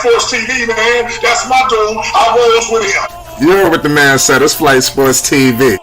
Sports TV, man. That's my dude. I rolls with him. You heard what the man said. It's Flight Sports TV.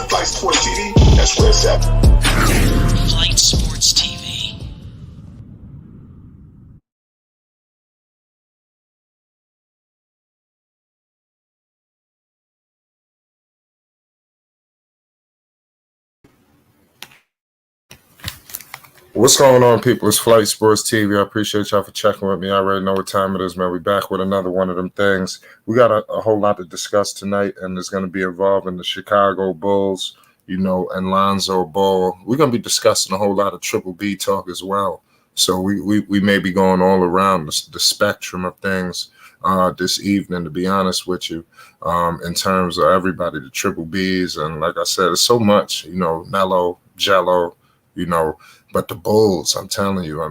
Flight Sports TV, that's where it's at. Flight Sports TV. What's going on, people? It's Flight Sports TV. I appreciate y'all for checking with me. I already know what time it is, man. We back with another one of them things. We got a whole lot to discuss tonight, and it's going to be involving the Chicago Bulls, and Lonzo Ball. We're going to be discussing a whole lot of Triple B talk as well. So we may be going all around the spectrum of things this evening, to be honest with you, in terms of everybody, the Triple Bs. And like I said, it's so much, Melo, Jello, but the Bulls, I'm telling you,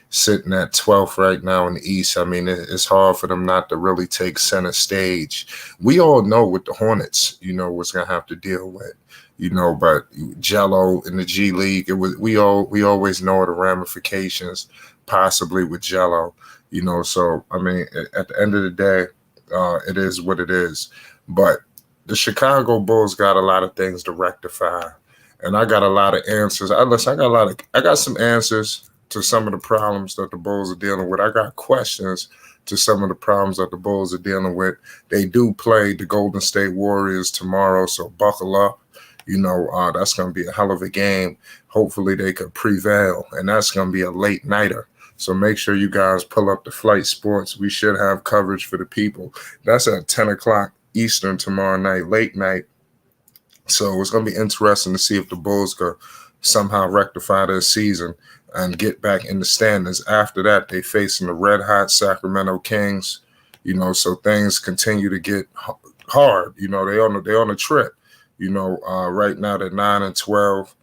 sitting at 12th right now in the East, it's hard for them not to really take center stage. We all know with the Hornets, what's going to have to deal with, but Jello in the G League, we always know the ramifications possibly with Jello, so, at the end of the day, it is what it is. But the Chicago Bulls got a lot of things to rectify. And I got a lot of answers. I got some answers to some of the problems that the Bulls are dealing with. I got questions to some of the problems that the Bulls are dealing with. They do play the Golden State Warriors tomorrow, so buckle up. That's going to be a hell of a game. Hopefully they could prevail, and that's going to be a late nighter. So make sure you guys pull up the Flight Sports. We should have coverage for the people. That's at 10 o'clock Eastern tomorrow night, late night. So it's going to be interesting to see if the Bulls could somehow rectify their season and get back in the standings. After that, they facing the red-hot Sacramento Kings, so things continue to get hard. They on a trip. Right now they're 9-12.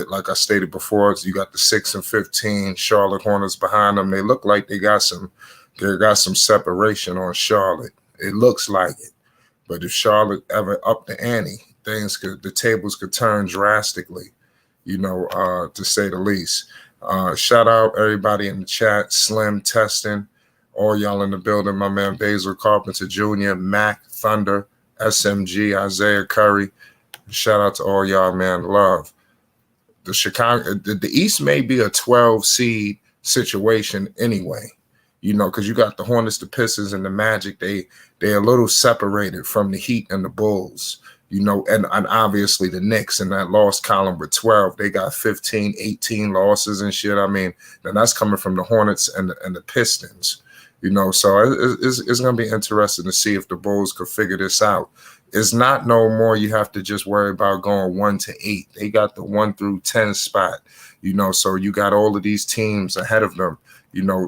Like I stated before, you got the 6-15 Charlotte Hornets behind them. They look like they got some separation on Charlotte. It looks like it. But if Charlotte ever up the ante, the tables could turn drastically, to say the least. Shout out everybody in the chat, Slim, Testing, all y'all in the building. My man Basil Carpenter Jr., Mac, Thunder, SMG, Isaiah Curry. Shout out to all y'all, man. Love. The East may be a 12 seed situation anyway, because you got the Hornets, the Pistons, and the Magic. They're a little separated from the Heat and the Bulls. And obviously the Knicks in that loss column with 12, they got 15, 18 losses and shit. And that's coming from the Hornets and the Pistons, so it's going to be interesting to see if the Bulls could figure this out. It's not no more you have to just worry about going 1-8. They got the 1 through 10 spot, so you got all of these teams ahead of them.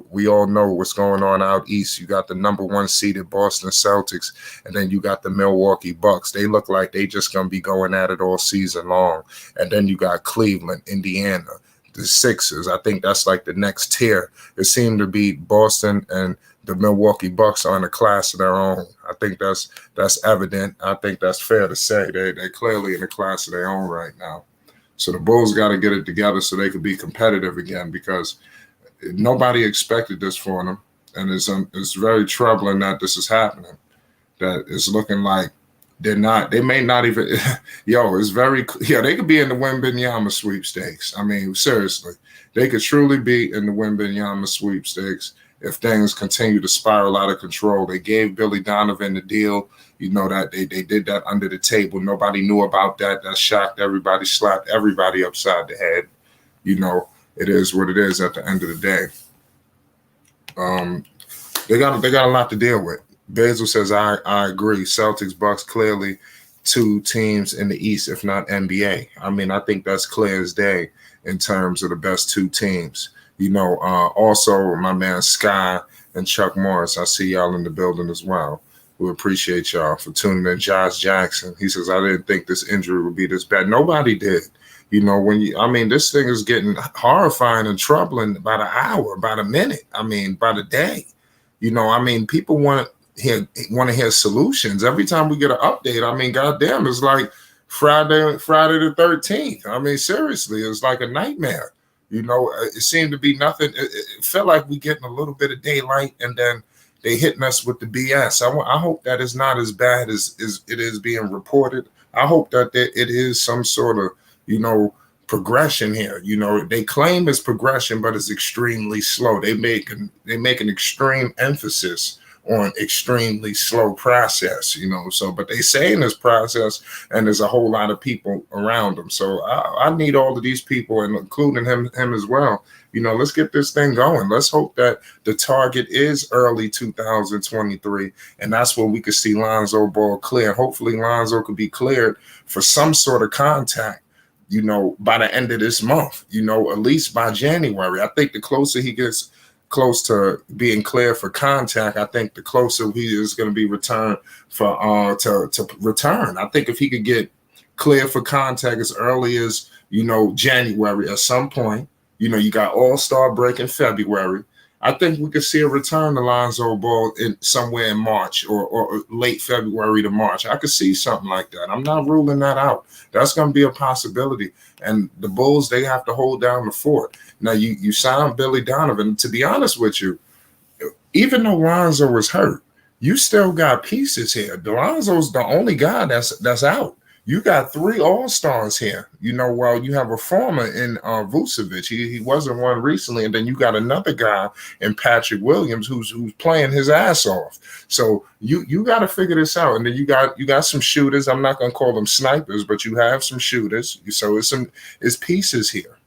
We all know what's going on out east. You got the number 1 seeded Boston Celtics, and then you got the Milwaukee Bucks. They look like they just going to be going at it all season long. And then you got Cleveland, Indiana, the Sixers. I think that's like the next tier. It seemed to be Boston and the Milwaukee Bucks are in a class of their own. I think that's evident. I think that's fair to say. They're clearly in a class of their own right now. So the Bulls got to get it together so they could be competitive again, because nobody expected this for them, and it's very troubling that this is happening. That it's looking like they may not even, it's very, they could be in the Wembanyama sweepstakes. Seriously, they could truly be in the Wembanyama sweepstakes if things continue to spiral out of control. They gave Billy Donovan the deal, that they did that under the table. Nobody knew about that. That shocked everybody, slapped everybody upside the head, It is what it is at the end of the day. They got a lot to deal with. Basil says, I agree. Celtics, Bucks, clearly two teams in the East, if not NBA. I mean, I think that's clear as day in terms of the best two teams. Also, my man Sky and Chuck Morris, I see y'all in the building as well. We appreciate y'all for tuning in. Josh Jackson, he says, I didn't think this injury would be this bad. Nobody did. This thing is getting horrifying and troubling by the hour, by the minute. By the day. People want to hear solutions. Every time we get an update, goddamn, it's like Friday the 13th. Seriously, it's like a nightmare. It seemed to be nothing. It felt like we getting a little bit of daylight, and then they hitting us with the BS. I hope that it's not as bad as it is being reported. I hope that it is some sort of, progression here. They claim it's progression, but it's extremely slow. They make an extreme emphasis on extremely slow process, but they say in this process, and there's a whole lot of people around them. So I need all of these people, and including him as well. Let's get this thing going. Let's hope that the target is early 2023, and that's when we could see Lonzo Ball clear. Hopefully Lonzo could be cleared for some sort of contact, by the end of this month, at least by January. I think the closer he gets close to being clear for contact, I think the closer he is going to be returned for to return. I think if he could get clear for contact as early as January at some point, you got All-Star break in February. I think we could see a return to Lonzo Ball somewhere in March or late February to March. I could see something like that. I'm not ruling that out. That's going to be a possibility. And the Bulls, they have to hold down the fort. Now, you signed Billy Donovan. To be honest with you, even though Lonzo was hurt, you still got pieces here. Lonzo's the only guy that's out. You got three All-Stars here. While you have a former in Vucevic. He wasn't one recently, and then you got another guy in Patrick Williams who's playing his ass off. So you got to figure this out. And then you got some shooters. I'm not gonna call them snipers, but you have some shooters. So it's pieces here.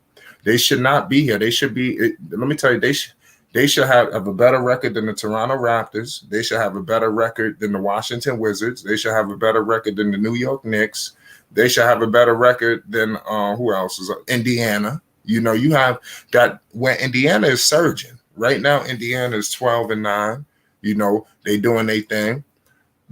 They should not be here. They should be. Let me tell you, they should have a better record than the Toronto Raptors. They should have a better record than the Washington Wizards. They should have a better record than the New York Knicks. They should have a better record than who else is Indiana. You have got where Indiana is surging right now. Indiana is 12-9. They doing their thing.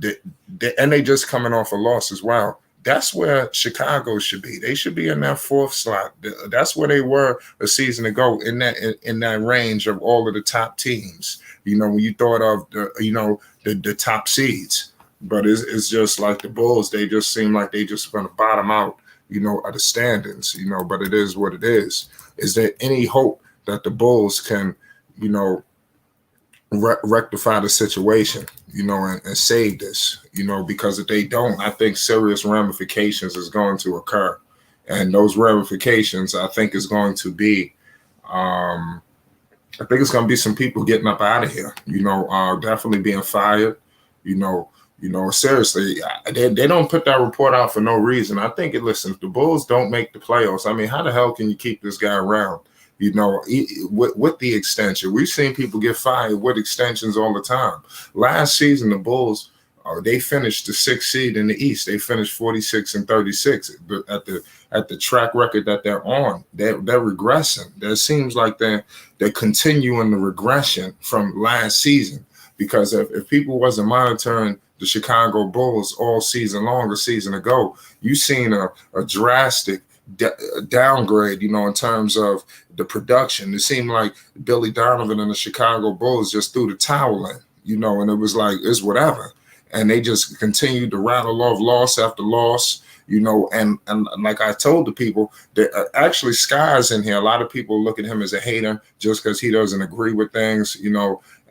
And they just coming off a loss as well. That's where Chicago should be. They should be in that fourth slot. That's where they were a season ago, in that range of all of the top teams. When you thought of the top seeds, but it's just like the Bulls. They just seem like they just going to bottom out, of the standings. But it is what it is. Is there any hope that the Bulls can, rectify the situation, and save this, because if they don't, I think serious ramifications is going to occur. And those ramifications, I think, is going to be, I think it's going to be some people getting up out of here, definitely being fired, seriously, they don't put that report out for no reason. I think, listen, if the Bulls don't make the playoffs, how the hell can you keep this guy around? With the extension, we've seen people get fired with extensions all the time. Last season, the Bulls, they finished the 6th seed in the East. They finished 46-36. But at the track record that they're on, they're regressing. It seems like they're continuing the regression from last season. Because if people wasn't monitoring the Chicago Bulls all season long, a season ago, you've seen a drastic downgrade, in terms of the production. It seemed like Billy Donovan and the Chicago Bulls just threw the towel in, and it was like, it's whatever. And they just continued to rattle off loss after loss, and like I told the people, that actually Sky's in here. A lot of people look at him as a hater just because he doesn't agree with things,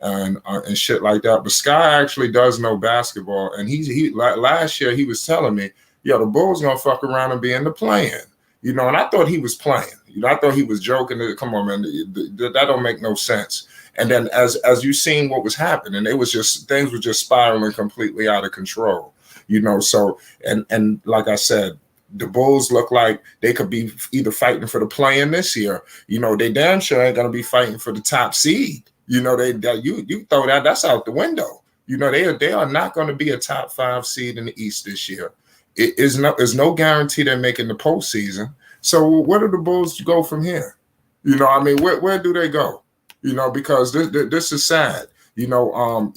and shit like that. But Sky actually does know basketball. And he last year he was telling me, the Bulls gonna fuck around and be in the play-in. And I thought he was playing. I thought he was joking. Come on, man, that don't make no sense. And then as you seen what was happening, it was just things were just spiraling completely out of control. So and like I said, the Bulls look like they could be either fighting for the play-in this year. They damn sure ain't gonna be fighting for the top seed. You throw that's out the window. You know, they are not going to be a top 5 seed in the East this year. It is no guarantee they're making the postseason. So where do the Bulls go from here? You know, I mean, where do they go? You know, because this is sad. You know,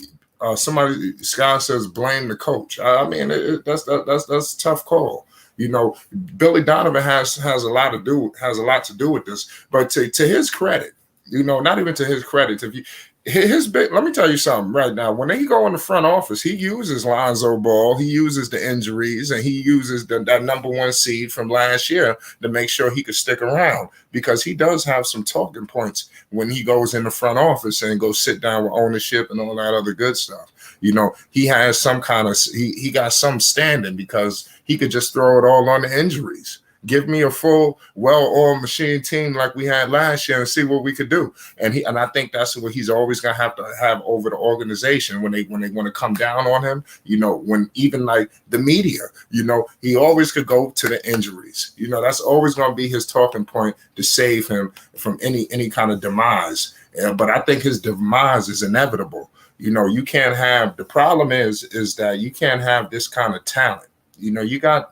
somebody Scott says blame the coach. I mean, that's a tough call. You know, Billy Donovan has a lot to do with this. But to his credit, you know, not even to his credit, if you let me tell you something right now. When he go in the front office, he uses Lonzo Ball, he uses the injuries, and he uses that number 1 seed from last year to make sure he could stick around, because he does have some talking points when he goes in the front office and go sit down with ownership and all that other good stuff. You know, he has some kind of he got some standing because he could just throw it all on the injuries. Give me a full, well-oiled machine team like we had last year and see what we could do. And I think that's what he's always gonna have to have over the organization when they want to come down on him. You know, when even like the media, you know, he always could go to the injuries. You know, that's always gonna be his talking point to save him from any kind of demise. But I think his demise is inevitable. You know, you can't have, the problem is that you can't have this kind of talent. You know, you got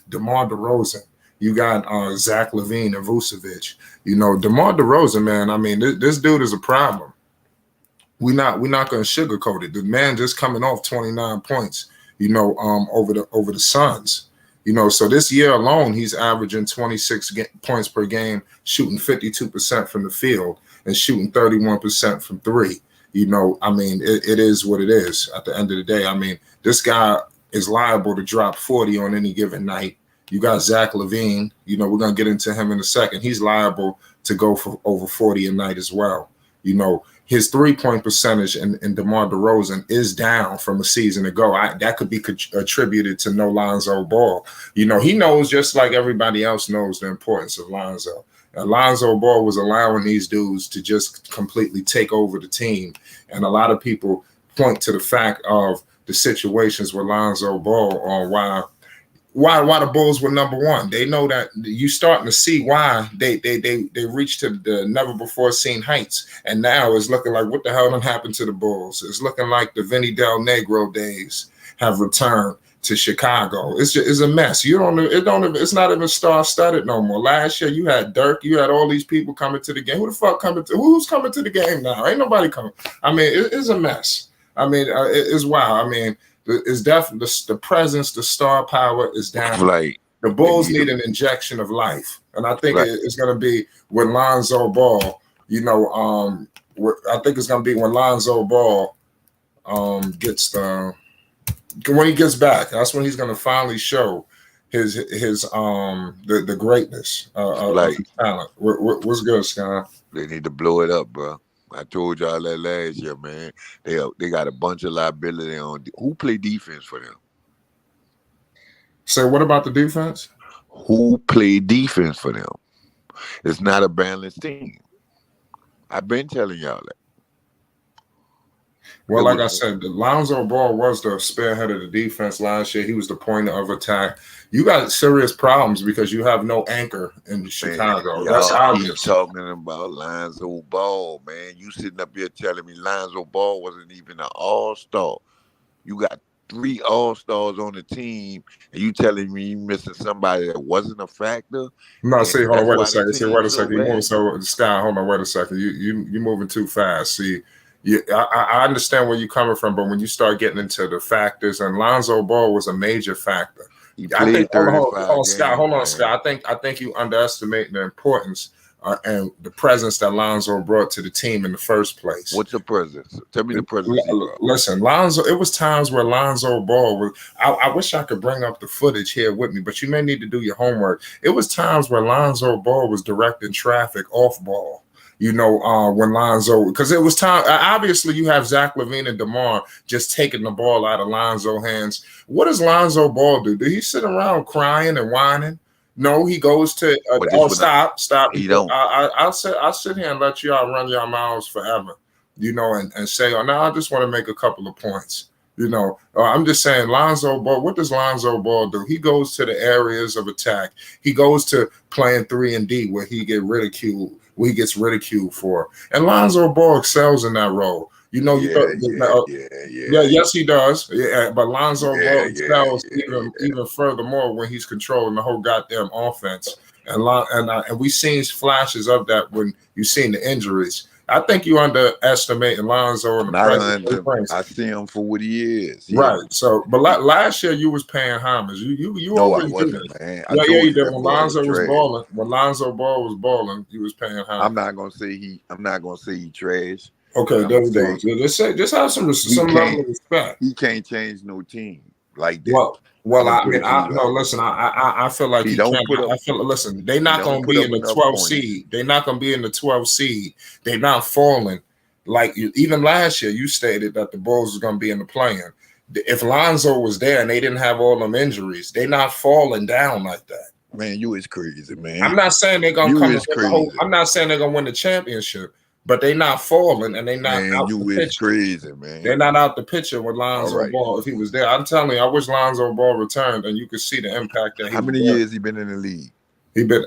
DeMar DeRozan, you got Zach LaVine and Vucevic. You know, DeMar DeRozan, man, I mean, this dude is a problem. We're not going to sugarcoat it. The man just coming off 29 points, you know, over the Suns. You know, so this year alone, he's averaging 26 points per game, shooting 52% from the field and shooting 31% from 3. You know, I mean, it is what it is at the end of the day. I mean, this guy is liable to drop 40 on any given night. You got Zach LaVine, you know, we're going to get into him in a second. He's liable to go for over 40 a night as well. You know, his 3-point percentage in DeMar DeRozan is down from a season ago. That could be attributed to no Lonzo Ball. You know, he knows, just like everybody else knows, the importance of Lonzo. And Lonzo Ball was allowing these dudes to just completely take over the team. And a lot of people point to the fact of the situations with Lonzo Ball on why the Bulls were number 1. They know that you starting to see why they reached to the never before seen heights. And now it's looking like, what the hell done happened to the Bulls? It's looking like the Vinny Del Negro days have returned to Chicago. It's a mess. It's not even star-studded no more. Last year you had Dirk, you had all these people coming to the game. Who's coming to the game now? Ain't nobody coming. I mean, it's a mess. I mean, it's wild. I mean, it's definitely the presence, the star power is down. Like, the Bulls need an injection of life, and I think it's going to be when Lonzo Ball. You know, I think it's going to be when Lonzo Ball when he gets back. That's when he's going to finally show his the greatness of his talent. What's good, Scott? They need to blow it up, bro. I told y'all that last year, man. They got a bunch of liability on. Who play defense for them? So what about the defense? Who play defense for them? It's not a balanced team. I've been telling y'all that. Well, like I said, Lonzo Ball was the spearhead of the defense last year. He was the point of attack. You got serious problems because you have no anchor in Chicago. Man, that's obvious. Talking about Lonzo Ball, man. You sitting up here telling me Lonzo Ball wasn't even an all-star. You got 3 all-stars on the team, and you telling me you missing somebody that wasn't a factor? No, see, hold on, wait a second. Scott, hold on, wait a second. You moving too fast. See, I understand where you're coming from, but when you start getting into the factors, and Lonzo Ball was a major factor. I think, Scott, hold on, Scott. I think you underestimate the importance and the presence that Lonzo brought to the team in the first place. What's the presence? Tell me the presence. Listen, Lonzo, it was times where Lonzo Ball was, I wish I could bring up the footage here with me, but you may need to do your homework. It was times where Lonzo Ball was directing traffic off ball. You know, when Lonzo, because it was time. Obviously, you have Zach LaVine and DeMar just taking the ball out of Lonzo's hands. What does Lonzo Ball do? Do he sit around crying and whining? No, he goes to. Stop. He don't. I'll sit here and let y'all run your mouths forever. You know, and say, oh no, I just want to make a couple of points. You know, I'm just saying, Lonzo Ball. What does Lonzo Ball do? He goes to the areas of attack. He goes to playing 3 and D where he gets ridiculed for. And Lonzo Ball excels in that role. Yeah, yes, he does. Yeah, but Lonzo Ball Yeah. excels even furthermore when he's controlling the whole goddamn offense. And we seen flashes of that when you seen the injuries. I think you underestimate Lonzo and the price he brings. I see him for what he is. Right. So, but last year you was paying homage. You No, I always do wasn't, that. man. I Yeah, told you you did. that When boy was Lonzo was trash. balling, when Lonzo Ball was balling, you was paying homage. I'm not gonna say he trash. Okay, there we go. Just have some level of respect. He can't change no team like that. Well, I'm I gonna put mean, it to you no. like Listen, I feel like he he don't can't. put up. I feel. Listen, they're He not don't going to put be up in the enough 12th points. seed. They're not going to be in the 12th seed. They're not falling. Like even last year, you stated that the Bulls was going to be in the play-in. If Lonzo was there and they didn't have all them injuries, they're not falling down like that. Man, you is crazy, man. I'm not saying they're going to You come and is win the whole. crazy. I'm not saying they're going to win the championship, but they're not falling and they're not Man, out you the is picture. crazy, man. They're not out the picture with Lonzo All right. Ball. If he was there, I'm telling you, I wish Lonzo Ball returned, and you could see the impact that he. How many years he been in the league? He been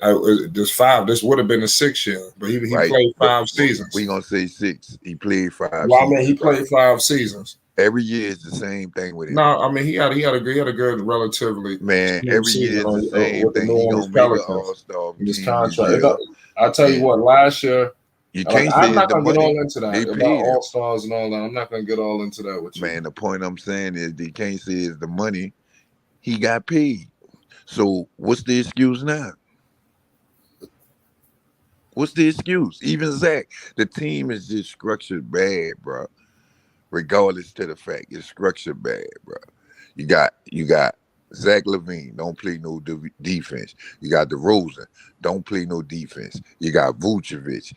this 5. This would have been the 6th year, but he Right. played But 5 seasons. we gonna say 6. He played 5 Well, I seasons. mean, he played right? 5 seasons. Every year is the same thing with him. No, I mean he had a good relatively Man, every year is the same with the thing. New He Orleans gonna make an Pelicans all-star in his team this contract. year. I tell you what, last year. You can't say I'm not it's the gonna get money. all into that They about paid him. all stars and all that. I'm not gonna get all into that with you. Man, the point I'm saying is they can't say it's the money. He got paid. So what's the excuse now? What's the excuse? Even Zach, the team is just structured bad, bro. Regardless to the fact it's structured bad, bro. You got Zach LaVine, don't play no defense. You got DeRozan, don't play no defense. You got Vucevic.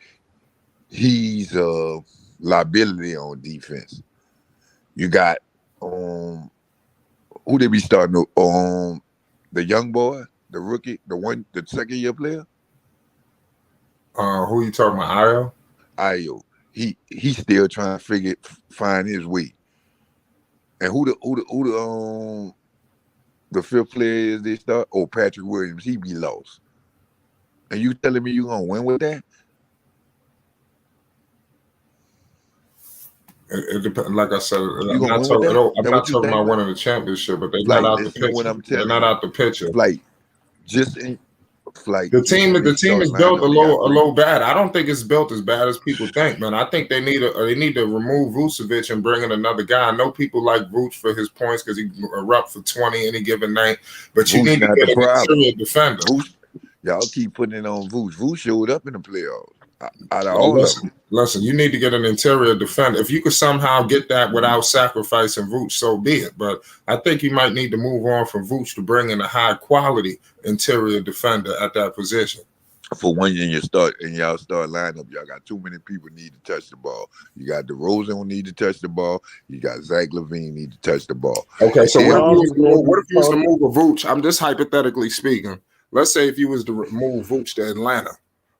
He's a liability on defense. You got who they be starting the young boy, the rookie, the second year player? Who you talking about? Ayo. He's still trying to find his way. And who the 5th player is they start? Oh, Patrick Williams, he be lost. And you telling me you gonna win with that? It depends. Like I said, I'm not talking about winning the championship, but they're not out the picture. They're not out the picture. Like just in like the team is built a little bad. I don't think it's built as bad as people think, man. I think they need to remove Vucevic and bring in another guy. I know people like Vuce for his points because he erupt for 20 any given night, but you need to get an interior defender. Y'all keep putting it on Vuce. Vuce showed up in the playoffs. Out of all of them. Listen, you need to get an interior defender. If you could somehow get that without sacrificing Vooch, so be it. But I think you might need to move on from Vooch to bring in a high quality interior defender at that position. For one year, y'all start lineup, y'all got too many people need to touch the ball. You got DeRozan who need to touch the ball. You got Zach LaVine need to touch the ball. Okay, so what if you was to move a Vooch? I'm just hypothetically speaking. Let's say if you was to move Vooch to Atlanta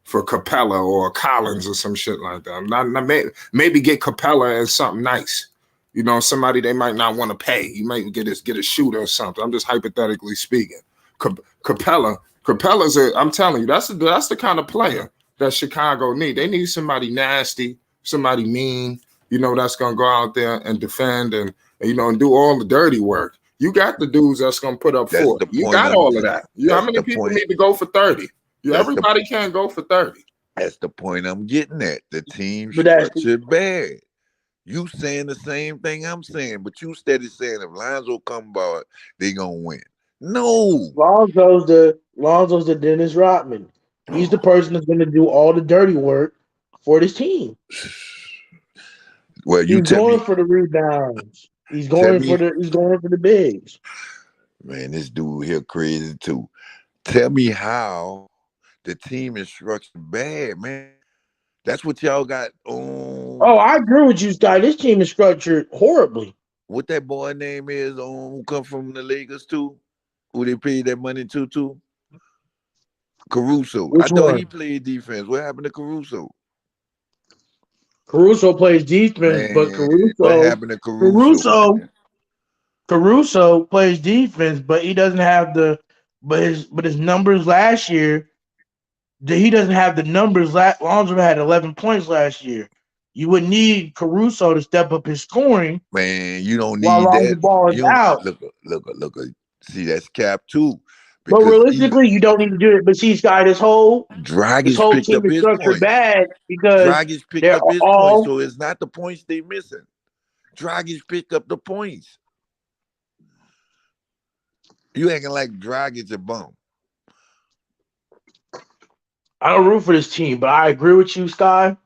for Capella or Collins or some shit like that. Maybe get Capella as something nice. You know, somebody they might not want to pay. You might get a shooter or something. I'm just hypothetically speaking. Capella's I'm telling you, that's the kind of player that Chicago need. They need somebody nasty, somebody mean, that's gonna go out there and defend and do all the dirty work. You got the dudes that's gonna put up 40. You got all of that. How many people need to go for 30? Everybody can't go for 30. That's the point I'm getting at. The team structured bad. You saying the same thing I'm saying, but you steady saying if Lonzo come by, they gonna win. No. Lonzo's the Dennis Rodman. He's the person that's gonna do all the dirty work for this team. Well, he's going for the rebounds. He's going for the bigs. Man, this dude here crazy too. Tell me how the team is structured bad, man. That's what y'all got on. Oh, I agree with you, Scott. This team is structured horribly. What that boy name is who come from the Lakers too? Who they paid that money to? Caruso. I thought he played defense. What happened to Caruso? Caruso plays defense, but what happened to Caruso? Caruso plays defense, but he doesn't have his numbers last year. He doesn't have the numbers. Lonzo had 11 points last year. You would need Caruso to step up his scoring Man, you don't while need Lonzo that. Ball is You don't out. look. See, that's cap too, But because even realistically, you don't need to do it. But see, Sky, this Dragic whole picked team up is his structured points. bad because Dragic picked they're up his points, all so it's not the points they missing. Dragic picked up the points. You acting like Dragic's a bum. I don't root for this team, but I agree with you, Sky,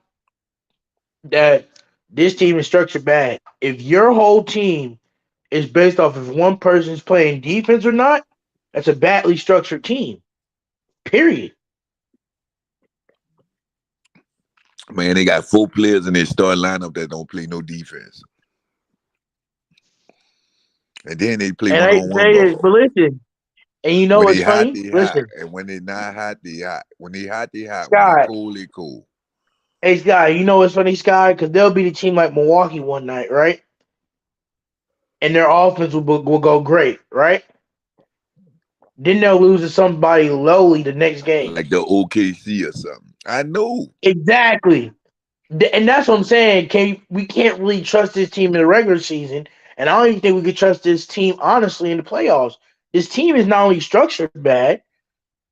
that this team is structured bad. If your whole team is based off if one person's playing defense or not, that's a badly structured team. Period. Man, they got 4 players in their start lineup that don't play no defense, and then they play And one I on one say this, ball. but listen, and you know When what's they hot, funny? they hot, Listen, and when they not hot, they hot. When they hot, they hot. When they Sky, cool, they cool. hey Sky, you know what's funny, Sky? Because they'll be the team like Milwaukee one night, right? And their offense will go great, right? Then they'll lose to somebody lowly the next game. Like the OKC or something. I know. Exactly. And that's what I'm saying. We can't really trust this team in the regular season, and I don't even think we could trust this team honestly in the playoffs. This team is not only structured bad,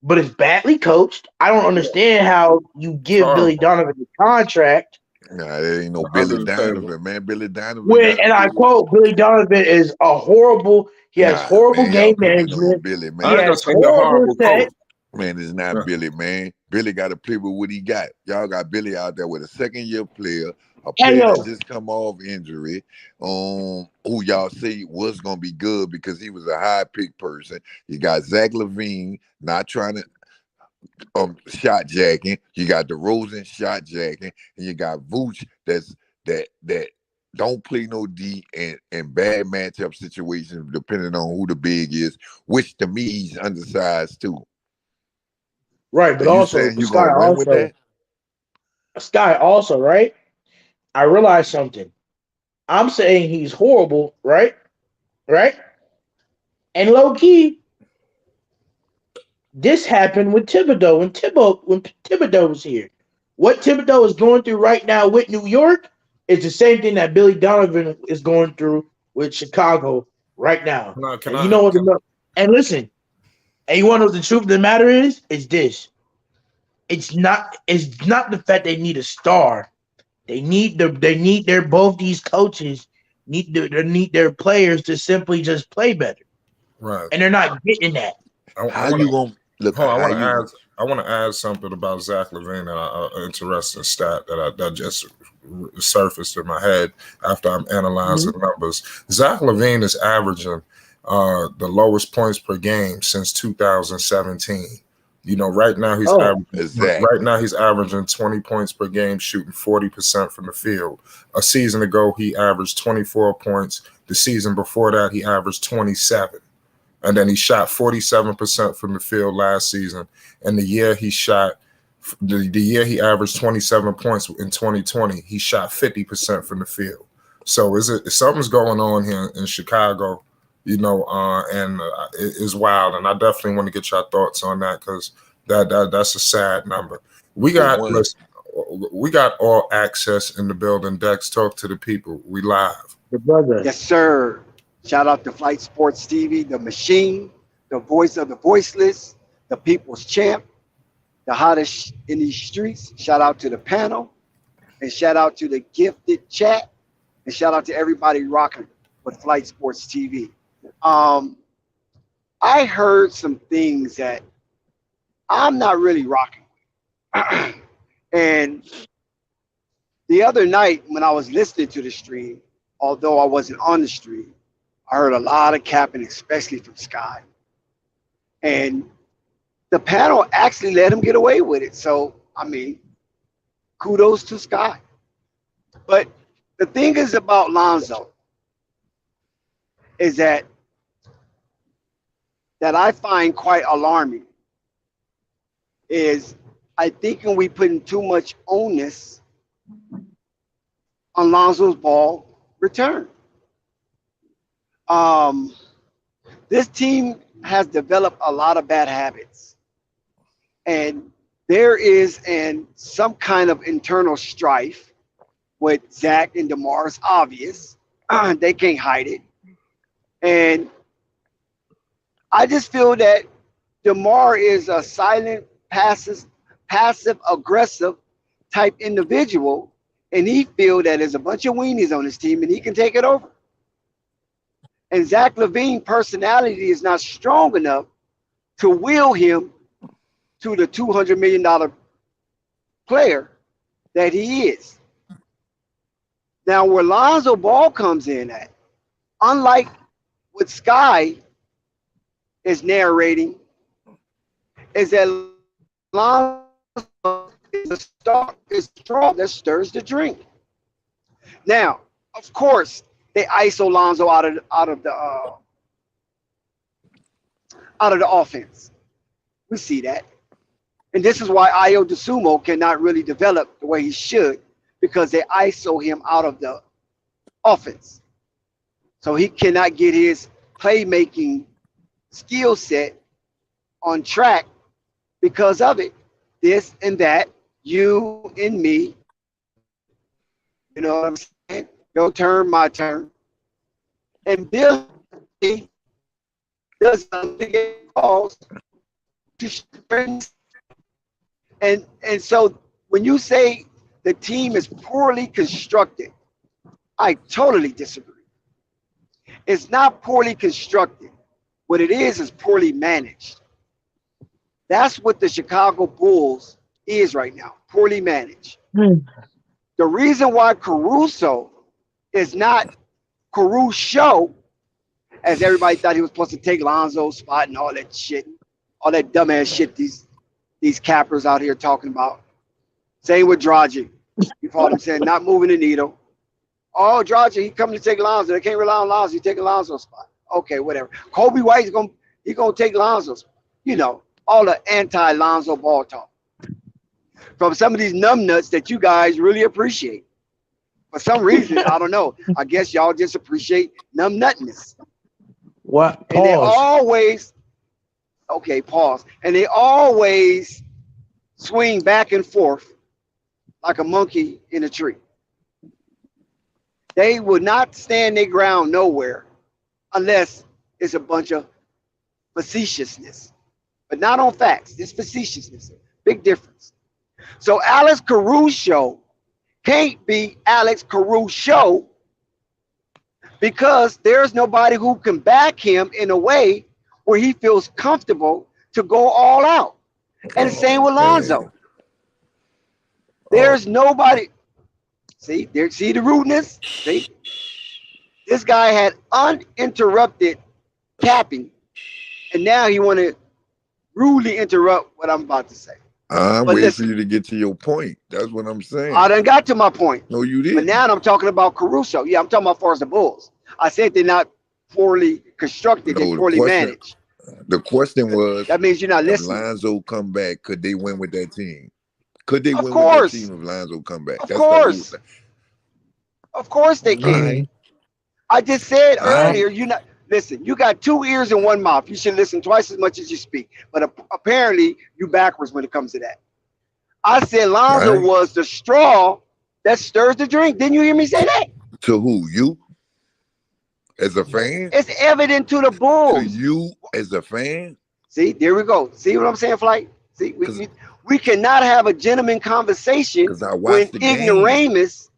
but it's badly coached. I don't understand how you It's give Billy horrible. Donovan a contract Nah, there ain't no Billy Under the table. Donovan, man. Billy Donovan when, got and I quote, Billy Donovan is a horrible. He has nah, horrible man. Y'all game putting it on management. Billy, He I ain't man. gonna has say he a horrible horrible set. coach. Man, it's not Yeah. Billy, man. Billy got to play with what he got. Y'all got Billy out there with a second-year player, a Hey player that yo, just come off injury, who y'all say was gonna be good because he was a high pick person. You got Zach LaVine not trying to shot jacking. You got DeRozan shot jacking, and you got Vooch that don't play no D and bad matchup situations depending on who the big is. Which to me he's undersized too. right, but And you also saying you gonna win with that? Sky also right. I realized something. I'm saying he's horrible, right? Right? And low key, this happened with Thibodeau when Thibodeau was here. What Thibodeau is going through right now with New York is the same thing that Billy Donovan is going through with Chicago right now. Can I? Can And you I? know what? Can, And listen, and you want to know what the truth of the matter is? It's this. It's not the fact they need a star. They need their both these coaches need their players to simply just play better, right. and they're not getting that. I How want you to. gonna look? Hold on, How you? I want to add something about Zach LaVine, and an interesting stat that just surfaced in my head after I'm analyzing numbers. Zach LaVine is averaging the lowest points per game since 2017. You know, Oh, right Exactly. now he's averaging 20 points per game, shooting 40% from the field. A season ago, he averaged 24 points. The season before that, he averaged 27. And then he shot 47% from the field last season. And the year he averaged 27 points in 2020, he shot 50% from the field. So something's going on here in Chicago, it is wild. And I definitely want to get your thoughts on that because that's a sad number. We For got one, listen, we got all access in the building. Dex, talk to the people. We live. the brother. Yes, sir. Shout out to Flight Sports TV, the machine, the voice of the voiceless, the people's champ, the hottest in these streets. Shout out to the panel, and shout out to the gifted chat, and shout out to everybody rocking with Flight Sports TV. I heard some things that I'm not really rocking with. And the other night when I was listening to the stream, although I wasn't on the stream, I heard a lot of capping, especially from Sky. And the panel actually let him get away with it. So, I mean, kudos to Sky. But the thing is about Lonzo is that I find quite alarming is I think when we putting too much onus on Lonzo's ball return. This team has developed a lot of bad habits, and there is some kind of internal strife with Zach and DeMar is obvious. They can't hide it. And I just feel that DeMar is a silent, passive aggressive type individual, and he feel that there's a bunch of weenies on his team and he can take it over. And Zach LaVine's personality is not strong enough to will him to the $200 million player that he is. Now, where Lonzo Ball comes in at, unlike what Sky is narrating, is that Lonzo is a straw that stirs the drink. Now, of course, they ISO Lonzo out of the offense. We see that. And this is why Ayo DeSumo cannot really develop the way he should, because they ISO him out of the offense. So he cannot get his playmaking skill set on track because of it. This and that, you and me, you know what I'm saying? Your turn, my turn. And Billy does something calls to friends. And so when you say the team is poorly constructed, I totally disagree. It's not poorly constructed. What it is poorly managed. That's what the Chicago Bulls is right now, poorly managed. The reason why Caruso is not Caruso, as everybody thought he was supposed to take Lonzo's spot and all that shit, all that dumbass shit these cappers out here talking about. Same with Dragic. You've heard him saying not moving the needle. Oh, Dragic, he coming to take Lonzo. They can't rely on Lonzo. He's taking Lonzo's spot. Okay, whatever. Kobe White's gonna take Lonzo's. You know, all the anti-Lonzo Ball talk from some of these numbnuts that you guys really appreciate. For some reason, I don't know. I guess y'all just appreciate numbnutness. What? Pause. And they always, okay, pause. And they always swing back and forth like a monkey in a tree. They would not stand their ground nowhere unless it's a bunch of facetiousness, but not on facts. It's facetiousness. Big difference. So Alex Caruso can't be Alex Caruso because there's nobody who can back him in a way where he feels comfortable to go all out. And the same with Lonzo. There's nobody. See the rudeness? See? This guy had uninterrupted capping, and now he want to rudely interrupt what I'm about to say. I'm waiting for you to get to your point. That's what I'm saying. I done got to my point. No, you didn't. But now I'm talking about Caruso. Yeah, I'm talking about as far as the Bulls. I said they're not poorly constructed, they're poorly managed. The question was, that means you're not listening. If Lonzo come back, could they win with that team? Could they win with that team if Lonzo come back? Of course. Of course they can. Right. I just said earlier, listen, you got 2 ears and 1 mouth. You should listen twice as much as you speak. But apparently you backwards when it comes to that. I said Lonzo was the straw that stirs the drink. Didn't you hear me say that? To who? You? As a fan? It's evident to the Bulls. To you as a fan? See, there we go. See what I'm saying, Flight? See, we cannot have a gentleman conversation when ignoramus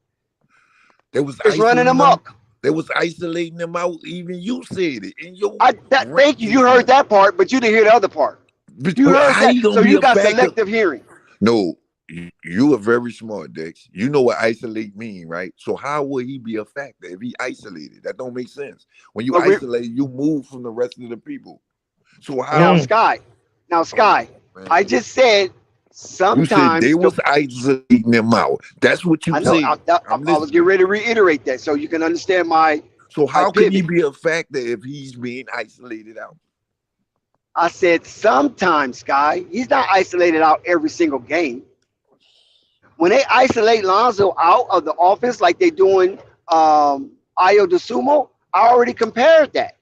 is running amok. They was isolating them out. Even you said it. In your thank you. You heard that part, but you didn't hear the other part. But you heard that, so you got selective hearing. No, you are very smart, Dex. You know what isolate mean, right? So how would he be a factor if he isolated? That don't make sense. When you isolate, you move from the rest of the people. So how? Now, Sky, man. I just said sometimes you said they was isolating them out. That's what you said. I was getting ready to reiterate that so you can understand my. So how can he be a factor if he's being isolated out? I said sometimes, Sky. He's not isolated out every single game. When they isolate Lonzo out of the offense like they're doing Ayo DeSumo, I already compared that.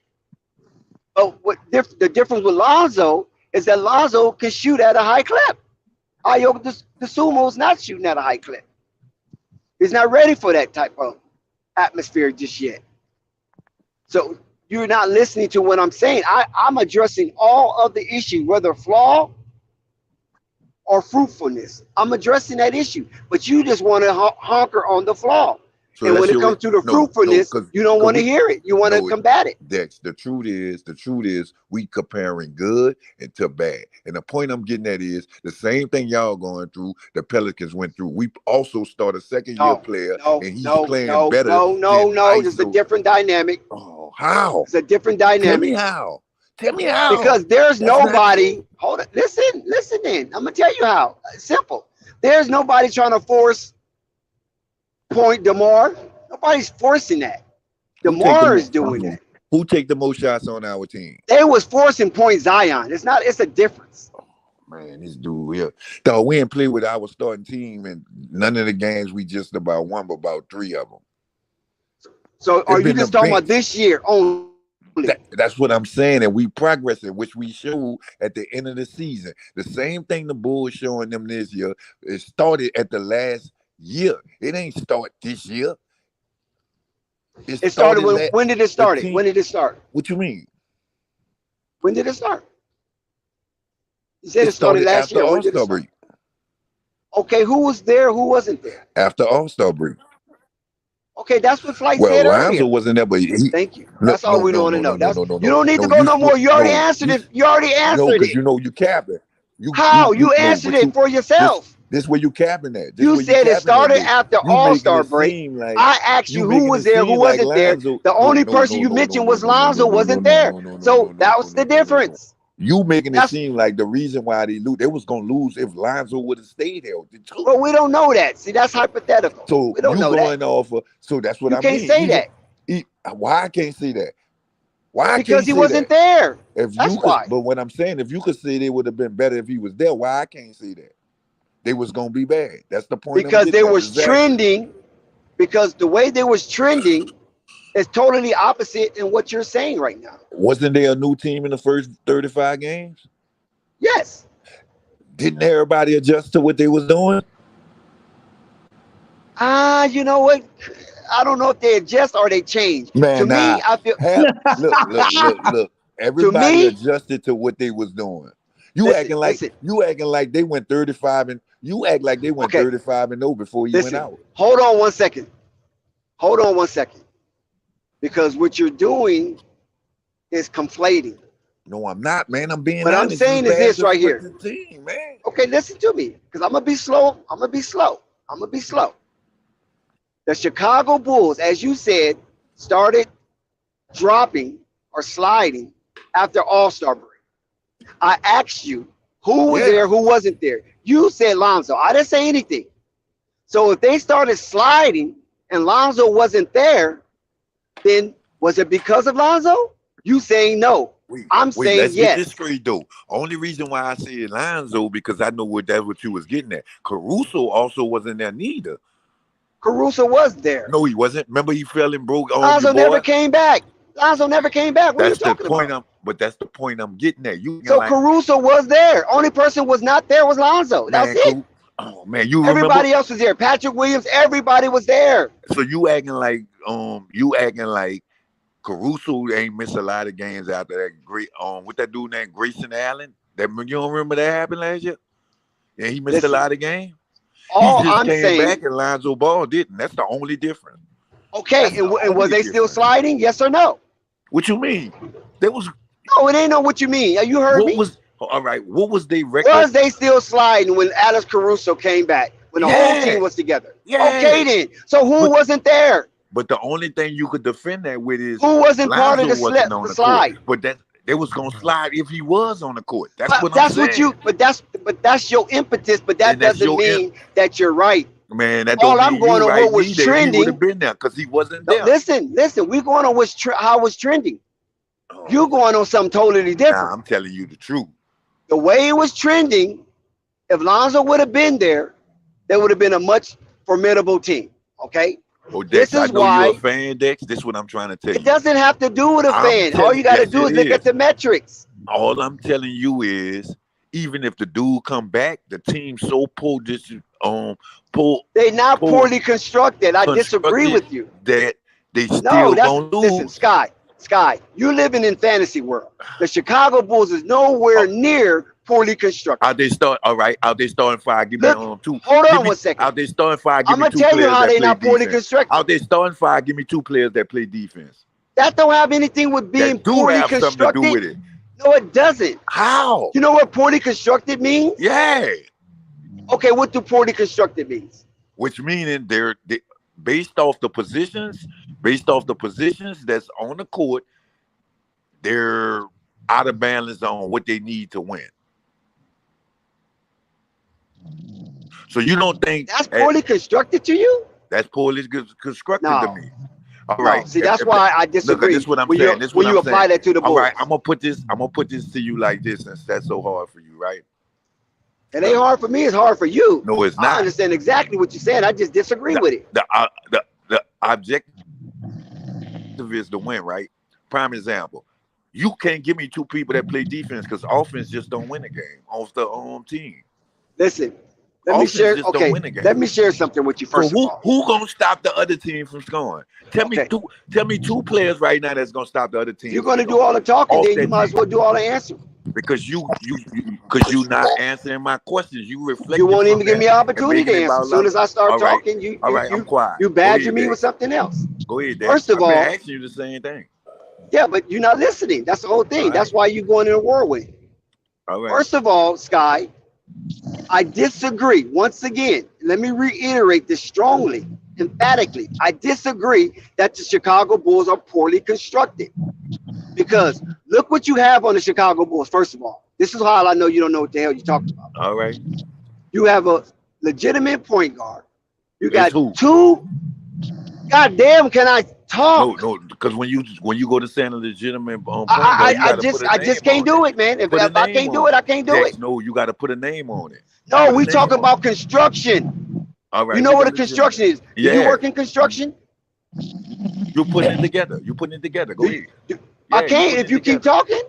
But the difference with Lonzo is that Lonzo can shoot at a high clip. Ayo DeSumo is not shooting at a high clip. He's not ready for that type of atmosphere just yet. So you're not listening to what I'm saying. I'm addressing all of the issues, whether flaw or fruitfulness. I'm addressing that issue, but you just want to honker on the flaw. So and that's when it your comes to the fruitfulness, you don't want to hear it. You want to combat it. Dex, the truth is we comparing good and to bad. And the point I'm getting at is the same thing y'all going through, the Pelicans went through. We also start a second-year player, and he's playing better. No. There's a different dynamic. Oh, how? It's a different dynamic. Tell me how. Because there's nobody. Hold it. Listen in. I'm gonna tell you how. Simple. There's nobody trying to force point DeMar. Nobody's forcing that. DeMar is doing that. Who take the most shots on our team? They was forcing point Zion. It's a difference. Oh, man, this dude here. Though we ain't played with our starting team and none of the games we just about won, but about 3 of them. So are you just talking about this year only? That's what I'm saying, and we progressing, which we showed at the end of the season. The same thing the Bulls showing them this year. It started at the last year. It ain't start this year. It started when did it start? When did it start? What you mean? When did it start? You said it started last year. After All-Star break. Okay, who was there? Who wasn't there? After All-Star break. Okay, that's what Flight said earlier. Lonzo wasn't there, but thank you. That's all we want to know. You don't need to go no more. You already answered it. You already answered it. Because you know you capping. How? You answered it for yourself. This where you capping at. You said it started after All-Star break. I asked you who was there, who wasn't there. The only person you mentioned was Lonzo wasn't there. So that was the difference. You making it seem like the reason why they was gonna lose if Lonzo would have stayed healthy too. But we don't know that. See, that's hypothetical. So we don't know going off of, so that's what I mean. You can't say that. Why I can't say that? Why? Because he wasn't there. That's why. But what I'm saying, if you could say they would have been better if he was there, why I can't say that? They was gonna be bad. That's the point. Because they was trending. Because the way they was trending is totally opposite in what you're saying right now. Wasn't there a new team in the first 35 games? Yes. Didn't everybody adjust to what they was doing? You know what? I don't know if they adjust or they change. Man, to me, I feel look. Everybody adjusted to what they was doing. You acting like they went 35 and you act like they went 35 and 0 before you went out. Hold on one second. Because what you're doing is conflating. No, I'm not, man. I'm being honest. What I'm saying is this right here. The team, man. Okay, listen to me. Because I'm gonna be slow. The Chicago Bulls, as you said, started dropping or sliding after All-Star break. I asked you who was there, who wasn't there. You said Lonzo. I didn't say anything. So if they started sliding and Lonzo wasn't there, then was it because of Lonzo? You saying no. I'm saying let's yes. Get this straight though. Only reason why I said Lonzo because I know that's what you was getting at. Caruso also wasn't there neither. Caruso was there. No, he wasn't. Remember he fell and broke on Lonzo never came back. What are you talking about? But that's the point I'm getting at. Caruso was there. Only person was not there was Lonzo. That's it. Oh man, everybody else was there. Patrick Williams, everybody was there. So you acting like Caruso ain't missed a lot of games after that great what that dude named Grayson Allen. That you don't remember that happened last year? Yeah, he missed a lot of games. All he just I'm came saying, back and Lonzo Ball didn't. That's the only difference. Okay, and was they still sliding? Yes or no? What you mean? There was no. It ain't no what you mean. You heard me. All right. What was their record? Was they still sliding when Alex Caruso came back? When the whole team was together? Yeah. Okay, then. So who wasn't there? But the only thing you could defend that with is who wasn't part of the slide. But that they was gonna slide if he was on the court. That's what I'm saying. But that's your impetus. But that doesn't mean that you're right. Man, that all I'm going on what was trending. He would have been there because he wasn't there. Listen. We're going on how it was trending. You're going on something totally different. Nah, I'm telling you the truth. The way it was trending, if Lonzo would have been there, there would have been a much formidable team. Okay. Well, Dex, I know you're a fan, Dex. This is what I'm trying to tell you. It doesn't have to do with a fan. All you got to do is look at the metrics. All I'm telling you is, even if the dude come back, the team's so pull. They're not pull poorly constructed. I disagree constructed with you. that they No, still that's gonna listen, lose. Sky. You living in fantasy world. The Chicago Bulls is nowhere near poorly constructed. Out they start all right. Out they starting five. Give Look, me two. hold Give on me, one second. out they starting five. Give I'm me gonna two tell you players how that they play not poorly defense. constructed. Out they starting five. Give me two players that play defense. That don't have anything with being That do poorly have something to do with constructed. it. No, it doesn't. How? You know what poorly constructed means? Yeah. Okay, what do poorly constructed means? Which meaning they're based off the positions that's on the court, they're out of balance on what they need to win. So you don't think That's poorly constructed to you? that's poorly constructed No. to me? All right. See, that's why I Look, disagree. this is what I'm when saying. you, This is when what you I'm apply saying. that to the Bulls. All right, I'm gonna put this to you like this, since that's so hard for you, right? It ain't hard for me. It's hard for you. No, it's I not. understand exactly what you're saying. I just disagree with it. The objective is to win, right? Prime example. You can't give me two people that play defense because offense just don't win the game off the team. Listen, let me Offense share. just don't Okay, win the game. let me share something with you So first of all. who gonna stop the other team from scoring? Tell Okay. me two players right now that's gonna stop the other team. You're gonna do all the talking, off then you that might as team. well do all the answering. Because you're not answering my questions. You reflect. You won't even give me an opportunity to answer. As soon as I start talking, you badger me with something else. Go ahead, Dad. First of I've all, been asking you the same thing. Yeah, but you're not listening. That's the whole thing. All That's right. why you're going in a whirlwind. All right. First of all, Sky, I disagree. Once again, let me reiterate this strongly, emphatically. I disagree that the Chicago Bulls are poorly constructed. Because look what you have on the Chicago Bulls, first of all. This is how I know you don't know what the hell you're talking about. All right. You have a legitimate point guard. You It's got who? two. God damn, can I talk? No, because when you go to saying a legitimate point I just can't do it, man. If I can't do it, I can't do it. No, you got to put a name on it. No, we talking about construction. All right. You know what a construction is? Do you work in construction? You're putting it together. Go ahead. I can't if you keep talking.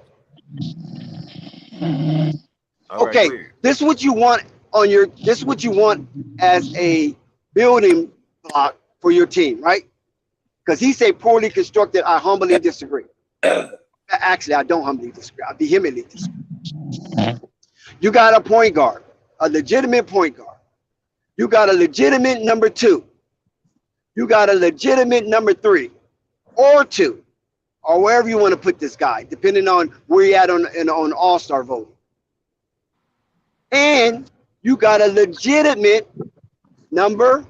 Okay, this is what you want on your. This is what you want as a building block for your team, right? Because he said poorly constructed. I humbly disagree. Actually, I don't humbly disagree. I vehemently disagree. You got a point guard, a legitimate point guard. You got a legitimate number two. You got a legitimate number three or two, or wherever you want to put this guy, depending on where you're at on All-Star voting. And you got a legitimate number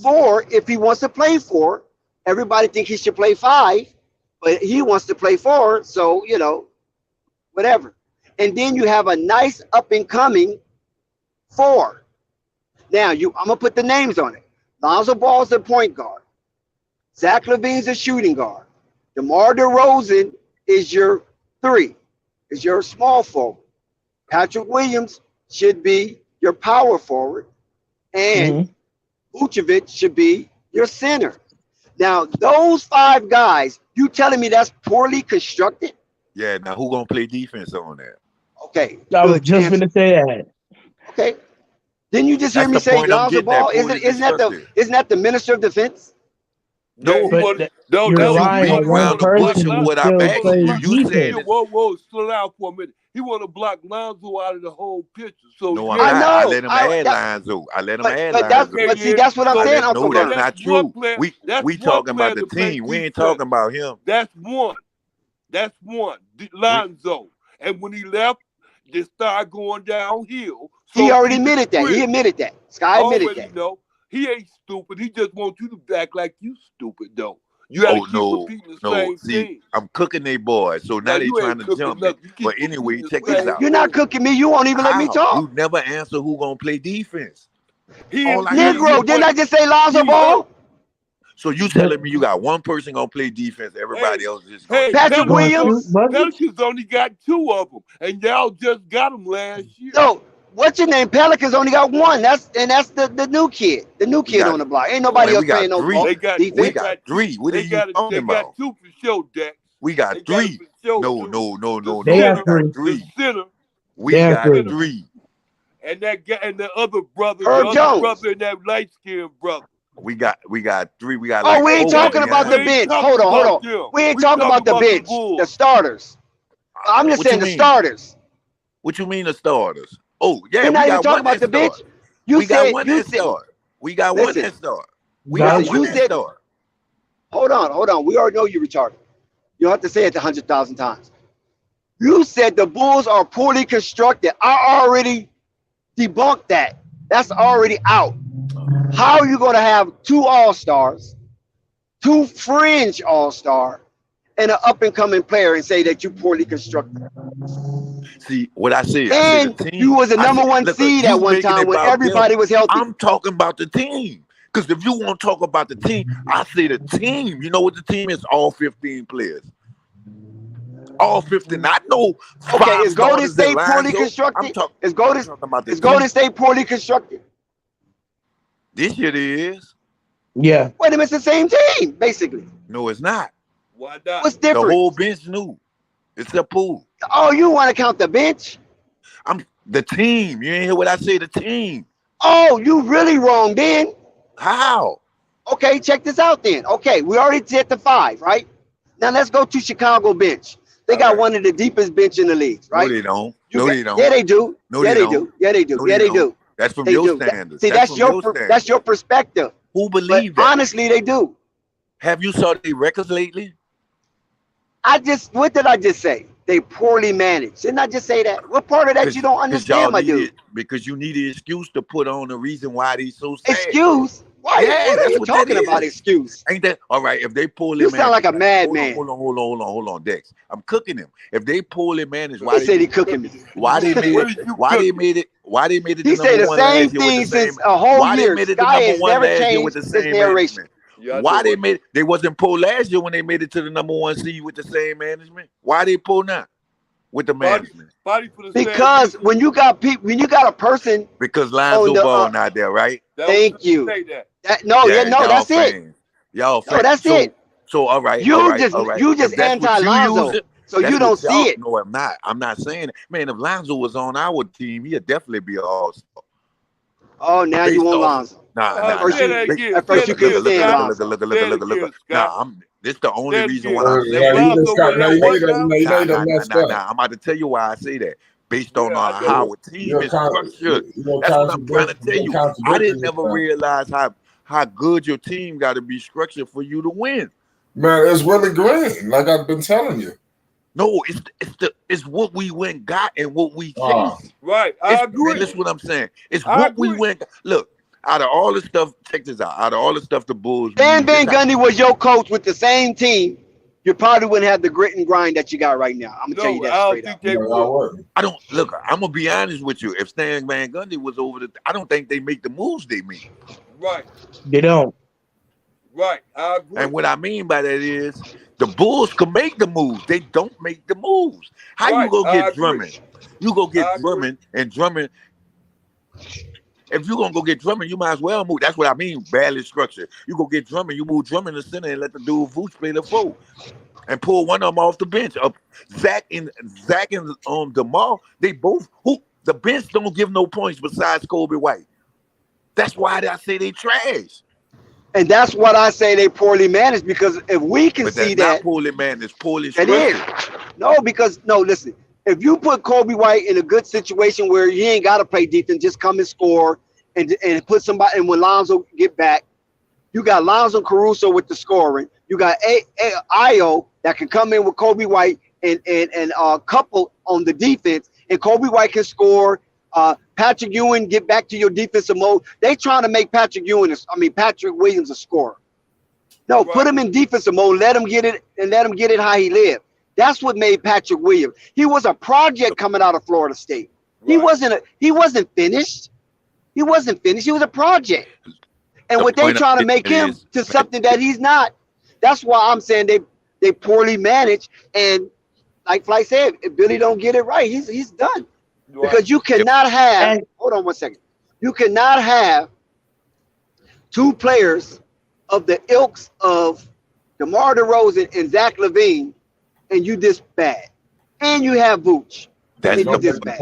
four if he wants to play four. Everybody think he should play five, but he wants to play four, so, you know, whatever. And then you have a nice up-and-coming four. Now, I'm going to put the names on it. Lonzo Ball is the point guard. Zach LaVine's a shooting guard. DeMar DeRozan is your three, is your small forward. Patrick Williams should be your power forward. And Vucevic should be your center. Now, those five guys, you telling me that's poorly constructed? Yeah, now who going to play defense on that? Okay. I was just going to say that. Okay. Didn't you just hear me say Lonzo Ball? Isn't that the minister of defense? No, you're relying on one person to what still I'm play asking you, defense. Whoa, slow down for a minute. He want to block Lonzo out of the whole picture. So no, I'm I not. know. I let him add Lonzo. I let him add Lonzo. But see, that's what I'm saying, Uncle No, Vern. that's not true. We talking about the team. We ain't talking about him. That's one. Lonzo. And when he left, they started going downhill. So He already admitted that. He admitted that. Sky admitted that. No, he ain't stupid. He just wants you to act like you stupid, though. You gotta keep repeating the same thing. I'm cooking they boys, so now they trying to jump me. But anyway, check this out. You're not cooking me. You won't even let me talk. You never answer who gonna play defense. Negro, didn't I just say Lonzo Ball? So you telling me you got one person gonna play defense, everybody else just Hey, Patrick Williams? Pelicans only got two of them, and y'all just got them last year. No, what's your name? Pelicans only got one. That's the new kid. The new kid on the block. Ain't nobody else playing no ball. We got three. What are you talking about? They got two for sure, Dex. We got three. No. They got three. The center. We got three. and that guy and the other brother, Herb the other Jones. brother and that light skinned brother. We got three. We got Oh, like we ain't 4 talking about the behind. bench. talking Hold about on. them. We ain't We talking about the talking about the bench, Bulls. the starters. I'm just What saying you the mean? starters. What you mean the starters? Oh yeah, We're we not even got talking one about that the bench. start. You We got said one you that said. start. We got one Listen. that start. We Listen, got one you that said. start. Hold on. We already know you retarded. You don't have to say it 100,000 times. You said the Bulls are poorly constructed. I already debunked that. That's already out. How are you going to have 2 All-Stars, 2 fringe All-Star, and an up-and-coming player and say that you poorly constructed? See what I said. I And said the team. you was the number 1 look, seed you at one making it time when about everybody them. was healthy. I'm talking about the team. Because if you want to talk about the team, I say the team. You know what the team is? All 15 players. All 15. I know Okay, 5 is Golden starters in State poorly Lonzo. constructed? I'm talking about the Is team. Golden State poorly constructed? This year it is. Yeah. Wait a minute, it's the same team, basically. No, it's not. Why not? What's The different? whole bench new. It's a pool. Oh, you want to count the bench? I'm the team. You ain't hear what I say? The team. Oh, you really wrong then. How? Okay, check this out then. Okay, we already did the 5, right? Now let's go to Chicago bench. They All got right. one of the deepest bench in the league, No, right? they don't. You No, got- they don't. Yeah, they do. No, Yeah, they they don't. do. Yeah, they do. No, Yeah, they they don't. do. That's from They your do. standards. See, That's from your standards. that's your perspective. Who But believe that? honestly, they do. Have you saw their records lately? What did I just say? They poorly managed. Didn't I just say that? What part of that you don't understand, my dude? Because you need an excuse to put on the reason why they so sad. Excuse? Why? Yeah, What are that's you what that talking about? is. Excuse? Ain't that all right? If they poorly You sound like a madman. Hold on, Dex. I'm cooking them. If they poorly managed, He said he cooking me. why they made What it? are you Why they cooking? made it? Why they made it He the said number the 1 same last year with thing the same? since a whole Why year. they made it the Sky number has 1 never last year with changed the his same narration. management? Yeah, I Why know they what- made they wasn't poor last year when they made it to the number 1 seed with the same management? Why they poor now with the management? body for the Because same when you got people, when you got a person Because on Lonzo the, Ball not there, right? thank you. Say that. No, Y'all that's it. fans. Y'all No, fans. that's it. So all right. You just If that's what you anti-Lonzo, use it, so you that's don't what y'all. see it. No, I'm not. I'm not saying it. Man, if Lonzo was on our team, he'd definitely be an all-star. Oh, now you Based want off- Lonzo. Nah. First Say you- that again. at first Say you it couldn't again, stand Scott. Lonzo. Say it again, Scott. Nah, this the only Say it reason again. why I'm If saying Lonzo it. was at now you one made time, them messed up. Nah. I'm about to tell you why I say that. Based on Yeah, I know. how a team is structured. That's what I'm trying to tell you. I didn't never realize how good your team got to be structured for you to win. Man, it's Willie Green, like I've been telling you. No, it's what we went got and what we Ah. chased. right? I agree. That's what I'm saying. It's I what we agree. went. Look, out of all the stuff, check this out. Out of all the stuff the Bulls, Dan this Van Gundy was your coach with the same team. You probably wouldn't have the grit and grind that you got right now. I'm gonna tell you that I don't straight think up. they would. I don't look. I'm gonna be honest with you. If Stan Van Gundy was over I don't think they make the moves they make. Right, They don't. right. I agree. And what I mean by that is the Bulls can make the moves. They don't make the moves. How you Right, go I get agree. Drummond? You go I get agree. Drummond and Drummond. If you're gonna go get Drummond, you might as well move. That's what I mean, badly structured. You go get Drummond, you move Drummond in the center and let the dude Vooch play the four. And pull one of them off the bench. Zach and DeMar, they both the bench don't give no points besides Kobe White. That's why I say they trash. And that's what I say they poorly managed, because if we can But see that's that, not poorly managed, it's poorly it structured. is. No, listen. If you put Kobe White in a good situation where he ain't got to play defense, just come and score and put somebody, and when Lonzo get back, you got Lonzo Caruso with the scoring. You got Io that can come in with Kobe White and couple on the defense, and Kobe White can score. Patrick Ewing, get back to your defensive mode. They trying to make Patrick Williams a scorer. No, put him in defensive mode. Let him get it how he lived. That's what made Patrick Williams. He was a project coming out of Florida State. Right. He wasn't finished. He wasn't finished. He was a project. And what they trying to make him to something that he's not. That's why I'm saying they poorly manage. And like Flight said, if Billy don't get it right, he's done. Right. Because you cannot have. Hold on one second. You cannot have two players of the ilks of DeMar DeRozan and Zach LaVine, and you this bad. And you have Vooch. That's and you this bad.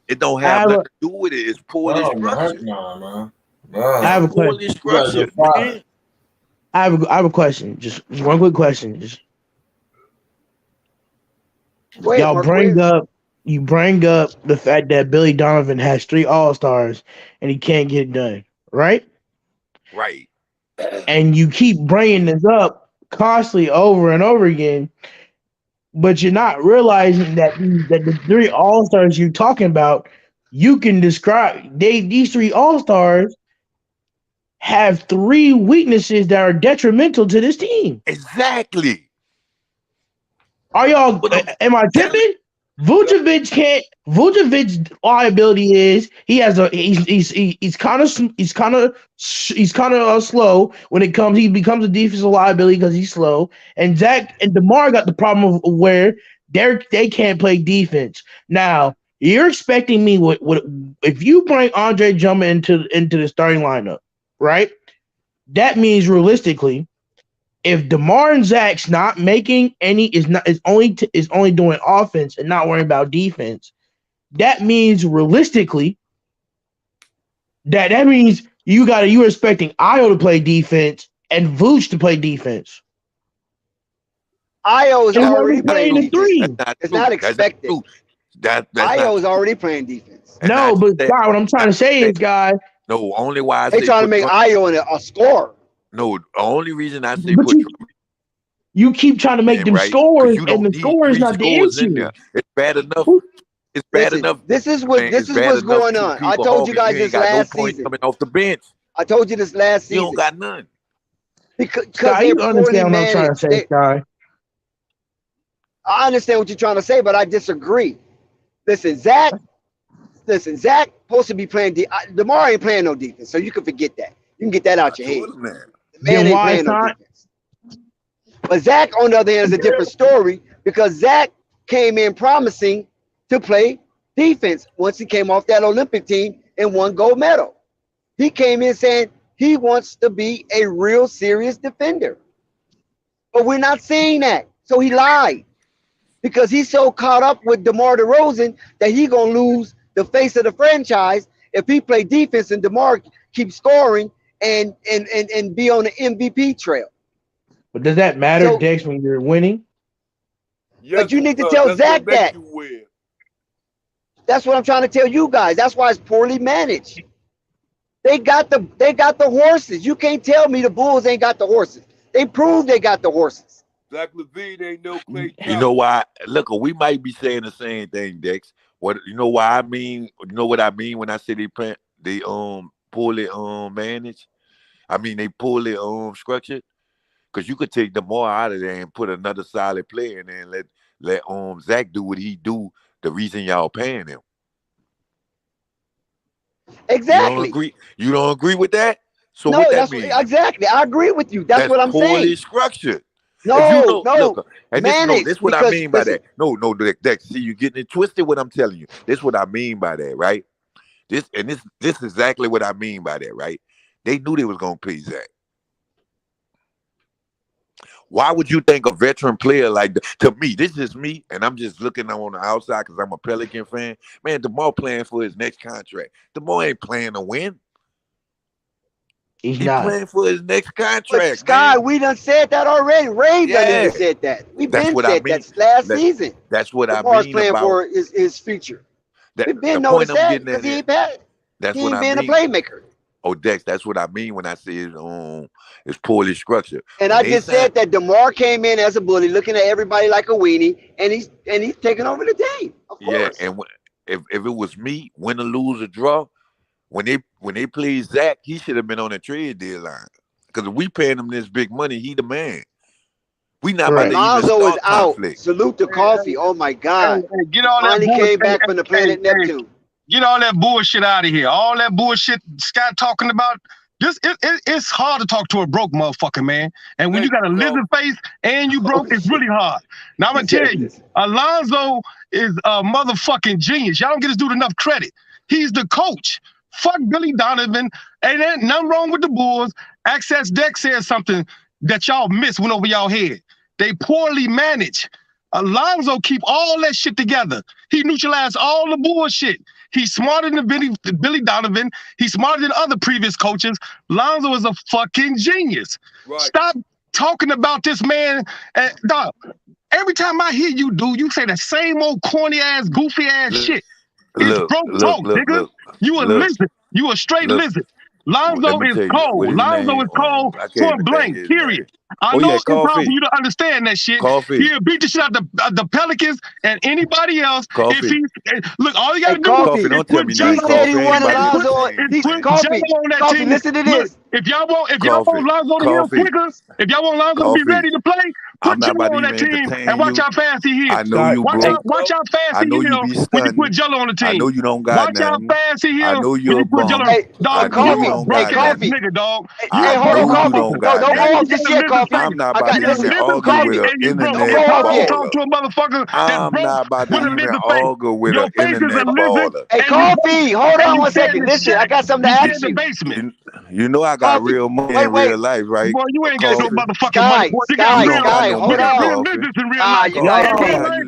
It don't I have have nothing a, to do with it. It's poorly Oh, no, heck structured. nah, man. I Nah. have a It's poorly question. You gotta go structured, fight. man. I have a question. Just one quick question. Just Go ahead, y'all Mark. Go ahead. you bring up the fact that Billy Donovan has 3 All-Stars and he can't get it done, right? Right. And you keep bringing this up constantly over and over again, but you're not realizing that the 3 All-Stars you're talking about, you can describe these 3 All-Stars have 3 weaknesses that are detrimental to this team. Exactly. Are y'all? But I'm Am I telling tripping? Vucevic can't. Vucevic's liability is he has a he's kind of slow when it comes. He becomes a defensive liability because he's slow. And Zach and DeMar got the problem of where they can't play defense. Now you're expecting me with if you bring Andre Drummond into the starting lineup, right? That means realistically, if DeMar and Zach's not making any is only doing offense and not worrying about defense, that means realistically that means you're expecting Io to play defense and Vooch to play defense. Io is And already whoever's playing playing the defense. three. that's not It's true. not That's not expected. true. That's Io not is true. already playing defense. And No, I but said God, what I'm trying to say is, guy, no. Only why I They say trying to put make Drummond. Io a scorer. No, the only reason I say but put Drummond you keep trying to make in, them right? Because scores, you and don't the need score is 3 not the scores in there. issue. It's bad enough. Who- It's bad Listen, enough, this is man. It's bad what's enough going 2 on. I people told you hogging. You guys ain't this got no last points season. coming off the bench. I told you this last You don't season got none. because Sky, they're you poorly understand what I'm trying to managed. say, Sky? I understand what you're trying to say, but I disagree. Listen, Zach supposed to be playing. DeMar ain't playing no defense, so you can forget that. You can get that I out your told head. him that. The man Then ain't why playing it's no not? defense. But Zach, on the other hand, is a different story because Zach came in promising to play defense once he came off that Olympic team and won gold medal. He came in saying he wants to be a real serious defender. But we're not seeing that. So he lied because he's so caught up with DeMar DeRozan that he going to lose the face of the franchise if he play defense and DeMar keeps scoring and be on the MVP trail. But does that matter, So, Dex, when you're winning? Yes, but you need to it tell does. That's Zach what makes that. you win. That's what I'm trying to tell you guys. That's why it's poorly managed. They got the horses. You can't tell me the Bulls ain't got the horses. They proved they got the horses. Zach LaVine ain't no Clay You know Thompson. why? Look, we might be saying the same thing, Dex. What you know? Why I mean? You know what I mean when I say they poorly managed. I mean they poorly structured. Because you could take DeMar out of there and put another solid player in there and let Zach do what he do. The reason y'all paying him. You don't Exactly. agree? You don't agree with that? So No, what that that's mean? exactly. I agree with you. That's That's what I'm poorly saying. structured. If you No, know, look, and managed this what I because mean by listen, that. No, Dex, see, you getting it twisted. What I'm telling you, this what I mean by that, right? This is exactly what I mean by that, right? They knew they was gonna pay Zach. Why would you think a veteran player like to me? This is me, and I'm just looking on the outside because I'm a Pelican fan. Man, DeMar playing for his next contract. DeMar ain't playing to win. He's He not. playing for his next but contract, Sky, man. we done said that already. Ray done Yeah, even said that. We've that's been what I said mean. that last That, season. that's what I DeMar's mean playing about for his future. that. We've been The point noticed I'm that getting because at is that's he what ain't I being a mean. playmaker. Oh, Dex, that's what I mean when I say it's poorly structured. And When I they just sign, said that DeMar came in as a bully, looking at everybody like a weenie, and he's taking over the team. Of yeah, course. and if it was me, win or lose or draw, when they played Zach, he should have been on the trade deadline. Because if we paying him this big money, he the man. We not about to Correct. even Lonzo is start out. conflict. Salute to Coffee. Oh my Hey, God. hey, get He all that finally bullshit. came back from the planet Neptune. Get all that bullshit out of here. All that bullshit Scott talking about. It's hard to talk to a broke motherfucker, man. And when you Thank got a you, lizard Coach. face and you Oh broke, it's shit. really hard. Now I'm He gonna tell said you, this. Alonzo is a motherfucking genius. Y'all don't get this dude enough credit. He's the coach. Fuck Billy Donovan. Ain't nothing wrong with the Bulls. Access Deck said something that y'all missed, went over y'all head. They poorly managed. Alonzo keep all that shit together. He neutralized all the bullshit. He's smarter than Billy Donovan. He's smarter than other previous coaches. Lonzo is a fucking genius. Right. Stop talking about this man. Dog, every time I hear you, dude, you say the same old corny ass, goofy ass shit. It's broke talk, nigga. You a lizard. You a straight lizard. Lonzo is cold. Lonzo is cold. Point blank. Period. I know it's time for you to understand that shit. He'll beat the shit out the Pelicans and anybody else. If he look, all you gotta do is put He said he wanted Lonzo. On that team. Listen to this. If y'all want Lonzo to heal quicker, if y'all want Lonzo to be ready to play, put Jello on that team and watch how fast he heals. I know you watch how fast he heals when you put Jello on the team. I know you don't got watch how fast he heals. I know you're a bum. Dog, Coffee. Nigga, dog. Hey, hold on, Coffee. Don't go off this shit, Coffee. I'm not about to even argue with an internet baller. Talk to a motherfucker. I'm not about to even argue with an internet baller. Hey, Coffee, hold on 1 second. Listen, I got something to ask you. Basement. You know I got real money in real life, right? Boy, you ain't got no motherfucking money. Sky, hold on.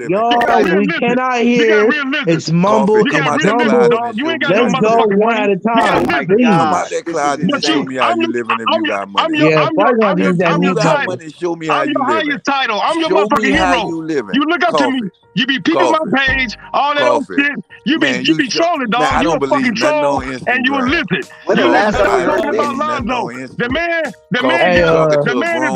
Yo, we cannot hear. It's mumble. You ain't got no Let's go motherfucking one at a time. Come out that cloud and show me how you living if you got money. Yeah, I'm your got money, show me how you living. highest title. I'm your Show motherfucking me how hero. you living. You look up to me. You be peeping my page, all that old shit. You be trolling, dog. I You don't a fucking believe nothing troll, on Instagram. and you a lizard. When the You last time talking you heard about nothing Lonzo? on The man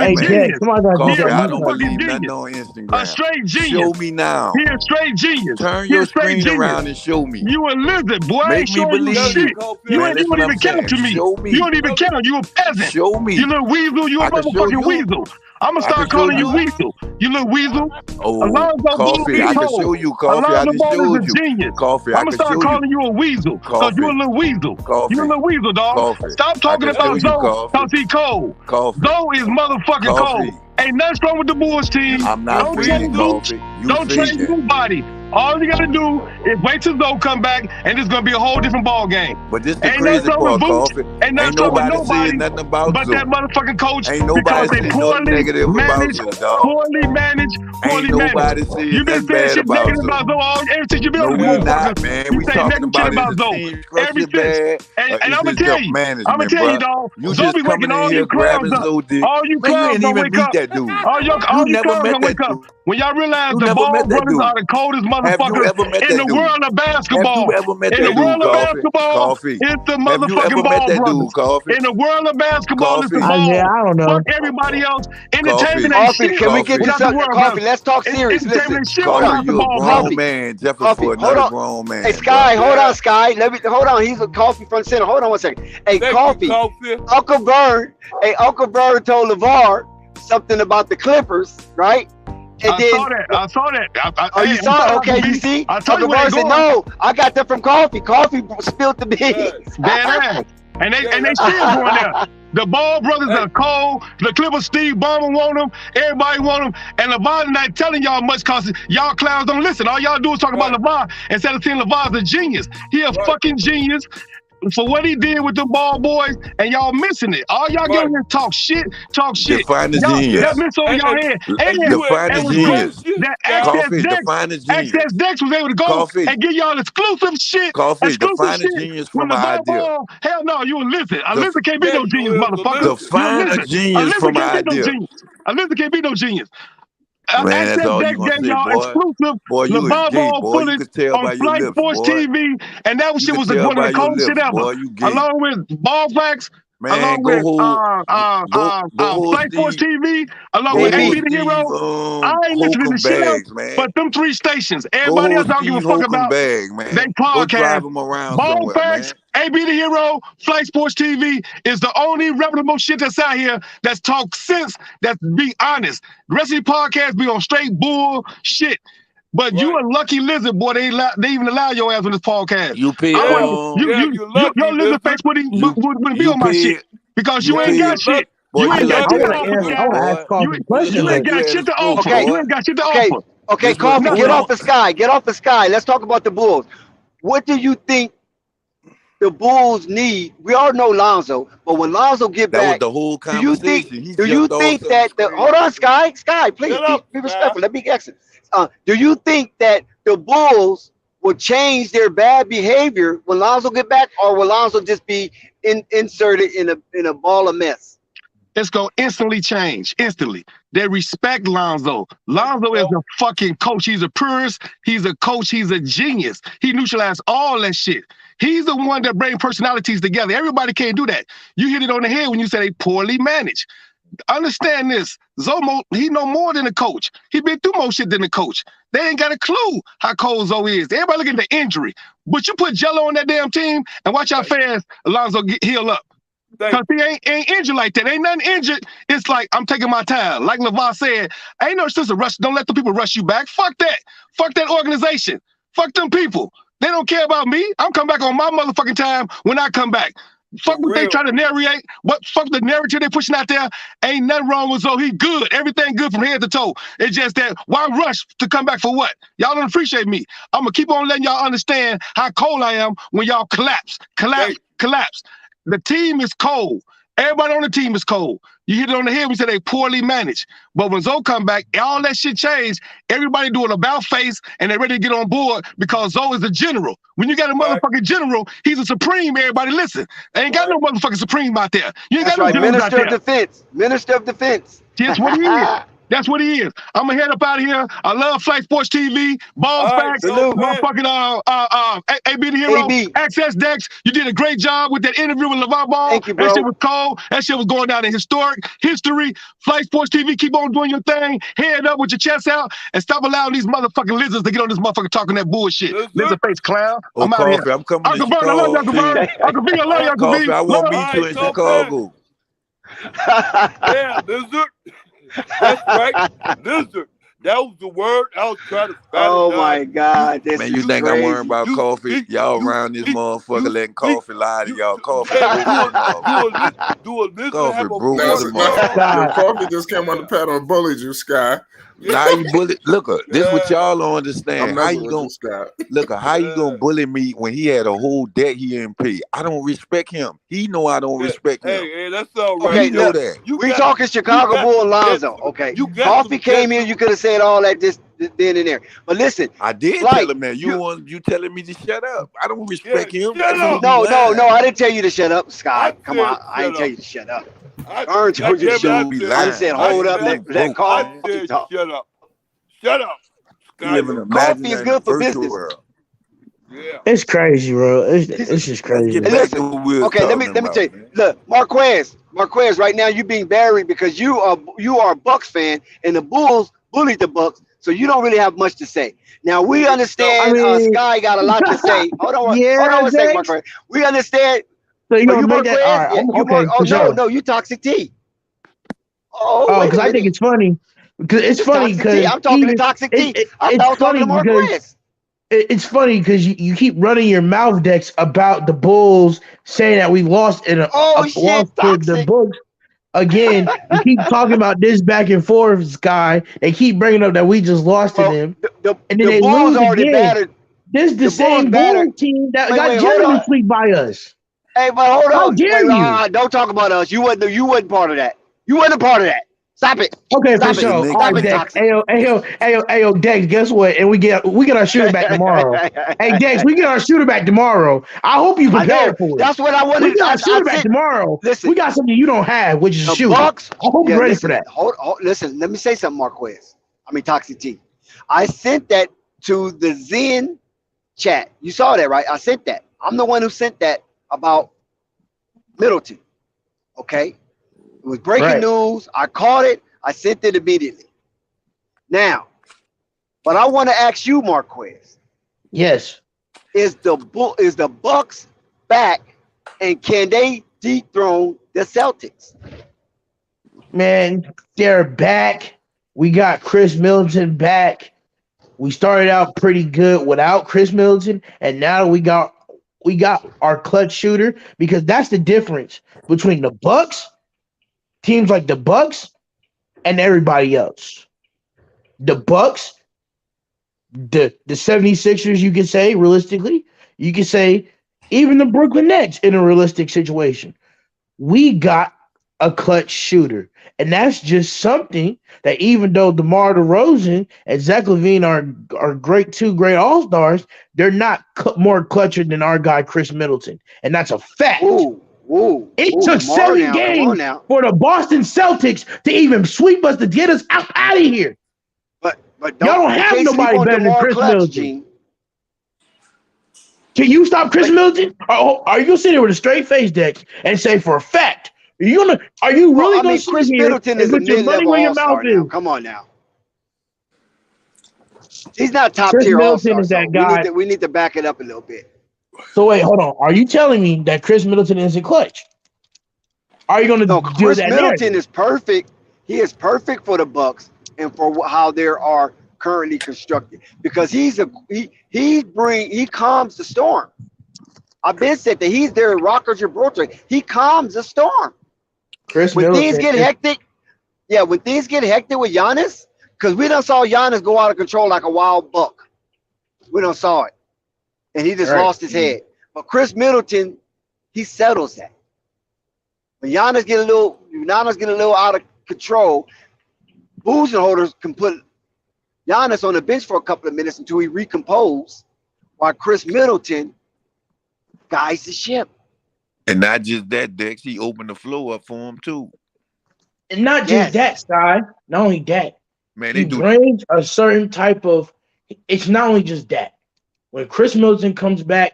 Hey, is hey, a Jack, genius. somebody gotta do Coffee, that. I don't Motherfucking believe genius. nothing on Instagram. A straight genius. Show me now. He a straight genius. Turn He your a straight screen around genius. and show me. You a lizard, boy. I Make ain't me showing you believe shit. you. You Man, don't listen even what I'm count to saying. me. Show me. You don't even count. You a peasant. Show me. You little weasel. You a I can show motherfucking you. weasel. I'm gonna I start can show calling you you. weasel. You little weasel. Oh, Alonzo Ball Coffee, is I can cold. show you. Coffee, I Alonzo just Ball showed is you. a genius. Coffee, I'm I gonna can start show calling you. you a weasel. Cause Coffee. you a little weasel. Coffee. You a little weasel, dog. Coffee. Stop talking I can about show you, Zoe Coffee. cause he cold. Coffee. Zoe is motherfucking Coffee. cold. Ain't nothing wrong with the Bulls team. I'm not Don't feeding trade Coffee. You Don't trade feeding. nobody. All you gotta do is wait till Zoe come back, and it's gonna be a whole different ball game. But this the Ain't crazy nothing wrong part, with Boots. Coffee. Ain't nothing Ain't wrong with nobody nobody saying nothing about but Zoe. that motherfucking coach. Ain't nobody because they saying nothing negative about managed, Zoe, dog. poorly managed. Ain't nobody saying You been nothing saying bad shit about negative Zoe. about Zoe all ever since you been No, on the we motherfucker. not, man. You We say talking negative about shit about is the Zoe team ever structure since. bad, And I'm gonna tell you, management, you, You Zoe just be coming waking all in you here clouds grabbing up. Zoe dick. All you Man, you clouds ain't gonna even wake meet up. that dude. All you never clouds met gonna wake that up. dude. When y'all realize You the never Ball met that brothers dude. are the coldest Have you motherfuckers ever met in that the dude? world of basketball. Have you ever met In that the dude, world of Coffee? basketball, Coffee. it's the Have you ever motherfucking met Ball that brothers. dude, Coffee? In the world of basketball, it's the Coffee. Ball. Yeah, I don't know. Fuck everybody else. Entertainment ain't Coffee, shit can we get to without the something? world Coffee, brothers. let's talk serious. Listen, Entertainment ain't shit hold without on. the You a Ball grown brothers. man, Jefferson Coffee, for hold another on. grown man. Hey, Sky, bro. hold on, Sky. Hold on. He's a Coffee front center. Hold on 1 second. Hey, Thank Coffee. you, Coffee. Uncle Bird. Hey, Uncle Bird told LeVar something about the Clippers, right? And I saw that. Oh, you saw it? Okay, you see? I told Uncle you Bird said, no, I got that from Coffee. Coffee spilled the beans. Dead ass. And they still going there. The Ball brothers are cold. The Clippers, Steve Ballmer want them. Everybody want them. And LeVar not telling y'all much because y'all clowns don't listen. All y'all do is talk about LeVar instead of saying LeVar's a genius. He a fucking genius for what he did with the Ball boys, and y'all missing it. All y'all get on here talk shit. Define the Y'all, genius. that miss over y'all head. Define the was genius. great that Coffee, define the genius. Access Dex was able to go Coffee. and give y'all exclusive shit. Coffee, define the shit. genius When from an LeVar idea. Ball, hell no, you a lizard. A lizard can't be no genius, motherfucker. Define a genius from an idea. A lizard can't be no genius. Man, that's all you gonna say, boy. Exclusive Boy, you is LeVar gay, Ball boy. You footage could tell on by your Flight lips, Sports boy. TV, and that You shit was could tell one of by the your coldest shit lips, ever. boy. You gay. Along with Ball Facts, Man, along go with Flight Sports TV, along with AB the Hero. I ain't listening to shit else, man. but them 3 stations. Go Everybody else hold don't give a Steve fuck about. Hokenbag, man. They Go drive podcast. him around Ball somewhere, Facts, man. AB the Hero, Flight Sports TV is the only reputable shit that's out here that's talk sense, that's be honest. The rest of the podcasts be on straight bull shit. But you a lucky lizard, boy. They even allow your ass on this podcast. You pay your lizard face wouldn't be on my shit because you ain't got shit. Boy, you ain't got shit to offer. I want to ask Coffee a question. You ain't got shit to offer. You ain't got shit to offer. Okay, Coffee, get off the Sky. Get off the Sky. Let's talk about the Bulls. What do you think the Bulls need? We all know Lonzo, but when Lonzo get back, that was the whole conversation. Do you think that hold on, Sky, please be respectful. Let me exit. Do you think that the Bulls will change their bad behavior when Lonzo get back, or will Lonzo just be inserted in a ball of mess? It's going to instantly change. Instantly. They respect Lonzo. Lonzo is a fucking coach. He's a purist. He's a coach. He's a genius. He neutralized all that shit. He's the one that brings personalities together. Everybody can't do that. You hit it on the head when you say they poorly managed. Understand this. Zomo, he know more than a coach. He been through more shit than a coach. They ain't got a clue how cold Zo is. Everybody look at the injury. But you put Jello on that damn team and watch how fast Lonzo heal up. Because he ain't injured like that. Ain't nothing injured. It's like, I'm taking my time. Like LeVar said, ain't no sense of rush. Don't let the people rush you back. Fuck that. Fuck that organization. Fuck them people. They don't care about me. I'm coming back on my motherfucking time when I come back. Fuck what they try to narrate. Fuck the narrative they pushing out there. Ain't nothing wrong with Zo. He good. Everything good from head to toe. It's just that, why rush to come back for what? Y'all don't appreciate me. I'm going to keep on letting y'all understand how cold I am when y'all collapse. The team is cold. Everybody on the team is cold. You hit it on the head when you say they poorly managed. But when Zo come back, all that shit changed. Everybody doing about face, and they ready to get on board because Zo is a general. When you got a motherfucking general, he's a supreme. Everybody listen. They ain't got no motherfucking supreme out there. You ain't got no generals out there. Minister of Defense. That's what he is. That's what he is. I'm gonna head up out of here. I love Flight Sports TV, Ball Facts, motherfucking AB the Hero, Access Decks. You did a great job with that interview with LeVar Ball. Thank you, bro. That shit was cold. That shit was going down in historic history. Flight Sports TV, keep on doing your thing. Head up with your chest out and stop allowing these motherfucking lizards to get on this motherfucker talking that bullshit. Lizard face clown. I'm out here. I'm coming Uncle to Vern, I love you, Uncle Chicago. Vern. Uncle V, I love you, Uncle V. I want to meet you in Chicago. Yeah, lizard. That's right, lizard. That was the word I was trying to find. Oh my God, this man, you is think crazy. I'm worrying about coffee? Y'all around this motherfucker letting coffee lie to y'all. Coffee do a lizard coffee have a broke Your coffee just came on the pad and bullied you, Sky. Now you bully. Look, this what y'all don't understand. How you gonna How you gonna bully me when he had a whole debt he didn't pay? I don't respect him. He know I don't respect him. Hey, that's all right. Okay, you know that. We talking Chicago Bull Lonzo. Okay, Coffee came here. You could have said all that then and there. But listen, I did tell him that. You telling me to shut up? I don't respect him. No, I didn't tell you to shut up, Scott. Come on, I didn't tell you to shut up. Vern told you to shut up. I said, hold up, let Coffee talk. Shut up. Shut up. Coffee is good for business. Yeah. It's crazy, bro. It's just crazy. Okay, let me tell you. Look, Marquez, right now you being buried because you are a Bucks fan and the Bulls bullied the Bucks, so you don't really have much to say. Now we understand. Sky got a lot to say. Hold on a second, Marquez. We understand. So you gonna make that? All right, no, you Toxic T. Because I think it's funny. Because it's funny because I'm talking to Toxic T. I'm talking to Marquez. It's funny because you keep running your mouth, Dex, about the Bulls saying that we lost lost to the Bucks. Again, you keep talking about this back and forth, Guy. They keep bringing up that we just lost to them. And then they Bulls lose already again. battered. This is the same Bulls team that got generally swept by us. Hey, but hold on. How dare you? Don't talk about us. You wasn't part of that. You wasn't a part of that. Stop it. Okay, for sure. All right, Dex. Ayo, Dex, guess what? And we get our shooter back tomorrow. Hey, Dex, we get our shooter back tomorrow. I hope you prepared for it. That's what I wanted. We got our shooter back tomorrow. Listen, we got something you don't have, which is a shooter. Bucks, I hope you're ready for that. Listen, let me say something, Marquez. Toxic T. I sent that to the Zen chat. You saw that, right? I sent that. I'm the one who sent that about Middleton. Okay? It was breaking news. I caught it. I sent it immediately. Now, but I want to ask you, Marquez. Yes. Is the Bucks back, and can they dethrone the Celtics? Man, they're back. We got Chris Middleton back. We started out pretty good without Chris Middleton, and now we got our clutch shooter, because that's the difference between the Bucks, teams like the Bucks, and everybody else. The Bucks, the 76ers, you can say, realistically, you can say even the Brooklyn Nets in a realistic situation. We got a clutch shooter. And that's just something that even though DeMar DeRozan and Zach LaVine are two great all-stars, they're not more clutcher than our guy Chris Middleton. And that's a fact. It took DeMar 7 games for the Boston Celtics to even sweep us to get us out of here. But y'all don't have nobody better than Chris Middleton. Gene. Can you stop Chris Middleton? Are you gonna sit there with a straight face, Dex, and say for a fact? Are you really gonna sit Chris here Middleton is a put your money mid-level where your all-star mouth is? now. Come on now. He's not top Chris tier Middleton all-star. is that guy. We need to back it up a little bit. So wait, hold on. Are you telling me that Chris Middleton isn't clutch? Are you going to do Chris that? Middleton is perfect. He is perfect for the Bucks and for how they are currently constructed because he calms the storm. I've been said that he's their rocker Gibraltar. He calms the storm. When things get hectic with Giannis, because we done saw Giannis go out of control like a wild buck. We done saw it. And he just lost his head. But Chris Middleton, he settles that. When Giannis get a little out of control, boozing holders can put Giannis on the bench for a couple of minutes until he recomposes, while Chris Middleton guides the ship. And not just that, Dex, he opened the floor up for him too. And not just that, Sky. Not only that. Man, he brings a certain type of. It's not only just that. When Chris Middleton comes back,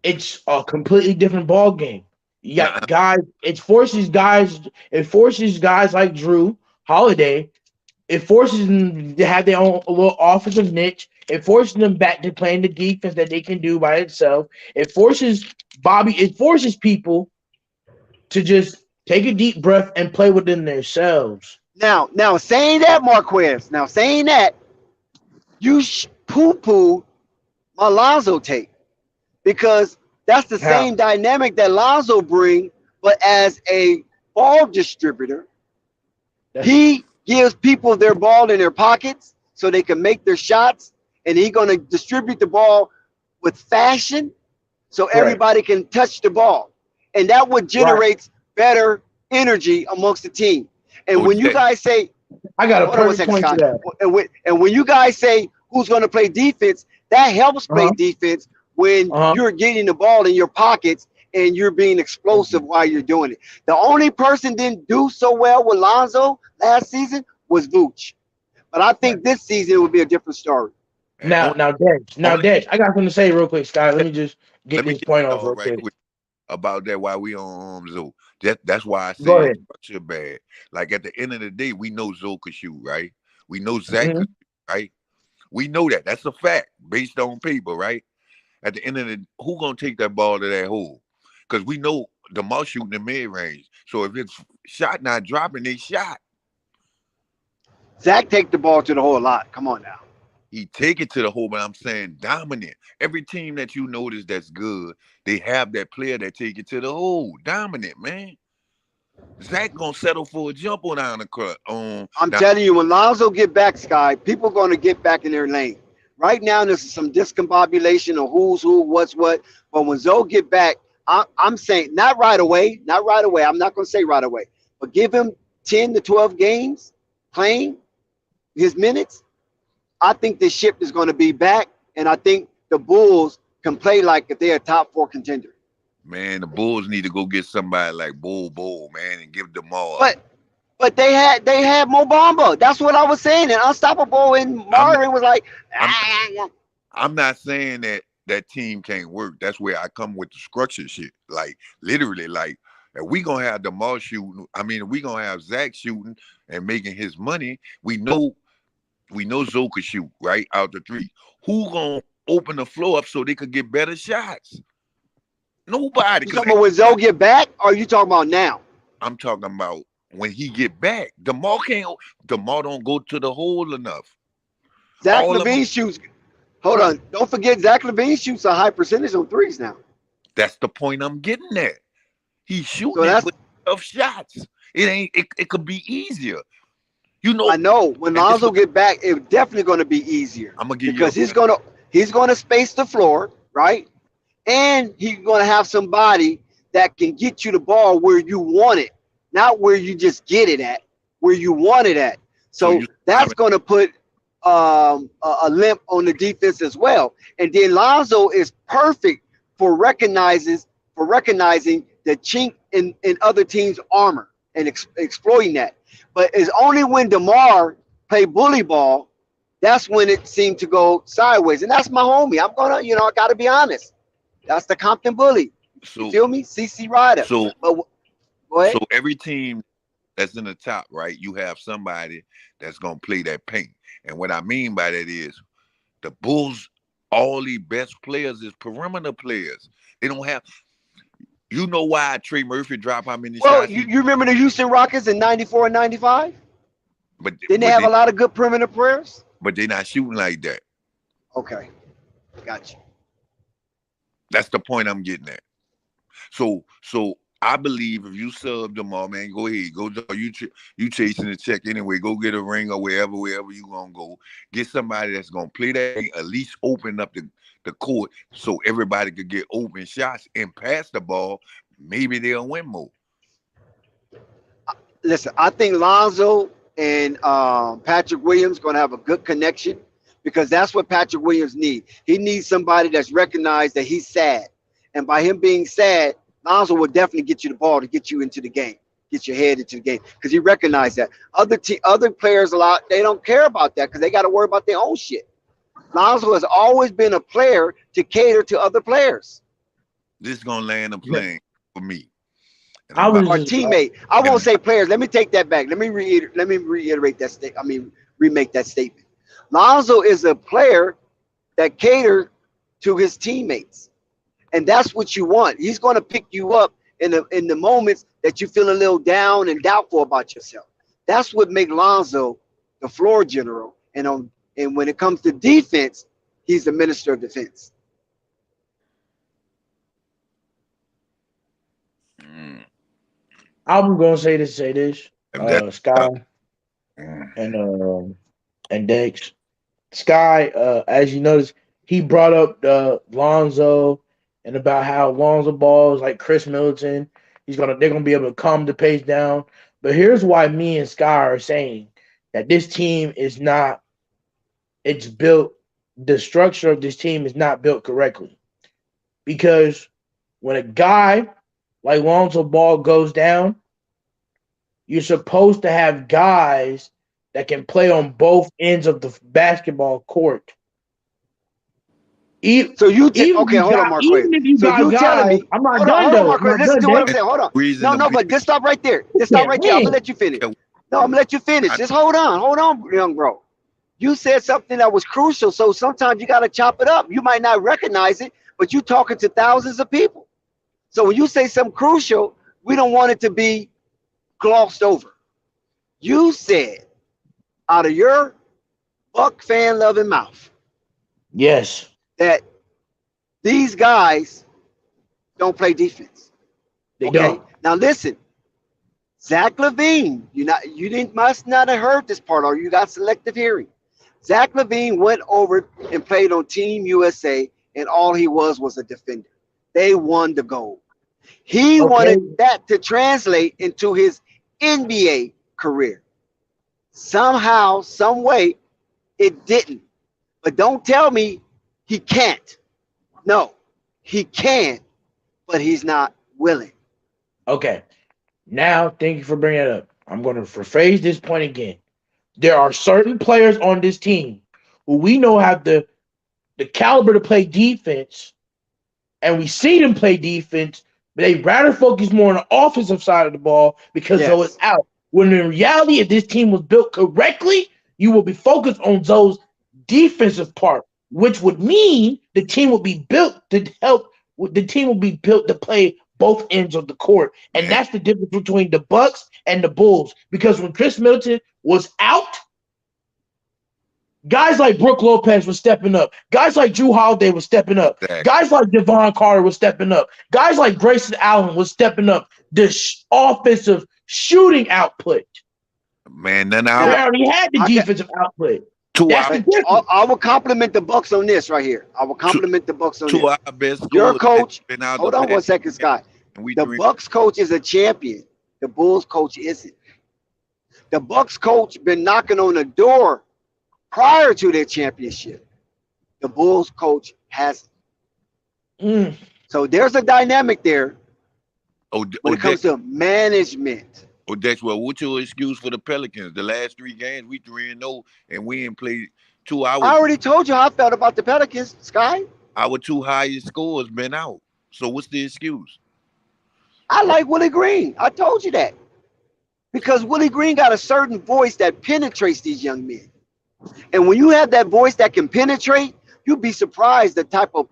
it's a completely different ball game. You got guys. It forces guys like Drew Holiday. It forces them to have their own little offensive niche. It forces them back to playing the defense that they can do by itself. It forces people to just take a deep breath and play within themselves. Now saying that, Marquez. Now saying that, you poo-poo my Lonzo take because that's the same dynamic that Lonzo bring, but as a ball distributor, he gives people their ball in their pockets so they can make their shots, and he's going to distribute the ball with fashion so everybody can touch the ball, and that would generate better energy amongst the team. And when you guys say, I got a perfect point to that. And when you guys say who's going to play defense, that helps play defense when you're getting the ball in your pockets and you're being explosive while you're doing it. The only person didn't do so well with Lonzo last season was Vooch. But I think this season it will be a different story. Now, Dex, I got something to say real quick, Scott. Let me just get this point off real quick. About that while we on Zoe. That's why I say structure bad. Like at the end of the day, we know Zoe could shoot, right? We know Zach could shoot, right? We know that. That's a fact based on paper, right? At the end of the who gonna take that ball to that hole? Because we know DeMar shooting the mid-range. So if it's shot not dropping, they shot. Zach take the ball to the hole a lot. Come on now. He take it to the hole, but I'm saying dominant. Every team that you notice that's good, they have that player that take it to the hole. Dominant, man. Zach gonna settle for a jump on down the court. I'm telling you, when Lonzo get back, Sky, people gonna get back in their lane. Right now, there's some discombobulation of who's who, what's what. But when Zoe get back, I'm saying not right away. I'm not gonna say right away, but give him 10 to 12 games playing his minutes. I think the ship is going to be back, and I think the Bulls can play like if they're a top 4 contender. Man, the Bulls need to go get somebody like Bull, man, and give them all. But they had Mo Bamba. That's what I was saying. And Unstoppable and Marvin was like, I'm not saying that team can't work. That's where I come with the structure shit. Like literally, like if we gonna have DeMar shooting. I mean, if we gonna have Zach shooting and making his money. We know Zoe could shoot right out the 3. Who gonna open the floor up so they could get better shots? Nobody. You talking about when Zoe get back, or are you talking about now? I'm talking about when he get back. DeMar don't go to the hole enough. Zach LaVine shoots. Hold on. Don't forget Zach LaVine shoots a high percentage on 3s now. That's the point I'm getting at. He's shooting with tough shots. It could be easier. You know. I know. When Lonzo get back, it's definitely going to be easier. I'm gonna give because he's gonna space the floor, right? And he's gonna have somebody that can get you the ball where you want it. not where you just get it at, where you want it at. So that's going to put a limp on the defense as well. And then Lonzo is perfect for recognizing the chink in other teams' armor and exploiting that. But it's only when DeMar play bully ball, that's when it seemed to go sideways. And that's my homie. I'm gonna, I gotta be honest. That's the Compton bully. You feel me? CC Ryder. So, but go ahead. So every team that's in the top, right, you have somebody that's gonna play that paint. And what I mean by that is the Bulls, all the best players is perimeter players. They don't have. You know why Trey Murphy dropped how many shots? You remember the Houston Rockets in 94 and 95? But didn't they have a lot of good perimeter players? But they're not shooting like that. Okay. Got you. That's the point I'm getting at. So I believe if you sub them all, man, go ahead. Go you chasing the check anyway. Go get a ring or wherever you gonna go. Get somebody that's gonna play that thing, at least open up the court so everybody could get open shots and pass the ball. Maybe they'll win more. Listen, I think Lonzo and Patrick Williams going to have a good connection because that's what Patrick Williams needs. He needs somebody that's recognized that he's sad. And by him being sad, Lonzo will definitely get you the ball to get you into the game, get your head into the game because he recognized that. Other players, a lot, they don't care about that because they got to worry about their own shit. Lonzo has always been a player to cater to other players. This is going to land a plane for me. Our teammate. I won't say players. Let me take that back. Let me reiterate that statement. Remake that statement. Lonzo is a player that caters to his teammates, and that's what you want. He's going to pick you up in the moments that you feel a little down and doubtful about yourself. That's what makes Lonzo the floor general. And when it comes to defense, he's the minister of defense. I'm gonna say this, Sky and Dex. Sky, as you notice, he brought up Lonzo and about how Lonzo Ball is like Chris Middleton. They're gonna be able to calm the pace down. But here's why me and Sky are saying that this team is not. It's built. The structure of this team is not built correctly because when a guy like Lonzo Ball goes down, you're supposed to have guys that can play on both ends of the basketball court. Okay, hold on, Mark. Even if you got guys, I'm not done though. Listen to what I'm saying. Hold on. No, but just stop right there. I'm gonna let you finish. No, I'm gonna let you finish. Just hold on, young bro. You said something that was crucial, so sometimes you gotta chop it up. You might not recognize it, but you're talking to thousands of people. So when you say something crucial, we don't want it to be glossed over. You said out of your Buck fan loving mouth, yes, that these guys don't play defense. They don't. Now listen, Zach LaVine, must not have heard this part, or you got selective hearing. Zach LaVine went over and played on Team USA, and all he was a defender. They won the gold. He wanted that to translate into his NBA career. Somehow, some way, it didn't. But don't tell me he can't. No, he can, but he's not willing. Okay. Now, thank you for bringing it up. I'm going to rephrase this point again. There are certain players on this team who we know have the caliber to play defense, and we see them play defense, but they rather focus more on the offensive side of the ball because Zoe is out. When in reality, if this team was built correctly, you will be focused on Zoe's defensive part, which would mean the team will be built to help. The team will be built to play both ends of the court, and that's the difference between the Bucks and the Bulls. Because when Chris Middleton was out, guys like Brook Lopez were stepping up. Guys like Drew Holiday were stepping up. Exactly. Guys like Devon Carter were stepping up. Guys like Grayson Allen was stepping up. The offensive shooting output. Man, they already had the defensive output. I will compliment the Bucks on this right here. I will compliment the Bucks on this. Your coach, hold on 1 second, Scott. The Bucks coach is a champion The Bulls coach isn't. The Bucks coach been knocking on the door prior to their championship. The Bulls coach hasn't. So there's a dynamic there when it comes to management. Dex, well, what's your excuse for the Pelicans? The last 3 games, we 3-0, and we ain't played 2 hours. I already told you how I felt about the Pelicans, Sky. Our 2 highest scores been out. So what's the excuse? I like Willie Green. I told you that. Because Willie Green got a certain voice that penetrates these young men. And when you have that voice that can penetrate, you'd be surprised the type of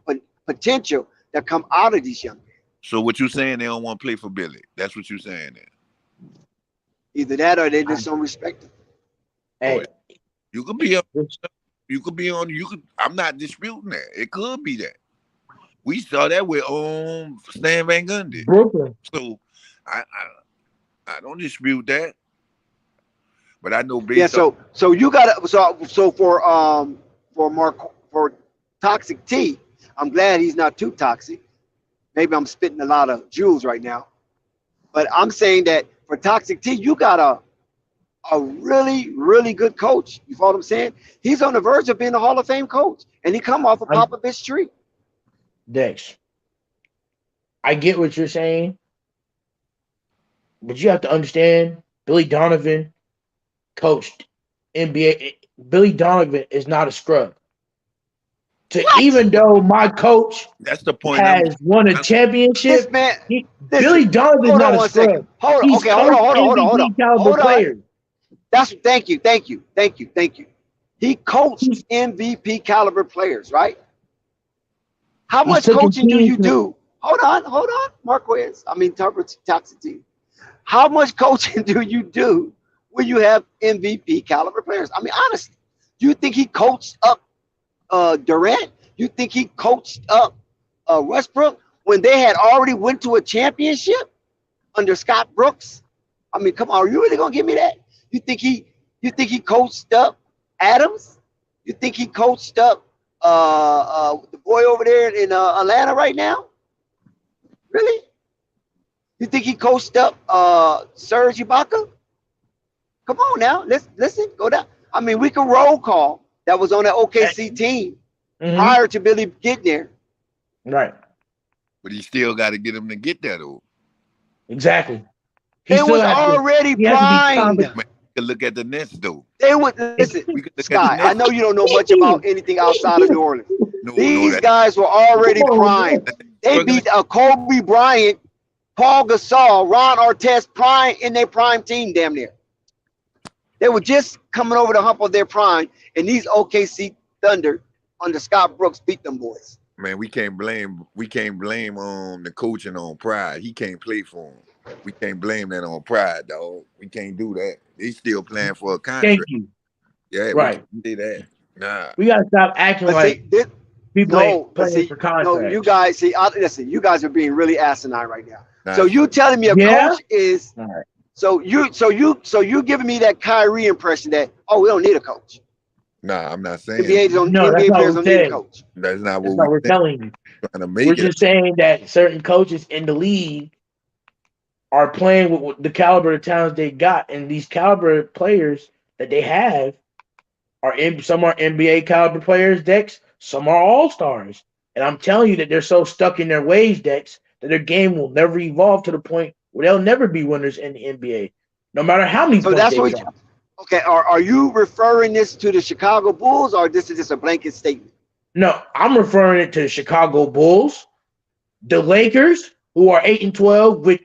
potential that come out of these young men. So what you saying, they don't want to play for Billy? That's what you saying then? Either that or they just don't respect him. Hey, you could be on. I'm not disputing that. It could be that. We saw that with Stan Van Gundy. Brooklyn. So I don't dispute that. But I know so you got so for Toxic T, I'm glad he's not too toxic. Maybe I'm spitting a lot of jewels right now. But I'm saying that for Toxic T, you got a really, really good coach. You follow what I'm saying? He's on the verge of being a Hall of Fame coach, and he come off of Popovich tree. Dex, I get what you're saying, but you have to understand, Billy Donovan coached NBA. Billy Donovan is not a scrub. Even though my coach that's the point has won a championship, Billy Donovan is not a scrub. Hold on. Players. Thank you. He coached MVP caliber players, right? How much coaching do you do? Hold on, Marquez. Toxic T. How much coaching do you do when you have MVP caliber players? I mean, honestly, do you think he coached up Durant? You think he coached up Westbrook when they had already went to a championship under Scott Brooks? I mean, come on, are you really gonna give me that? You think he coached up Adams? You think he coached up the boy over there in Atlanta right now? Really? You think he coached up Serge Ibaka? Come on now, listen, go down. I mean, we can roll call that was on that OKC team prior to Billy getting there. Right. But he still got to get him to get that though. Exactly. It was already primed. Look at the Nets though. They would listen, Sky. I know you don't know much about anything outside of New Orleans. These guys were already primed. They beat a Kobe Bryant, Paul Gasol, Ron Artest prime in their prime team damn near. They were just coming over the hump of their prime, and these OKC Thunder under Scott Brooks beat them boys. Man, we can't blame the coaching on pride. He can't play for him. We can't blame that on pride, dog. We can't do that. They still playing for a contract. Thank you. Yeah, right. We can't do that. Nah. We gotta stop acting like people playing for contracts. No, you guys listen. You guys are being really asinine right now. Nah. So you telling me a coach is right. So you giving me that Kyrie impression that we don't need a coach. Nah, I'm not saying NBA players don't need a coach. That's not what we're telling you. We're just saying that certain coaches in the league are playing with the caliber of talents they got, and these caliber players that they have some are NBA caliber players, Dex. Some are all-stars, and I'm telling you that they're so stuck in their ways, Dex, that their game will never evolve to the point where they'll never be winners in the NBA, no matter how many. So points that's what. Okay, are you referring this to the Chicago Bulls, or this is just a blanket statement? No, I'm referring it to the Chicago Bulls, the Lakers, who are 8-12 with,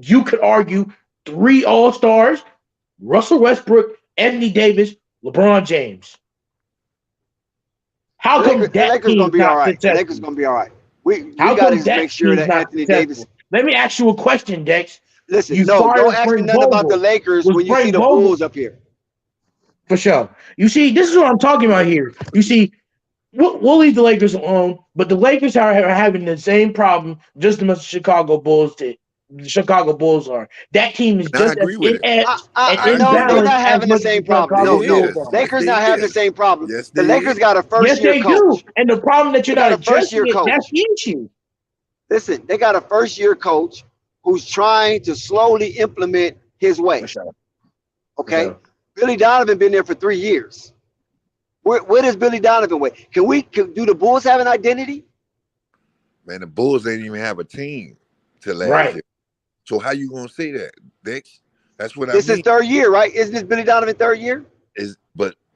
you could argue, 3 all-stars: Russell Westbrook, Anthony Davis, LeBron James. How come that Lakers gonna be all right? The Lakers gonna be all right. We got to make sure that Anthony Davis. Let me ask you a question, Dex. Listen, don't ask me nothing about the Lakers when you see the Bulls up here. For sure. You see, this is what I'm talking about here. You see, we'll leave the Lakers alone, but the Lakers are having the same problem just as much as Chicago Bulls did. The Chicago Bulls are. That team is just as inept. I know they're not having the same problem. No. Lakers not having the same problem. Yes, the Lakers got a first-year coach. Yes, they do. And the problem that you're not addressing it, that's the issue. Listen, they got a first-year coach who's trying to slowly implement his way. For sure. Okay, sure. Billy Donovan been there for 3 years. Where does Billy Donovan way? Do the Bulls have an identity? Man, the Bulls ain't even have a team till last Right. year. So how you gonna say that, Dex? That's what This I mean. is third year, right? Isn't this Billy Donovan third year? Is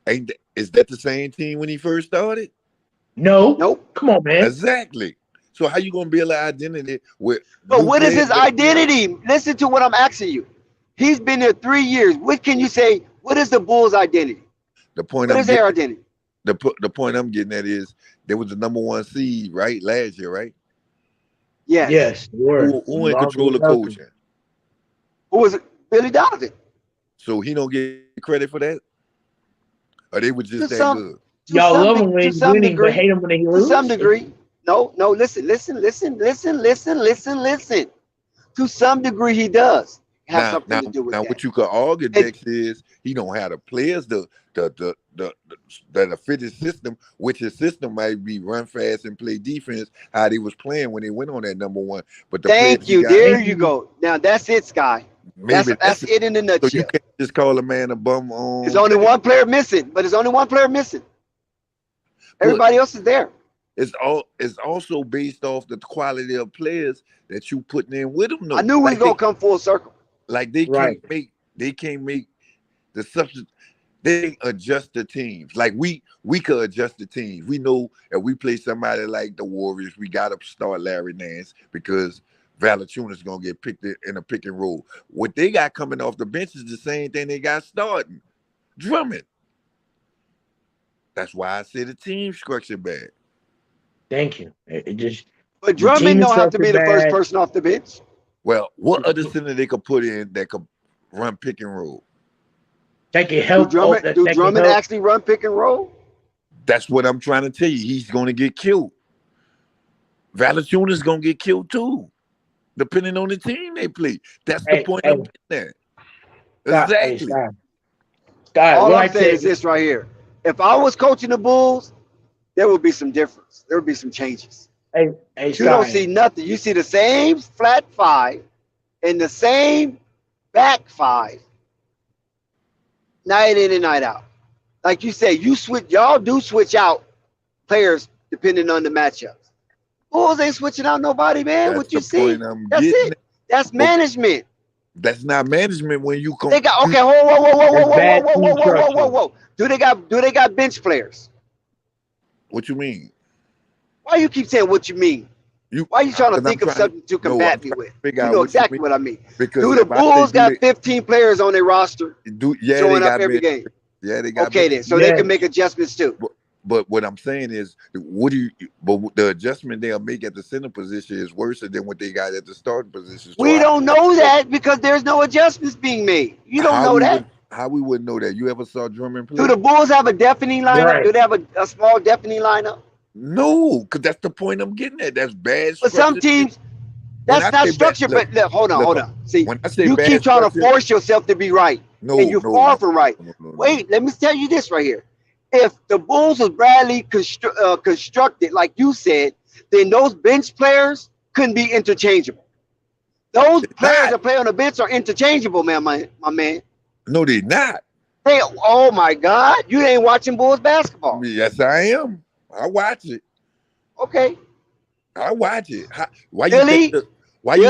that the same team when he first started? No. Nope. Come on, man. Exactly. So how you gonna build an identity with? But new what is his players? identity? Listen to what I'm asking you. He's been there 3 years. What can you say? What is the Bulls' identity? The point What I'm is their getting, identity? the point I'm getting at is there was the number 1 seed right last year, right? Yes. Yes. Who in control of coaching? Who was it? Billy Donovan. So he don't get credit for that, or they were just To that some- good. To Y'all some love de- him when to he's some winning, degree. but hate him when he To loses. some degree. No, listen. To some degree, he does have something to do with now that. what you could argue, Dex, is he don't have the players that fit his system, which his system might be run fast and play defense how they was playing when they went on that number 1. But the Thank players you. he got, There you go. Now that's it, Sky. maybe That's it in a so nutshell. you can't just call a man a bum on. There's only one player missing, but there's only one player missing. Everybody else is there. It's also based off the quality of players that you putting in with them. I knew we was gonna come full circle. Like they can't make the substance. They adjust the teams. Like we could adjust the teams. We know if we play somebody like the Warriors, we gotta start Larry Nance because Valanciunas gonna get picked in a pick and roll. What they got coming off the bench is the same thing they got starting. Drummond. That's why I say the team structure bad. Thank you. It just. But Drummond don't have to be the first person off the bench. Well, what other center they could put in that could run pick and roll? That can help. Do Drummond actually run pick and roll? That's what I'm trying to tell you. He's going to get killed. Valanciunas is going to get killed too, depending on the team they play. That's the point I'm getting at. Exactly. All I'm saying is this right here. If I was coaching the Bulls, there would be some difference. There would be some changes. You don't see nothing. You see the same flat 5 and the same back 5 night in and night out. Like you say, y'all do switch out players depending on the matchups. Bulls ain't switching out nobody, man. That's what you the see? point I'm That's getting it. That's management. That's not management when you come. They got okay. Whoa. Do they got bench players? What you mean? Why you keep saying what you mean? Why are you trying to think of something to combat me with? You know exactly what I mean. Because do the Bulls got 15 players on their roster showing up every game? Yeah, they got. Okay, then, so they can make adjustments too. But what I'm saying is, but the adjustment they'll make at the center position is worse than what they got at the starting position. So we don't know that because there's no adjustments being made. You don't know that. How we wouldn't know that? You ever saw Drummond play? Do the Bulls have a deafening lineup? Right. Do they have a small deafening lineup? No, because that's the point I'm getting at. That's bad. But some teams, that's not structure. But look, hold on. See, you keep trying to force yourself to be right, and you're far from right. Wait, let me tell you this right here. If the Bulls was badly constructed, like you said, then those bench players couldn't be interchangeable. Those players that play on the bench are interchangeable, man, my man. No, they're not. Oh my God, you ain't watching Bulls basketball. Yes, I am. I watch it. Okay. I watch it. Why you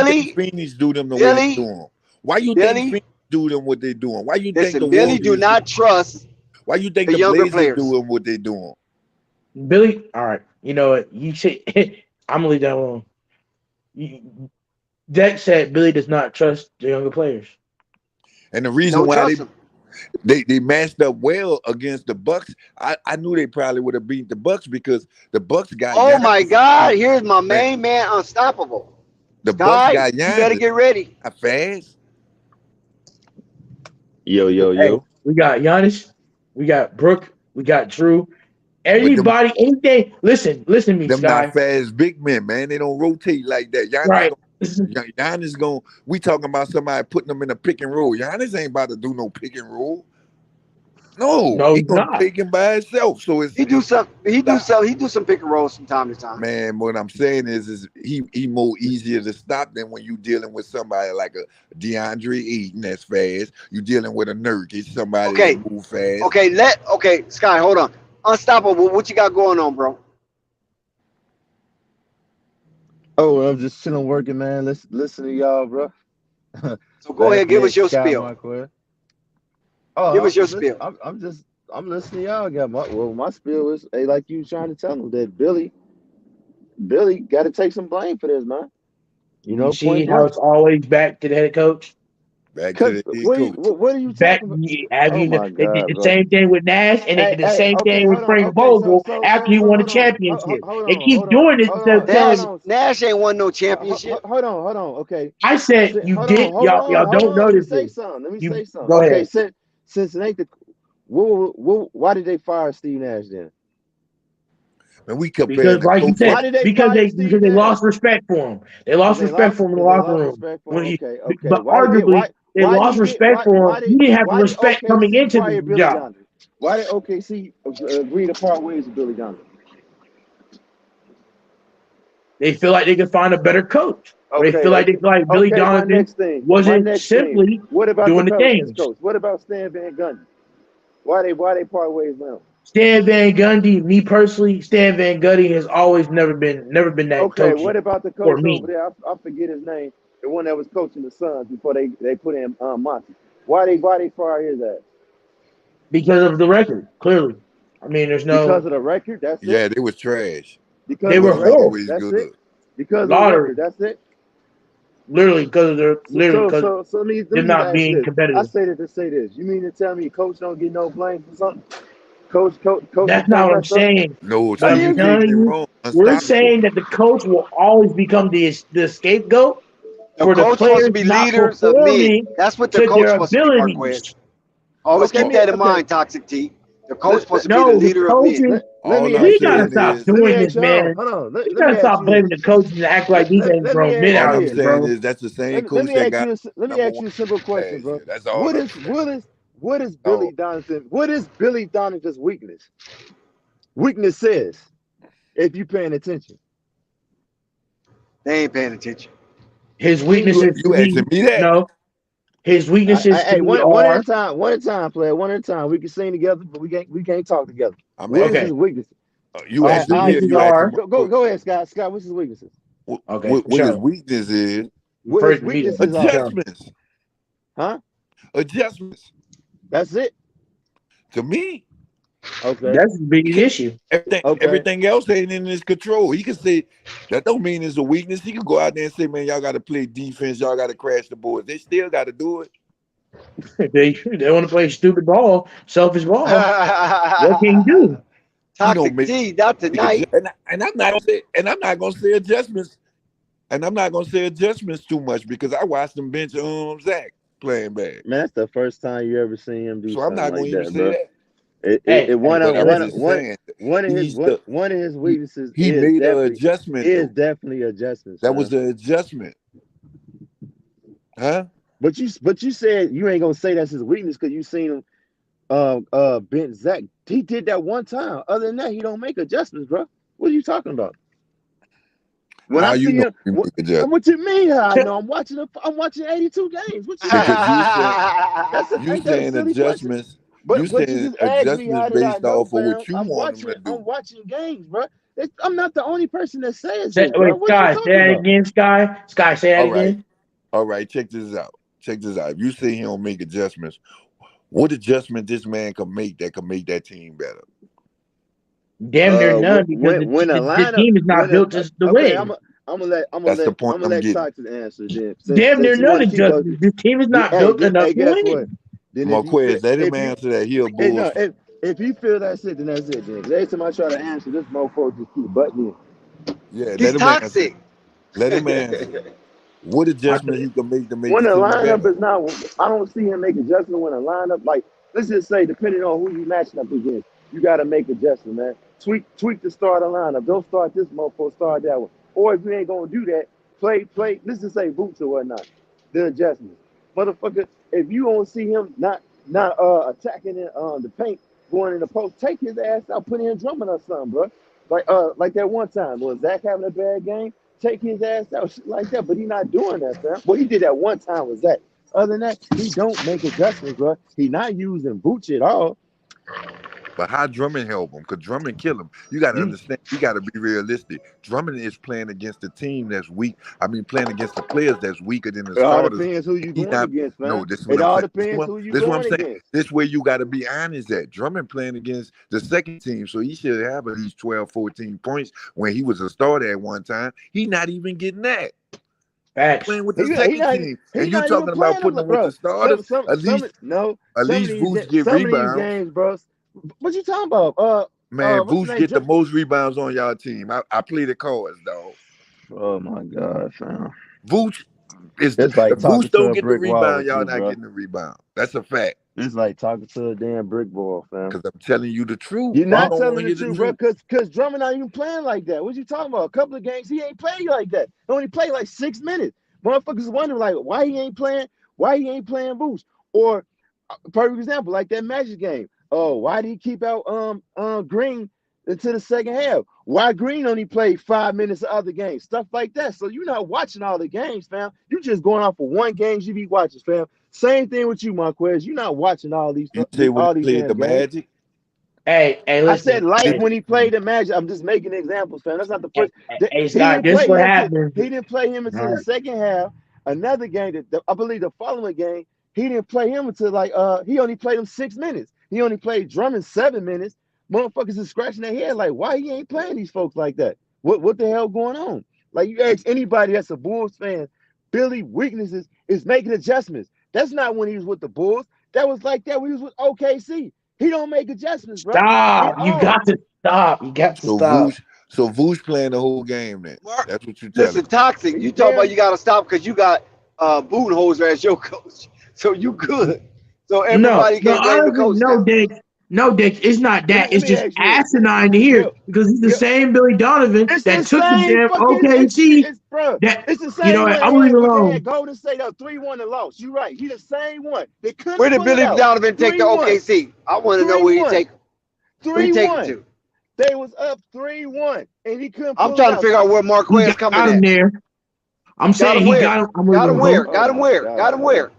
think Phoenix do them the way they do them? Why you think Phoenix do them what they doing? Why you think the Billy do not trust? Why you think the Blazers doing what they doing? Billy, all right. You know what? You say I'm gonna leave that alone. Dex said Billy does not trust the younger players. And the reason why they matched up well against the Bucks, I knew they probably would have beat the Bucks because the Bucks got. Oh my God! Here's my main man, unstoppable. The Bucks got Giannis. You better get ready. Fast. Yo. Hey, we got Giannis, we got Brooke, we got Drew. Everybody, anything. Listen to me, them Sky. Not fast big men, man. They don't rotate like that. Giannis right. Giannis going. We talking about somebody putting them in a pick and roll. Giannis ain't about to do no pick and roll. No, No, he he's gonna not. take him by himself. So it's He do some pick and rolls from time to time. man. What I'm saying is he more easier to stop than when you dealing with somebody like a DeAndre Ayton that's fast. You dealing with a Nurkic, somebody Okay, that move fast. okay, Sky, hold on. Unstoppable, what you got going on, bro? Oh, I'm just chilling, working, man. Listen to y'all, bro. So go ahead, give us your Sky spiel. Marquez. Give us your I'm spiel. I'm listening to y'all. My spiel is like you trying to tell them that Billy got to take some blame for this, man. You know, You see point how blank. it's always back to the head coach. Back to Cause the head coach. what are you Back, talking about? Oh my they did God, the bro. same thing with Nash, and they did the same Okay, thing hold with on. Frank Okay, Vogel after he won a hold on. championship. Hold They on, keep doing this instead of Nash, telling. Nash ain't won no championship. hold on. Okay. I said you Hold on, did. Y'all don't Let me notice say this. something. You go Okay, ahead. since it ain't the why did they fire Steve Nash then? And we comparing Because, the like you coaches. Why said, did they because fire they Steve Nash? lost respect for him. They lost respect for him in the Because they locker lost room. respect for When him. he, Okay. but arguably, they Why did lost he get respect for him. You didn't have the why did respect coming OKC into fire the Billy job. Donovan? Why did OKC agree to part ways with Billy Donovan? They feel like they could find a better coach. Or they feel Okay. like Billy My Donovan next thing. wasn't simply What about the doing the Pelicans things. coach? What about Stan Van Gundy? Why they part ways now? Stan Van Gundy, me personally, Stan Van Gundy has always never been that Okay, coach what about the for coach over me there? I forget his name. The one that was coaching the Suns before they put in Monty. Why they fire his ass? because of the record. Clearly, I mean, there's Because no. of the record. That's it. Yeah, they was trash. They They Because of were the wasn't record. horrible. always That's good. it. Because of the Lottery, record. That's it. literally because of their literally because So let they're me not ask being this. I competitive. say that to say this. You mean to tell me coach don't get no blame for something? Coaches That's not can't what I'm mess up. saying. No, What see, I'm you telling getting it you, wrong. we're Unstoppable. saying that the coach will always become the scapegoat The for the coach supposed to players be not leaders of men. performing That's what the to coach their supposed to be, abilities. Marquez. Always keep that in Okay. mind, Toxic T. The coach supposed to be the No, the leader of men. coaches. Let All me I'm We ask you gotta this. saying stop is, Let me doing ask this, you. Hold on. man. Let We me gotta ask stop you blaming this. the coaches and act like these ain't Let me grown ask men you all out I'm here, this. saying bro. is that's the same Let coach me that ask got you. Let me number ask one you a simple question, last bro. year. That's all I'm saying. What is Billy Oh, Donovan? What is Billy Donovan's weakness? Weakness says, if you paying attention. They ain't paying attention. His He weaknesses to you asking me, me that? no. His weaknesses to Hey, me one at a are time. One at a time, player. One at a time. We can sing together, but we can't talk together. I'm What is asking okay. his weakness? you His asking me or weaknesses you asking are Marquez? Go ahead, Scott. Scott, what's his weaknesses? okay for What his sure. weakness is What his First to me though, weaknesses for are? sure. adjustments. Huh? Adjustments. That's it. To me, Okay. That's his biggest issue. Okay. everything else ain't in his control. He can say that don't mean it's a weakness. He can go out there and say, man, y'all gotta play defense, y'all gotta crash the boards. They still gotta do it. They want to play stupid ball, selfish ball. What can you do? He don't Toxic make T, not tonight. and I'm not gonna say adjustments. And I'm not gonna say adjustments too much because I watched them bench Zach playing bad. Man, that's the first time you ever seen him do So I'm something not gonna like even that, say bro. that. Hey, hey, But I'm listen. just saying One of his he's the one of his he, weaknesses he made an adjustment is though. definitely adjustments, That was man. the adjustment. Huh? But you said you ain't gonna say that's his weakness because you seen him bench Zach. He did that one time. Other than that, he don't make adjustments, bro. What are you talking about? When How I you see know him, he make adjustments? what you mean? How I know? I'm watching 82 games. What you mean? Because you saying Ain't that a silly question? you But you saying just asked me how adjustments did I based know, off of fam? what you want him to I'm do. watching games, bro. I'm not the only person that says Say, this, bro. wait, What you Sky, say talking that about? again, Sky. Sky, say that All right. again. All right, check this out. Check this out. If you say he don't make adjustments, what adjustment this man can make that team better? Damn near none because When a the lineup team is not built to okay, win. That's the point I'm let getting. Toxic answer then. Damn near Since you none want to keep us, adjustments. The team is not built enough hey, to guess what? win. Then if you feel Marquez, let him answer that. He a hey, no, Bulls fan. if you feel that's it, then that's it. Then every time I try to answer, this mofo just keep butting Yeah, He's let him answer. toxic. Let him answer. in. What I adjustment th- he can make to make When the the team lineup better? is not, I don't see him make adjustment when a lineup like let's just say depending on who you matching up against, you got to make adjustment, man. Tweak the start of lineup. Don't start this mofo, start that one. Or if you ain't gonna do that, play. Let's just say boots or whatnot. The adjustment, motherfucker. If you don't see him not not attacking the paint, going in the post. Take his ass out, put in Drummond or something, bro. Like that one time was Zach having a bad game. Take his ass out, shit like that. But he not doing that, fam. What he did that one time was that. Other than that, he don't make adjustments, bro. He not using Vooch at all. But how Drummond help him? Because Drummond kill him. You got to understand. You got to be realistic. Drummond is playing against a team that's weak. I mean, playing against the players that's weaker than the It all starters. depends who you going against, man. No, this is what It I'm all saying. depends who you This is what going I'm saying. against. This way you got to be honest at. Drummond playing against the second team, so he should have at least 12, 14 points when he was a starter at one time. He not even getting that. Facts. Playing with the second team, and you talking about putting him with the starters? At least Vooch get rebounds. Games, bro. What you talking about? Man, Vooch get the most rebounds on y'all team. I play the cards, dog. Oh my God, fam. Vooch is It's like if Vooch don't get the brick wall rebound, with y'all you, not bro. getting the rebound. That's a fact. It's like talking to a damn brick wall, fam. Because I'm telling you the truth. You're I not don't telling wanna the hear truth, bro. Because Drummond not even playing like that. What you talking about? A couple of games he ain't playing like that. He only played like 6 minutes. Motherfuckers wondering like why he ain't playing Vooch. Or perfect example, like that Magic game. Oh, why did he keep out Green into the second half? Why Green only played 5 minutes of other games? Stuff like that. So you're not watching all the games, fam. You just going off of one game you be watching, fam. Same thing with you, Marquez. You're not watching all these You say when he played the games. Magic? Hey, listen. I said when he played the Magic. I'm just making examples, fam. That's not the first. Hey, Scott, this what happened. He didn't play him until the second half. Another game I believe the following game, he didn't play him until he only played him 6 minutes. He only played Drummond 7 minutes. Motherfuckers is scratching their head like, why he ain't playing these folks like that? What the hell going on? Like you ask anybody that's a Bulls fan, Billy weaknesses is making adjustments. That's not when he was with the Bulls. That was like that when he was with OKC. He don't make adjustments, bro. Stop. You got to stop. You got to stop. So Vooch playing the whole game then. That's what you telling me. Listen, Toxic, you talk about you got to stop because you got Budenholzer as your coach. So you good. So everybody can blame the coach. No, Dick, it's not that. It's just asinine to hear because he's the same Billy Donovan that took the damn OKC. It's the same one. I'm leaving alone. Golden State up 3-1 and lost. You're right. He the same one. Where did Billy Donovan take the OKC? I want to know where he take. 3-1. They was up 3-1, and he couldn't. I'm trying to figure out where Marquez coming in there. I'm saying he got him. Got him where? Got him where? Got him where?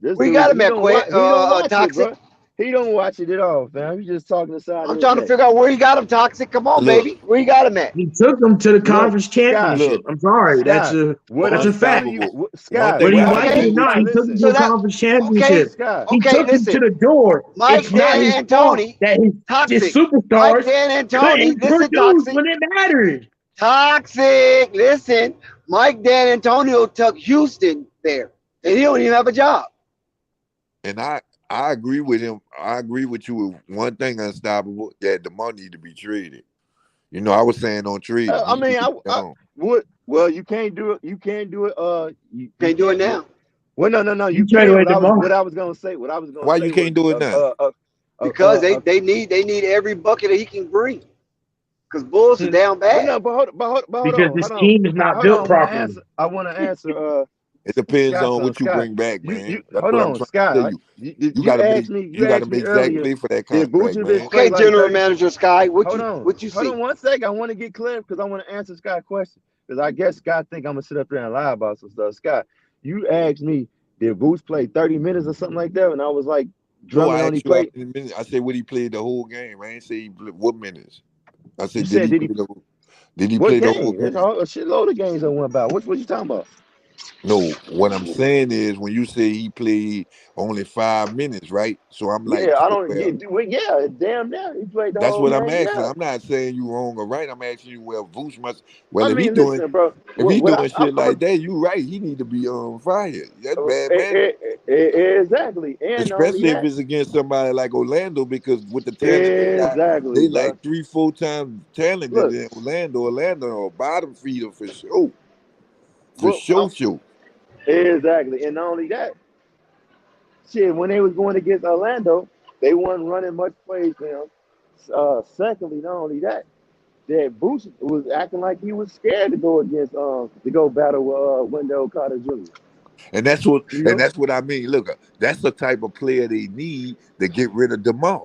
We got him at Toxic. He don't watch it at all, fam. He's just talking aside. I'm trying to figure out where he got him, Toxic. Come on, baby. Where he got him at? He took him to the conference championship. I'm sorry. That's a fact. Whether you like it or not, he took him to the conference championship. He took him to the door. Mike D'Antoni, his superstars couldn't produce when it mattered. Toxic. Listen, Mike D'Antonio took Houston there, and he don't even have a job. And I agree with him. I agree with you with one thing unstoppable, that the money to be traded. You know, I was saying on trade. Well, you can't do it. You can't do it. You can't do it now. Well, no. You can't. What I was gonna say. Why you can't do it now? Because they need every bucket that he can bring. Because Bulls are down bad. No, but hold because on. This team is not built properly. I want to answer. It depends on what you bring back, man. Hold on, Scott. You gotta make Zach play for that contract, man. Okay, General Manager Sky, what you see? Hold on 1 second. I want to get clear because I want to answer Scott's question. Because I guess Scott think I'm gonna sit up there and lie about some stuff. Scott, you asked me, did Vooch play 30 minutes or something like that? And I was like, Drummond only played. I said, would he play the whole game? I ain't say what minutes. I said, did he play the whole game? There's a shitload of games I went about. What you talking about? No, what I'm saying is when you say he played only 5 minutes, right? So I'm like, damn near he played the that's whole what game. I'm asking. Yeah. I'm not saying you wrong or right. I'm asking you Vooch must. If he's doing shit like that, you right. He need to be fired. That's bad, man. Exactly. And especially if it's against somebody like Orlando, because with the talent they like 3-4 times talented than Orlando. Orlando a bottom feeder for sure. Sure. Exactly. And not only that, shit, when they was going against Orlando, they wasn't running much plays for him. Secondly, not only that Vooch was acting like he was scared to go against to go battle with Wendell Carter Jr. And that's what You know? I mean. Look, that's the type of player they need to get rid of DeMar.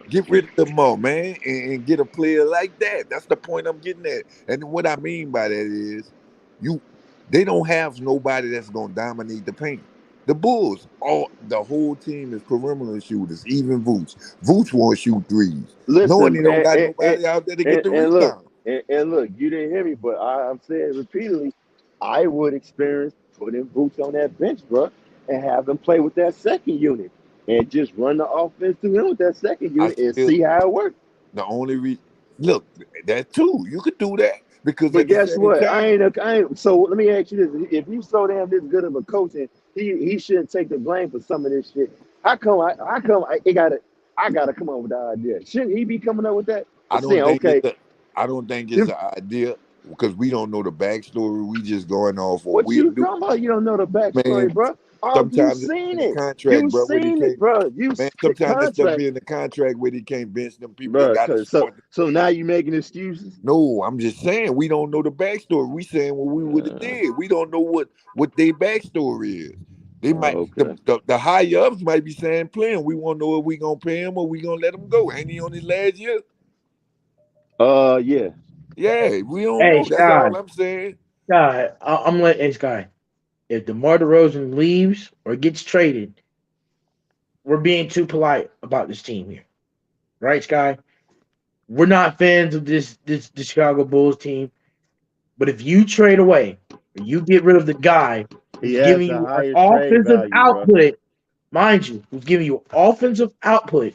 Get rid of DeMar, man, and get a player like that. That's the point I'm getting at. And what I mean by that is, they don't have nobody that's gonna dominate the paint. The Bulls, the whole team is perimeter shooters, even Vooch. Vooch won't shoot threes. Knowing he don't got nobody out there to get the rebound. And look, you didn't hear me, but I'm saying repeatedly, I would experience putting Vooch on that bench, bro, and have him play with that second unit and just run the offense through him with that second unit and see how it works. The only look, that too, you could do that. Because but guess what? I ain't. So let me ask you this: if he's so damn this good of a coach, and he shouldn't take the blame for some of this shit, how come I gotta come up with the idea? Shouldn't he be coming up with that? I don't think it's an idea because we don't know the backstory. We just going off what you talking about? You don't know the backstory, man, bro. Sometimes you've seen it. Contract, you've bro, seen it, bro. Sometimes that stuff be in the contract where he can't bench them people. Bro, so now you making excuses? No, I'm just saying we don't know the backstory. We saying what we would have did. We don't know what their backstory is. They might the higher ups might be saying playing. We won't know if we gonna pay him or we gonna let him go. Ain't he on his last year? Yeah. Yeah, we don't know. That's all I'm saying. God, I'm letting Sky. If DeMar DeRozan leaves or gets traded, we're being too polite about this team here. Right, Sky? We're not fans of the Chicago Bulls team. But if you trade away, or you get rid of the guy who's giving you an offensive output, mind you, who's giving you offensive output.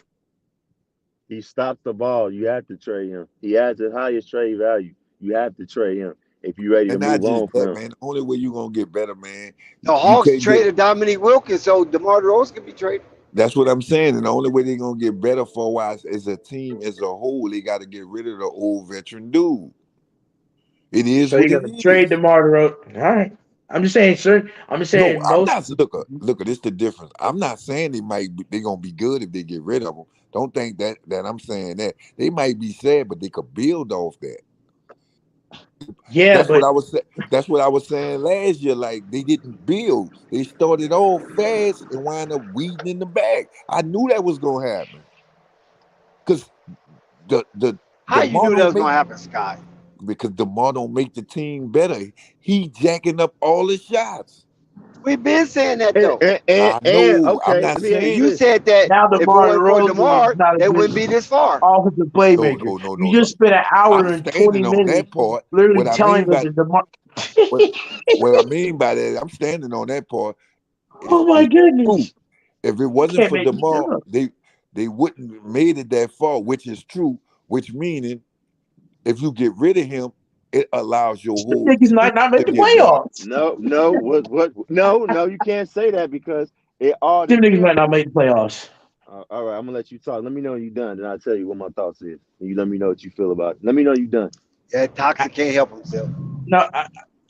He stops the ball. You have to trade him. He has the highest trade value. You have to trade him. If you're ready to move on from him. Man, the only way you're going to get better, man. The Hawks traded Dominique Wilkins, so DeMar DeRozan can be traded. That's what I'm saying. And the only way they're going to get better for a while as a team, as a whole, they got to get rid of the old veteran dude. It is so you're going to trade DeMar DeRozan. All right. I'm just saying, sir. I'm just saying. Look, this is the difference. I'm not saying they're going to be good if they get rid of them. Don't think that I'm saying that. They might be sad, but they could build off that. Yeah, that's what I was saying last year. Like they didn't build; they started off fast and wound up weeding in the back. I knew that was gonna happen because how you knew that was gonna happen, Scott? Because DeMar don't make the team better. He jacking up all his shots. We've been saying that though. I'm not saying you said that now if it wasn't for DeMar, they wouldn't be this far. Offensive playmaker. No, you just spent an hour and 20 minutes that part, literally telling us that DeMar. What I mean by that, I'm standing on that part. Oh my goodness! If it wasn't for DeMar, they wouldn't have made it that far, which is true. Which meaning, if you get rid of him, it allows your whole niggas might not make the playoffs. No, you can't say that because it all. Them niggas might not make the playoffs. All right, I'm gonna let you talk. Let me know when you're done, then I'll tell you what my thoughts is. And you let me know what you feel about it. Let me know you're done. Yeah, Toxic can't help himself. No,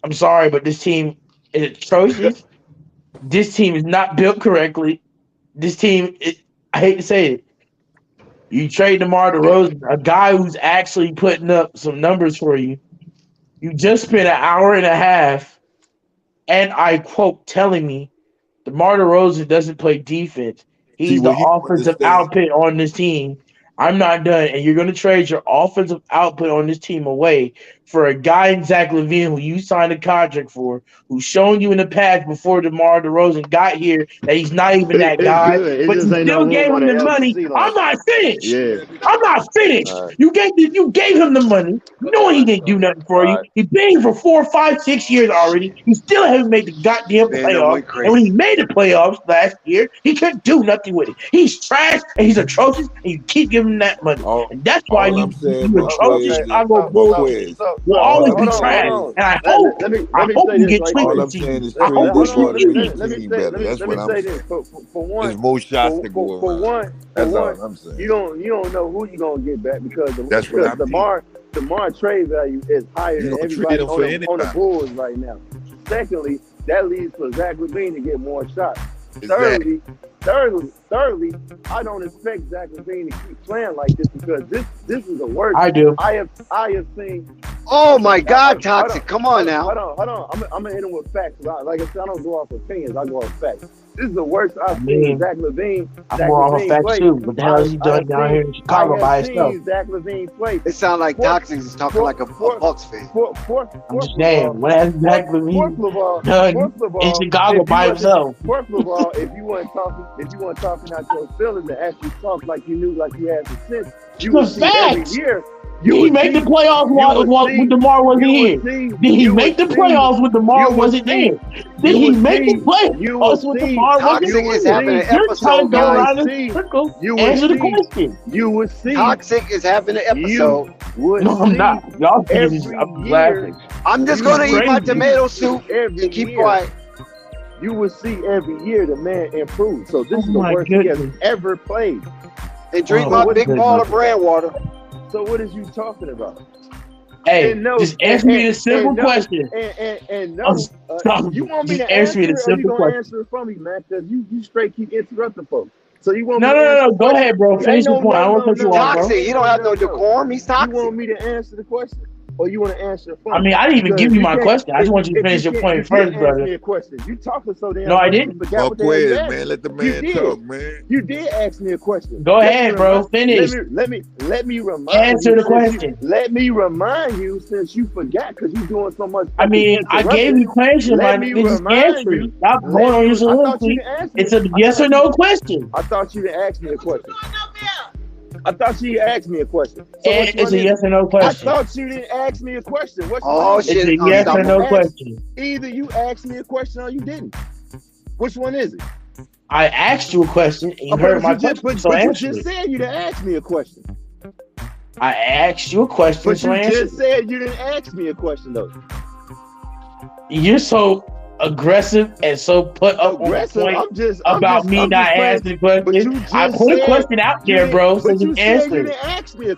I'm sorry, but this team is atrocious. This team is not built correctly. This team, I hate to say it. You trade DeMar DeRozan, a guy who's actually putting up some numbers for you. You just spent an hour and a half, and I quote, telling me DeMar DeRozan doesn't play defense. He's the offensive output on this team. I'm not done. And you're going to trade your offensive output on this team away for a guy in Zach LaVine who you signed a contract for, who's shown you in the past before DeMar DeRozan got here that he's not even that guy. But you still gave him the money. I'm not finished. Yeah. I'm not finished. Right. You gave him the money, knowing he didn't do nothing for you. He's been here for 4, 5, 6 years already. He still hasn't made the goddamn playoffs. And when he made the playoffs last year, he couldn't do nothing with it. He's trash and he's atrocious, and you keep giving him that money. And that's why you atrocious Chicago Bulls will always be trash. And I hope you get treated. All I'm saying is trade this one to make the team better. That's what I'm saying. For one, there's more shots to go around. That's all I'm saying. You don't know who you're gonna get back because DeMar trade value is higher than everybody on the Bulls right now. Secondly, that leads for Zach LaVine to get more shots. Thirdly, I don't expect Zach LaVine to keep playing like this because this is the worst. I do. I have seen Oh my God, Toxic! Come on now. Hold on. I'm gonna hit him with facts. Like I said, I don't go off opinions. I go off facts. This is the worst I've seen Zach LaVine. I'm more off of facts too. What the hell is he doing down here in Chicago by himself? Zach LaVine play. It sounds like Toxic is talking like a Bucks fan. I'm just saying, what has Zach LaVine done in Chicago by himself? First of all, if you weren't talking out your feelings and actually talk like you knew, like you had some sense, you would see every year. Did he make the playoffs when DeMar wasn't here? Did he make the playoffs when DeMar wasn't there? Did he make the playoffs when DeMar wasn't there? Toxic is having an episode, guys. Answer the question. You would see. Toxic is having an episode. No, I'm not. Y'all I'm laughing. I'm just going to eat my tomato soup and keep quiet. You would see every year the man improve. So this is the worst he has ever played. And drink my big ball of brand water. So what is you talking about? Hey, just answer me the simple question. You want me to answer it, or you gonna answer it for me, man? Because you straight keep interrupting folks. So you want me No. Go ahead, bro. Finish the point. I don't want to cut you off, bro. Toxic. You don't have no decorum. He's toxic. You want me to answer the question? Or you want to answer it for me? I mean, I didn't even give you my question. I just want you to finish your point first, brother. Ask me a question. You talking so damn. No, I didn't. Man. Let the man talk, man. You did ask me a question. Go ahead, bro. Finish. Let me remind Answer you. the question. Let me remind you, since you forgot, because you're doing so much. I mean, I gave you question, man. Just answer it. Stop going on your soliloquy. It's a yes or no question. I thought you didn't ask me a question. I thought you asked me a question. So it's a yes or no question. I thought you didn't ask me a question. Shit. It's a yes or no question. Either you asked me a question or you didn't. Which one is it? I asked you a question and you heard my question, so answer it. You just said you didn't ask me a question. I asked you a question, so answer it. But you just said you didn't ask me a question, though. You're so aggressive and so put up on the point about me not answering questions. I put a question out there, bro, so you answer it.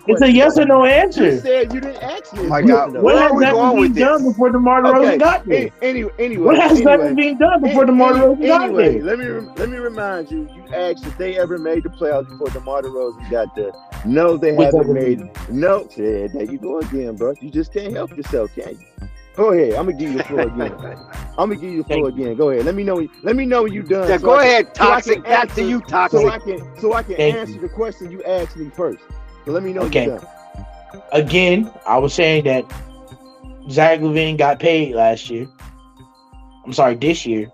It's a yes or no answer. You said you didn't ask me. Oh my God, what has that been done before DeMar DeRozan got there? Anyway, what has that been done before DeMar DeRozan got there? Let me remind you. You asked if they ever made the playoffs before DeMar DeRozan got there. No, they haven't made. No, there you go again, bro. You just can't help yourself, can you? Go ahead. I'm gonna give you the floor again. Go ahead. Let me know when you're done. Yeah, go ahead, Toxic. Back to you, Toxic. So I can answer the question you asked me first. So let me know when you're done. Again, I was saying that Zach LaVine got paid last year. I'm sorry, this year.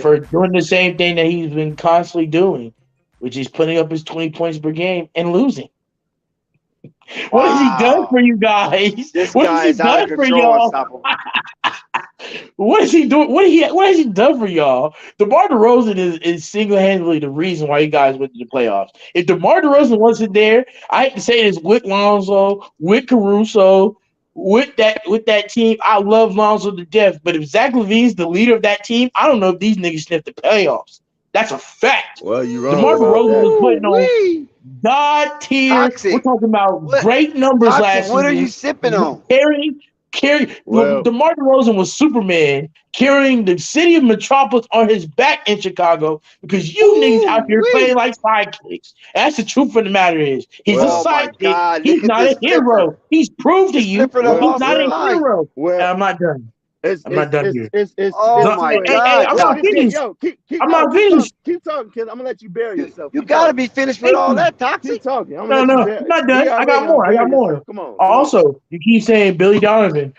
For doing the same thing that he's been constantly doing, which is putting up his 20 points per game and losing. What has he done for you guys? What has he done for y'all? What is he doing? What has he done for y'all? DeMar DeRozan is single-handedly the reason why you guys went to the playoffs. If DeMar DeRozan wasn't there, I hate to say this, with Lonzo, with Caruso, with that team, I love Lonzo to death. But if Zach LaVine's the leader of that team, I don't know if these niggas sniff the playoffs. That's a fact. Well, you're wrong. DeMar DeRozan was putting on God tier. We're talking about great numbers last season. What are you sipping on? DeMar DeRozan was Superman carrying the city of Metropolis on his back in Chicago because you niggas out here playing like sidekicks. That's the truth of the matter is he's a sidekick. He's not a hero. He's proved to you he's not a hero. And I'm not done. I'm not done here. Oh my God! I'm not finished. I'm not finished. Keep talking, kid. I'm gonna let you bury yourself. You gotta be finished with all that, Toxic. Keep talking. No, I'm not done. I got more. Come on. Also, you keep saying Billy Donovan.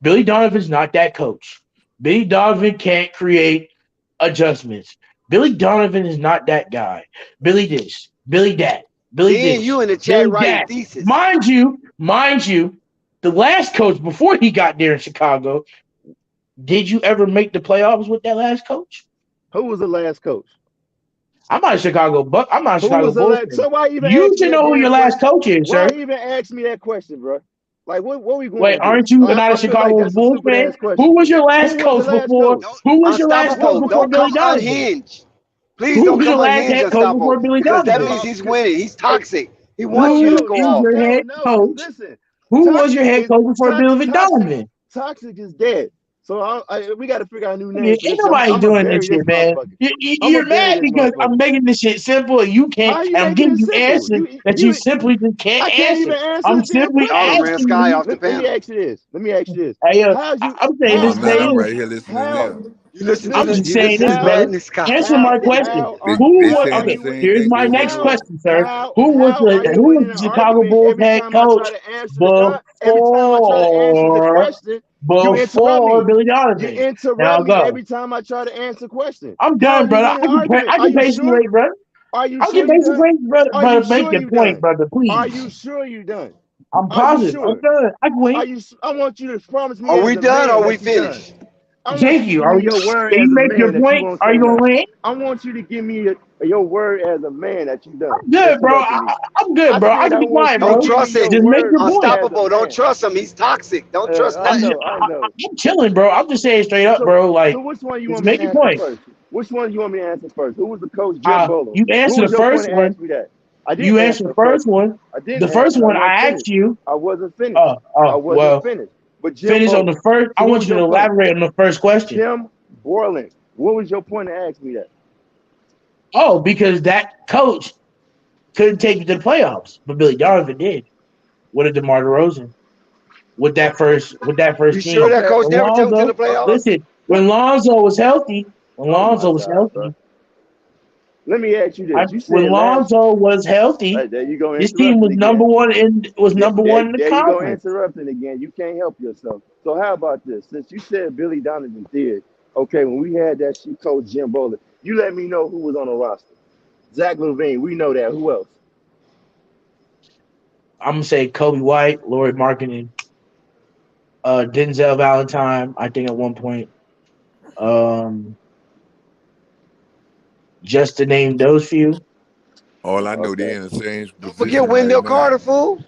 Billy Donovan's not that coach. Billy Donovan can't create adjustments. Billy Donovan is not that guy. Billy this. Billy that. Billy this. You in the chat writing thesis. Mind you. The last coach before he got there in Chicago, did you ever make the playoffs with that last coach? Who was the last coach? I'm not a Chicago Buck. I'm not a Chicago Bulls. So why even? You should know who your last coach is, sir. Why even ask me that question, bro? Like, what we going? Wait, aren't you not a Chicago Bulls fan? Who was your last coach before? Who was your last coach before Billy Donovan? Please don't come unhinged before Billy Donovan. That means he's winning. He's toxic. He wants you to go off. Listen. Who was your head coach before Billy Donovan? Toxic is dead. So we got to figure out a new Yeah, name for ain't this. nobody I'm gonna doing bury this this shit, man. motherfucker. I'm You're gonna bury mad this because I'm motherfucker. making this shit simple and you How can't. are you And I'm making giving it you simple? answers that you simply just can't I can't answer. even answer I'm the damn simply Hold on, question. man. asking Sky you. off the Let me panel. ask you this. Let me ask you this. Hey, How's you? I'm saying How? this, Oh, man, I'm man. right here listening to How? them. You listen to I'm the just you saying listen this, to How? brother. Madness, Sky. Answer my question. How are Who They was saying the okay? you? same Here's thing my over and next over. question, sir. Who How are you was winning the an Chicago argument Bulls every head time I try coach to answer the you interrupt before me. Billy You Donovan? interrupt Now me go. every time I try to answer a question. I'm How done, are you brother. winning an argument? I Are can you patiently sure? wait, brother. Are you I can sure you patiently done? wait, brother. Are you Brother, make sure your you point, done? brother, Are please. you sure you done? I'm Are you positive. I'm sure? done. I can Are wait. you? I want you to promise me Are as we a done or man are we that you done. finished? I want Thank you to you. give me your word Can as you a make your man that you point? won't Are say you gonna nothing. win? I want you to give me your word as a man that you done. I'm good, Listen bro. up to me. I'm good, I bro. I said can I be want quiet, you to Don't bro. give me trust your him. Just make word your point. as a Unstoppable. Don't man. trust him. He's toxic. Don't trust I I'm, nothing. know, I know. I'm chilling, bro. I'm just saying straight up, So, bro. so Like, which one you just want me make to your answer point. first? Which one you want me to answer first? Who was the coach, Jim Bolo? You Who answer was the your point first to one. ask me that? I You didn't answer answer the the first first one. one. I didn't The answer. first I one I wasn't asked finished. you. I wasn't finished. I wasn't Well, finished. But Jim finish on the Bolo. first. So I what want was you to your point? elaborate on the first question. Tim Borland. What was your point to ask me that? Oh, because that coach couldn't take you to the playoffs, but Billy Donovan did. What did DeMar DeRozan? With that You first sure team. that Okay. coach When never took him to the Lonzo, playoffs? listen, What? when Lonzo was healthy, Oh my God, bro. Let me ask you this. You when said last. Lonzo was healthy, There you go this team interrupting again. was number one in the There you go conference. interrupting again. You can't help yourself. So how about this? Since you said Billy Donovan did, okay, when we had that shit coach Jim Bowler, you let me know who was on the roster. Zach LaVine, we know that. Who else? I'm gonna say Kobe White, Laurie Markkinen, Denzel Valentine. I think at one point, um, just to name those few. All I know, Okay. they're in the same Don't forget position right Wendell now. Carter, fool.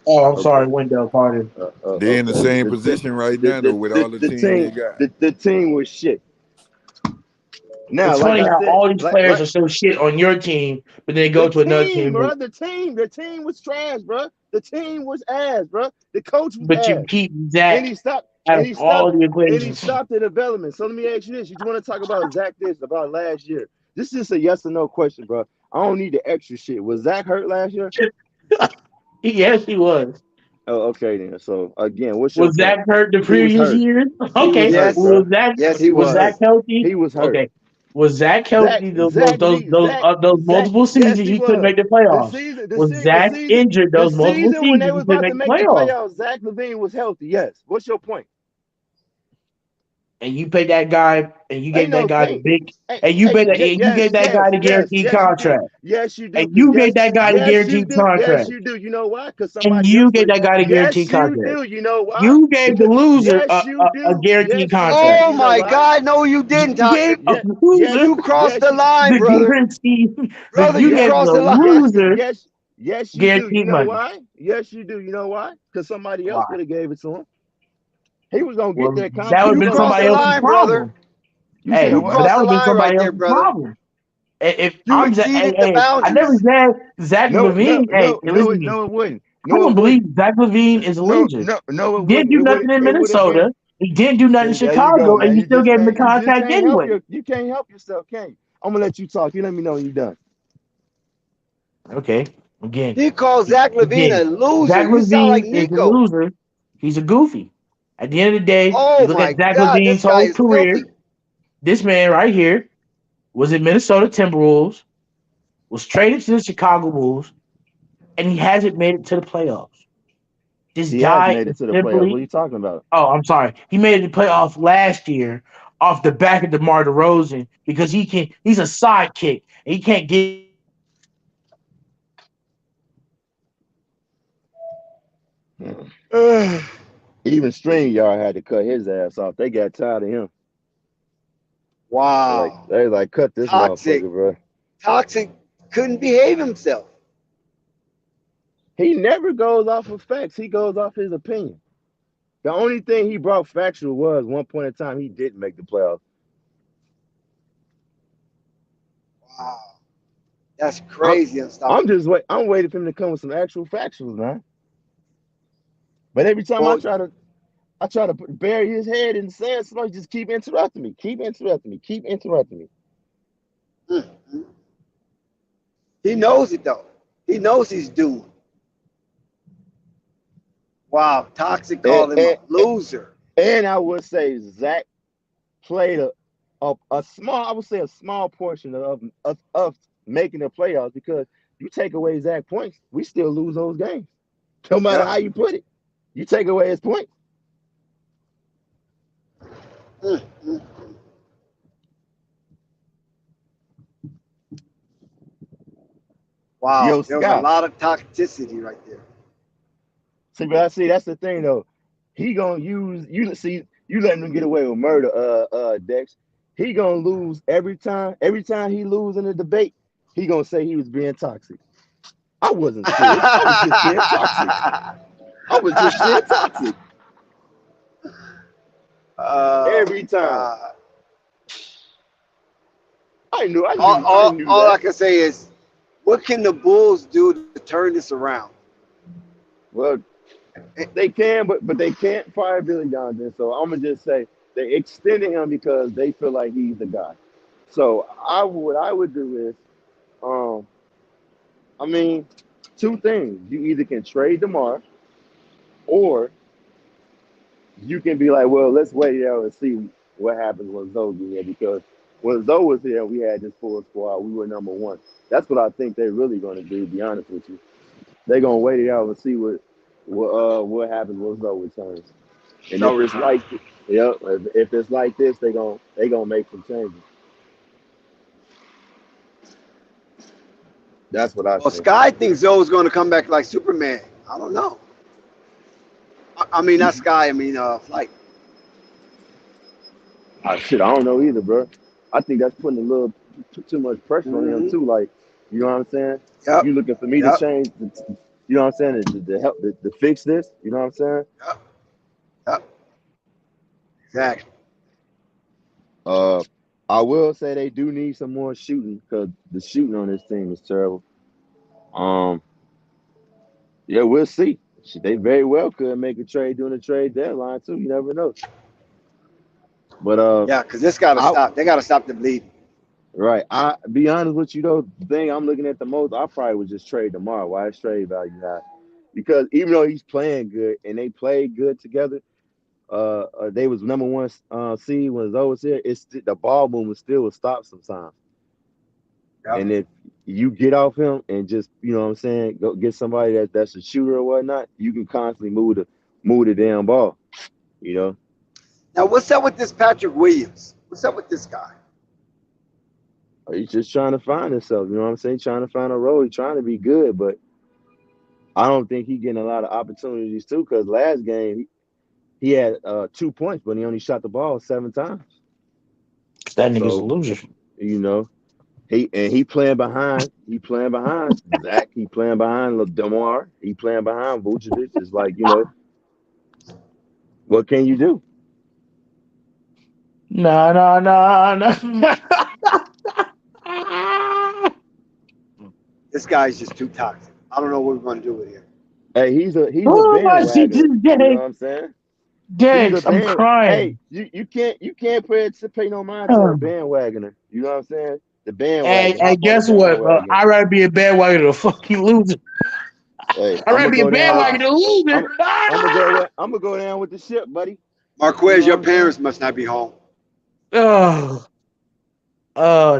Oh, I'm Okay. sorry, Wendell Carter. They're in the Okay. same position right now, though, with all the team they got. The team was shit. Now, It's like funny I how said, all these players like are so shit on your team, but then they go the to another team, team. bro. The team was trash, bro. The team was ass, bro. The coach was But you ass. keep And Zach he stopped. out And of he all stopped. the And he equations. stopped the development. So let me ask you this: you want to talk about Zach? This about last year? This is a yes or no question, bro. I don't need the extra shit. Was Zach hurt last year? Yes, he was. Oh, okay then. So again, what's your Was point? Zach hurt the He was previous hurt. years? He was Okay. hurt, Yes. bro. Yes, he He was Was Zach was. hurt. healthy? He was hurt. Okay. Was Zach Zach, healthy Zach, need Zach, those Zach. multiple Yes, seasons he he couldn't was. make the The playoffs? season, the Was season, the Zach season, injured the those multiple season when seasons they he was couldn't about make to the make the playoffs? playoffs, Zach LaVine was healthy. Yes. What's your point? And you paid that guy and you Ain't gave that no guy the pay. big Hey, and hey, you yes, gave that guy yes, the yes, guaranteed yes, you do. contract. Yes, you do. And Cause you gave that guy the yes, you guaranteed do. Yes, contract. you do. You know why? Cause And somebody you else gave would. that guy the Yes, guaranteed you contract. do. You know why? You gave the Because loser yes, you a do. guaranteed Yes, you do. contract. Oh You know my why? God. No, you didn't, You gave Toxic. a Yeah, loser yes, You crossed yes, the line, the brother. guaranteed. Brother, You you gave crossed the the line. loser yes, you do. You guaranteed know money. why? Yes, you do. You know why? Because somebody else Why? would have gave it to him. He was gonna get Well, that that would contract have You been crossed somebody the regardless. else's line, brother. problem. You said Hey, You but what? crossed that the would have been line somebody right there, else's brother. problem. If You I'm exceeded the hey, I never boundaries. said Zach No, no, Levine. Hey, no, no, listen to me. no, it wouldn't. I No, don't it believe wouldn't. Zach Levine is a No, loser. no, no, He it didn't wouldn't. do nothing in It would have been. Minnesota. He didn't do nothing in See, there you go, Chicago, man. and you still gave him the You just contract can't help anyway. you can't help yourself, can you? I'm gonna let you talk. You let me know when you're done. Okay, again, He called Zach Levine a again, loser. Zach You sound like Levine is a Nico. loser. He's a goofy. At the end of the day, you Oh look my at Zach God, Levine's this guy whole is career. filthy. This man right here was in Minnesota Timberwolves, was traded to the Chicago Bulls, and he hasn't made it to the playoffs. This He has guy made is it to the playoffs. What are simply you talking about? oh, I'm sorry. He made it to the playoffs last year off the back of DeMar DeRozan because he's a sidekick and he can't get Even StreamYard had to cut his ass off. They got tired of him. Wow. They like cut this Toxic. motherfucker, bro. Toxic couldn't behave himself. He never goes off of facts. He goes off his opinion. The only thing he brought factual was one point in time he didn't make the playoffs. Wow. That's I'm, crazy, Unstoppable. I'm waiting for him to come with some actual factuals, man. But every time I Well, try to I try to bury his head in the sand. Somebody just keep interrupting me. Keep interrupting me. Keep interrupting me. Mm-hmm. He knows it though. He knows he's doomed. Wow, Toxic called him a loser. And I would say Zach played a small, I would say a small portion of making the playoffs, because you take away Zach points, we still lose those games. No matter how you put it. You take away his points. Mm-hmm. Wow, Yo, there was a Scott. lot of toxicity right there. See, but I see that's the thing though. He gonna use you. See, you letting him get away with murder, Dex. He gonna lose every time. Every time he lose in a debate, he gonna say he was being toxic. I wasn't serious. I was just being toxic. I was just being toxic. Every time. God. I knew All that. I can say is, what can the Bulls do to turn this around? Well, they can, but they can't fire Billy Donovan. So I'm gonna just say they extended him because they feel like he's the guy. So what I would do is, I mean, two things. You either can trade DeMar, or you can be like, well, let's wait it out and see what happens when Zoe be here. Because when Zoe was here, we had this full squad. We were number one. That's what I think they're really going to do. To be honest with you, they're going to wait it out and see what happens when Zoe returns. And if it's like, if it's like this, they gonna make some changes. That's what I Well, think. Sky thinks Zoe's going to come back like Superman. I don't know. I mean, not Sky. I mean, Flight. Shit, I don't know either, bro. I think that's putting a little too much pressure on him too. Like, you know what I'm saying? Yep. You looking for me to change? You know what I'm saying? To help to fix this? You know what I'm saying? Yep. Yep. Exactly. I will say they do need some more shooting, because the shooting on this team is terrible. Yeah, we'll see. They very well could make a trade during the trade deadline too. You never know. But yeah, because this got to stop. They got to stop the bleeding. Right. I be honest with you though, the thing I'm looking at the most, I probably would just trade tomorrow. Why is trade value high? Because even though he's playing good and they played good together, they was number one seed when Zoe was here. It's the ball movement still will stop sometimes. Yep. And if you get off him and just, you know what I'm saying, go get somebody that's a shooter or whatnot, you can constantly move the damn ball. You know. Now, what's up with this Patrick Williams? What's up with this guy? He's just trying to find himself. You know what I'm saying? Trying to find a role. He's trying to be good, but I don't think he's getting a lot of opportunities too. Because last game he had 2 points, but he only shot the ball 7 times. That nigga's a loser. You know, he playing behind. He playing behind Zach. He playing behind DeMar. He playing behind Vucevic. It's like, you know, what can you do? No. This guy's just too toxic. I don't know what we're going to do with him. Hey, he's a bandwagon. You know what I'm saying? Dex, I'm crying. Hey, you can't pay no mind to a bandwagoner. You know what I'm saying? The bandwagon. Hey, guess what? I'd rather be a bandwagon than a fucking loser. Hey, I'd rather be a bandwagon than a loser. I'm gonna go down with the ship, buddy. Marquez, your parents must not be home. Oh,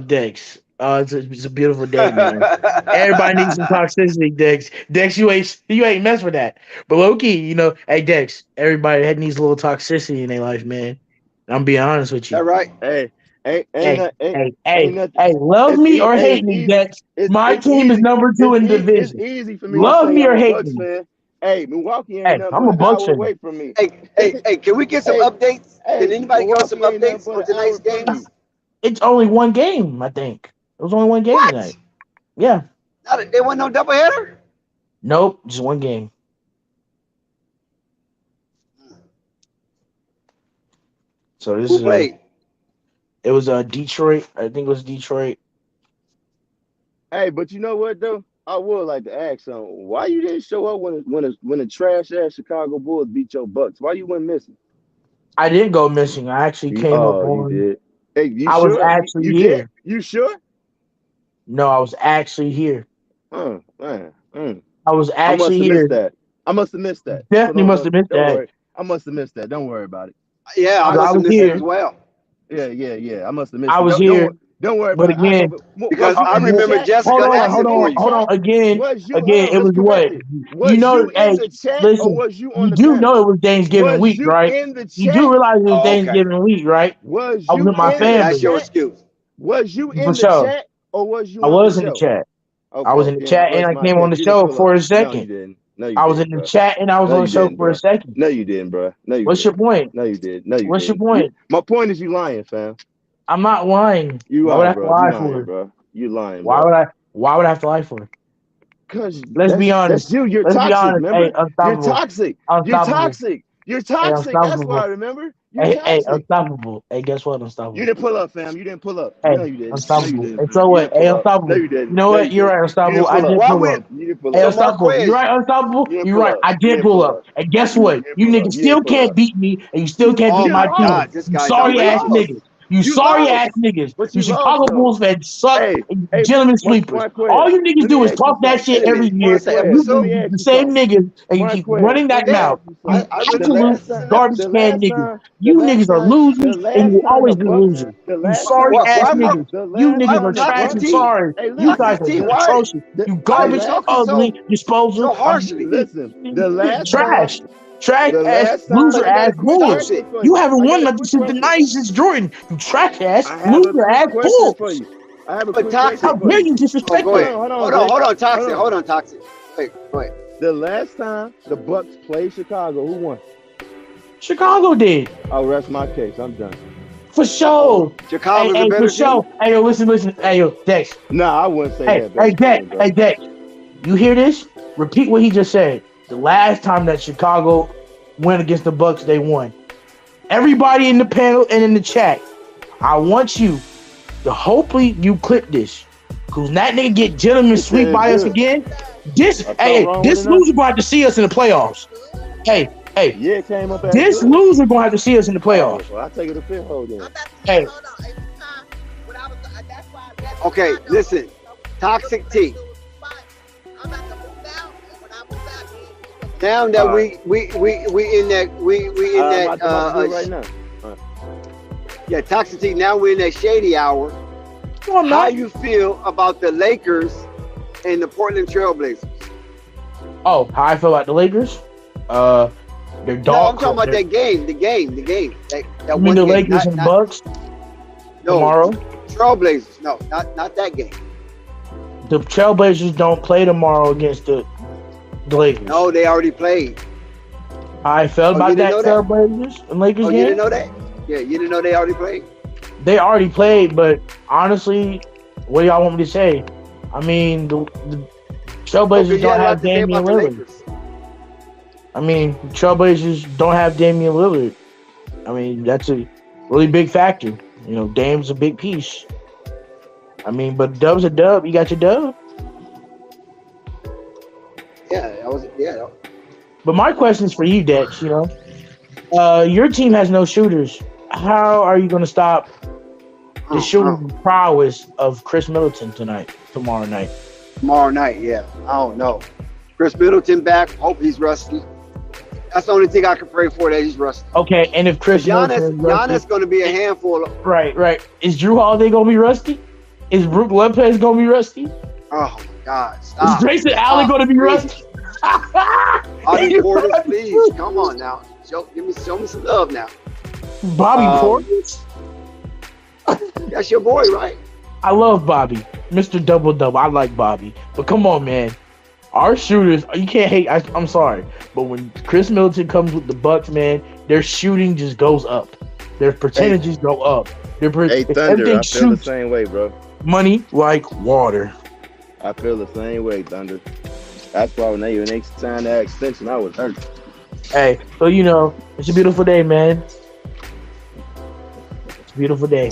Dex. It's a beautiful day, man. Everybody needs some toxicity, Dex. Dex, you ain't mess with that. But low key, you know, hey Dex, everybody needs a little toxicity in their life, man. I'm being honest with you. All right. Hey, love me or hate me, Dex. My team is number 2 in the division. It's easy for me. Love me or hate me. Fan. Hey, Milwaukee ain't nothing I'm a but Bucks an hour away from me. Hey, can we get some updates? Can anybody give us some updates on tonight's games? It's only one game, I think. It was only one game tonight. Yeah. There wasn't no doubleheader? Nope, just one game. So this Who played? It was Detroit. I think it was Detroit. Hey, but you know what though? I would like to ask why you didn't show up when the trash ass Chicago Bulls beat your Bucks? Why you went missing? I didn't go missing. I actually came up You on. did. Hey, you I was sure? actually You here. did? You sure? No, I was actually here. Man. I was I must actually have here. missed that. I must have missed that. So Definitely must have missed don't that. worry. I must have missed that. Don't worry about it. Yeah, I I must have was missed it here. as well. Yeah. I must have missed I it. was Don't here. don't worry But about it. again, Because I in the remember chat? Jessica hold on, asking for you. hold on. Again, Hold on, it let's was what? correct it. You Was know, you in the chat or listen, was you on you the do panel? know it was Thanksgiving Was week, you right? in the You chat? do realize it was Oh, okay. Thanksgiving week, right? Was I was you with my in family. That's your the chat? excuse. Was you For in the sure. chat or was you I on the was in the show? chat. Okay, I was in the then chat I and rest I my came on the case. You didn't show pull for up. a No, second. you didn't. No, you I was didn't, in the bro. chat and I was No, on you the show didn't, for a bro. second. No, you didn't, bro. No, you What's your didn't. point? No, you did. No, you What's your didn't. point? My point is you lying, fam. I'm not lying. You Why would I are, have to bro. lie You for lying, it? bro. You lying, Why bro. would I have to lie for it? Cause Let's be honest. that's you. You're Let's be toxic, honest. Hey, remember? You're unstoppable. toxic. You're Unstoppable. toxic. You're Hey, toxic. That's why, unstoppable. remember? You're Hey, toxic. unstoppable. Hey, guess what? You Unstoppable. didn't pull up, fam. You didn't pull up. Hey, No, you didn't. No, you unstoppable. didn't, And fam. so You what? didn't Hey, pull up. No, unstoppable. you You didn't. know No, what? you You're didn't. right, You unstoppable. didn't I pull up. did Why pull we? up. You didn't pull Hey, up. So unstoppable. You're Marquez, right, unstoppable. You didn't You're pull right. up. I You did didn't pull pull up. up. And guess You what? didn't You pull up. niggas You didn't still pull can't up. beat me, and you still can't oh beat my my team. God, this You guy's sorry ass outrageous. niggas. You You sorry ass lost. niggas. But You you lost, Chicago though. Bulls fans suck Hey, and hey, gentlemen sleepers. All Marquez, you niggas let do me is ask you talk that something. shit Wait a every minute. year, One second. and Marquez, we let me do ask the you same something. niggas, and you keep Marquez, running that let me Yeah, mouth. ask you You something. I The really. absolute last time, garbage the can last niggas. time, the You last niggas are time, losers, the and you last will time always the be Bucks, losers. the You last sorry time, ass Why? niggas. the You last niggas Why are time the trash Toxic and Bucks, T? sorry. hey, You listen, guys Toxic are T, why? atrocious. You Why are the you garbage, last, talking ugly disposal so of harshly? the last time, trash. Trash the ass, last time, loser I got ass a quick Bulls. question Toxic. for You you. haven't I got won a nothing quick since the question. 90s since Jordan. You trash ass, I have a loser quick ass question for Bulls. you. I have a But quick question How Toxic. for dare you. you Oh, disrespect go me? ahead. Hold on, Hold on, Jake. hold on, Toxic. Hold on. Hold on, Toxic. Wait, go ahead. The last time the Bucks played Chicago, who won? Chicago did. I'll rest my case. I'm done. For sure. Chicago's a Hey, for better team? sure. Hey, yo, listen. Hey, yo, Dex. Nah, I wouldn't say Hey, that, better team, bro. Dex. You hear this? Repeat what he just said. The last time that Chicago went against the Bucks, they won. Everybody in the panel and in the chat, I want you to hopefully you clip this. Cause that nigga get gentleman sweep by us Good. again. This wrong with this it now? loser gonna have to see us in the playoffs. Hey, Yeah, it came up as this good. loser gonna have to see us in the playoffs. Oh, well, I'll take it a fifth hold then. Hey, Okay, listen. Toxic T. Now that we in that I'm about to do it right now. yeah, Toxic T, now we're in that shady hour. no, I'm How not. you feel about the Lakers and the Portland Trailblazers? Oh, how I feel about the Lakers? They're No, dog. I'm talking about that game. The game. That You one mean the game. Lakers and Bucks No, tomorrow? Trailblazers. No, not that game. The Trailblazers don't play tomorrow against the Lakers. No, they already played. I felt Oh, about you that didn't know that? Trailblazers and Lakers Oh, you game. didn't know that? Yeah, you didn't know they already played? They already played, but honestly, what do y'all want me to say? I mean, the Trailblazers you don't had a lot have to say Damian about the Lillard. Lakers. I mean, Trailblazers don't have Damian Lillard. I mean, that's a really big factor. You know, Dame's a big piece. I mean, but Dub's a dub. You got your dub. Yeah, that was But my question is for you, Dex. You know, your team has no shooters. How are you going to stop the shooting prowess of Chris Middleton tomorrow night? Tomorrow night, yeah. I don't know. Chris Middleton back. Hope he's rusty. That's the only thing I can pray for, that he's rusty. Okay, and if Chris Middleton is rusty, Giannis going to be a handful. Right. Is Drew Holiday going to be rusty? Is Brook Lopez going to be rusty? Oh my God! Stop. Is Grayson Allen going to be rusty? Bobby Portis, please, come on now. Show me some love now. Bobby Portis? That's your boy, right? I love Bobby, Mr. Double Double. I like Bobby, but come on, man. Our shooters, you can't hate. I'm sorry, but when Chris Middleton comes with the Bucks, man, their shooting just goes up. Their percentages go up. Hey, Thunder, I feel the same way, bro. Money like water. I feel the same way, Thunder. That's why when they signed that extension, I was hurt. Hey, so you know, it's a beautiful day, man. It's a beautiful day.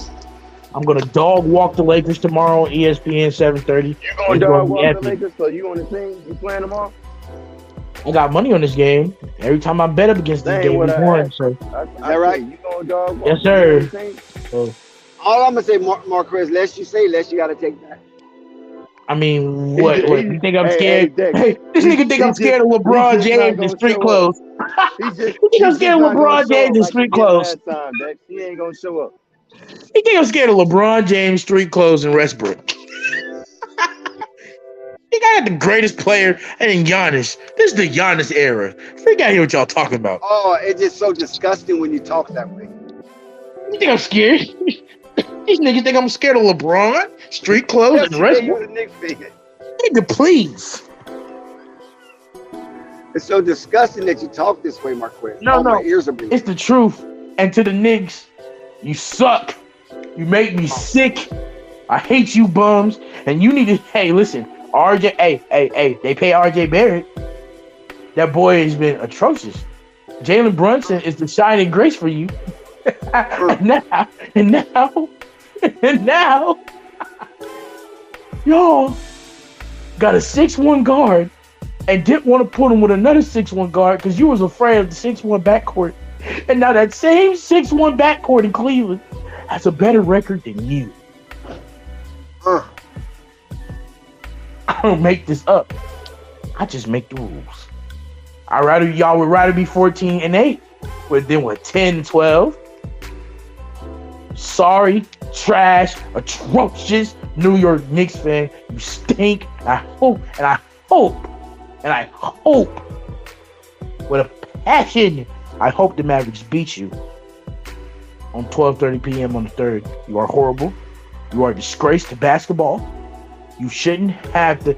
I'm gonna dog walk the Lakers tomorrow on ESPN 7:30. You going to dog walk the Lakers? So you on the team? You playing tomorrow? I got money on this game. Every time I bet up against this That ain't game, what we I won. asked. So Is that right? You going dog? yes, sir. So, All I'm gonna say, Marquez, less you say, less you gotta take back. I mean, He what? just, What? You think I'm hey, scared? Dex, Hey, this nigga think I'm scared of he's LeBron just not James in gonna street show up. clothes. He's You think I'm just scared of not gonna LeBron show James up in like he street did clothes? last time, Dex. He ain't gonna show up. You think I'm scared of LeBron James street clothes and Westbrook? You got the greatest player and Giannis. This is the Giannis era. Freak out here what y'all talking about. Oh, it's just so disgusting when you talk that way. You think I'm scared? These niggas think I'm scared of LeBron, street clothes, and Yesterday you Westbrook? were the Knicks fan. Nigga, please. It's so disgusting that you talk this way, Marquez. No, My ears are bleeding. It's the truth. And to the Knicks, you suck. You make me sick. I hate you bums. And you need to, hey, listen, RJ, hey, they pay RJ Barrett. That boy has been atrocious. Jalen Brunson is the shining grace for you. and now, y'all got a 6'1" guard and didn't want to put him with another 6'1" guard because you was afraid of the 6'1" backcourt. And now that same 6'1" backcourt in Cleveland has a better record than you. I don't make this up. I just make the rules. Y'all would rather be 14-8 than with 10-12. Sorry, trash, atrocious New York Knicks fan. You stink. I hope with a passion, I hope the Mavericks beat you on 12:30 p.m. on the 3rd. You are horrible. You are a disgrace to basketball. You shouldn't have the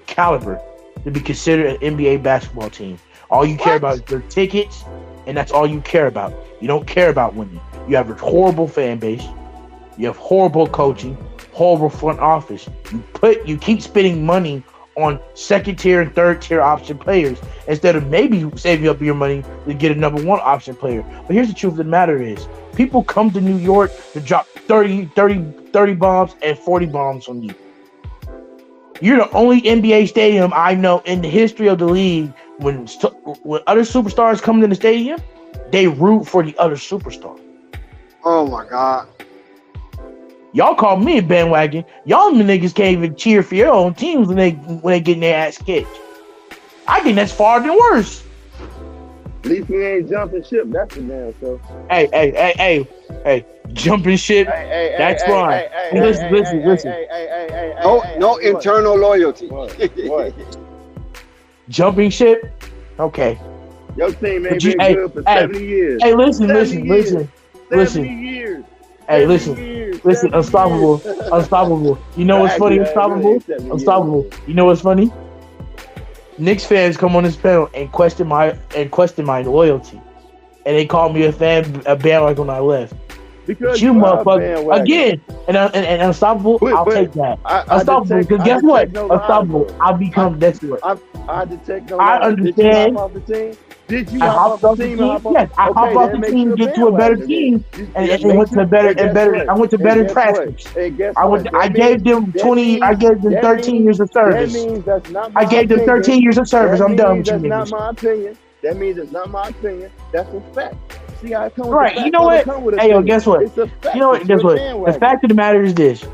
caliber to be considered an NBA basketball team. All you care about is their tickets, and that's all you care about. You don't care about winning. You have a horrible fan base. You have horrible coaching, horrible front office. You keep spending money on second tier and third tier option players instead of maybe saving up your money to get a number one option player. But here's the truth of the matter is, people come to New York to drop 30 bombs and 40 bombs on you. You're the only NBA stadium I know in the history of the league when other superstars come in the stadium, they root for the other superstar. Oh my God. Y'all call me a bandwagon. Y'all niggas can't even cheer for your own teams when they getting their ass kicked. I think that's far than worse. At least we ain't jumping ship. That's the damn show. Hey, jumping ship. That's fine. Listen. No internal loyalty. What? Jumping ship. Okay. Your team ain't been good for 70 years. Hey, listen. 70 years. Hey, listen. Unstoppable. You know what's funny? Unstoppable. You know what's funny? Knicks fans come on this panel and question my loyalty, and they call me a bandwagon when I left. Because you motherfucker again, and unstoppable. I'll take that. Unstoppable, because guess what? Unstoppable. I'll become desperate. I detect no I understand. Did you hop off the team? Yes, I hopped off the team to get to a better team, and went to better. I went to better practice. I gave them 20. I gave them 13 years of service. I gave them 13 years of service. I'm done with you niggas. That's not my opinion. That means it's not my opinion. That's a fact. See how it comes. Right. You know what? Hey, yo, guess what? You know what? Guess what? The fact of the matter is this.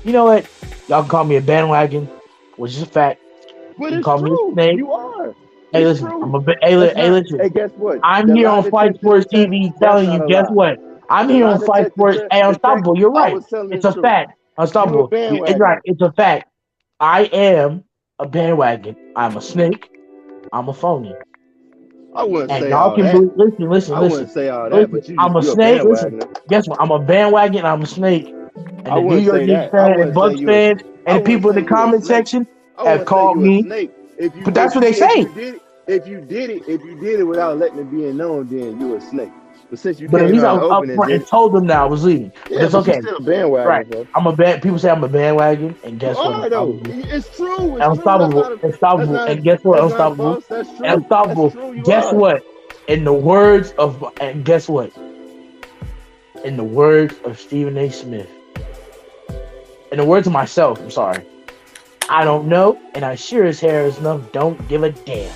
You know what? Y'all can call me a bandwagon, which is a fact. But you it's call true. me a snake. You are. Hey, listen. Listen. Hey, guess what? I'm here on Fight Sports TV telling you. Guess what? I'm here on Fight Sports. Hey, Unstoppable. You're right. It's a fact. Unstoppable. It's right. It's a fact. I am a bandwagon. I'm a snake. I'm a phony. I wouldn't and say y'all all can that. Listen. I wouldn't say all that, but I'm a snake. Listen, guess what? I'm a bandwagon. I'm a snake. And the New York Knicks fans and Bucks fans and the people in the comment section have called me. But that's what they say. If you did it without letting it be known, then you a snake. But since you at least I was upfront and told them that I was leaving. Yeah, it's okay. You're still a bandwagon, right? Bro. People say I'm a bandwagon, and guess what? It's true. Unstoppable. And guess what? Unstoppable. Unstoppable. Guess what? In the words of Stephen A. Smith. In the words of myself, I'm sorry. I don't know, and I sure as hell as enough don't give a damn.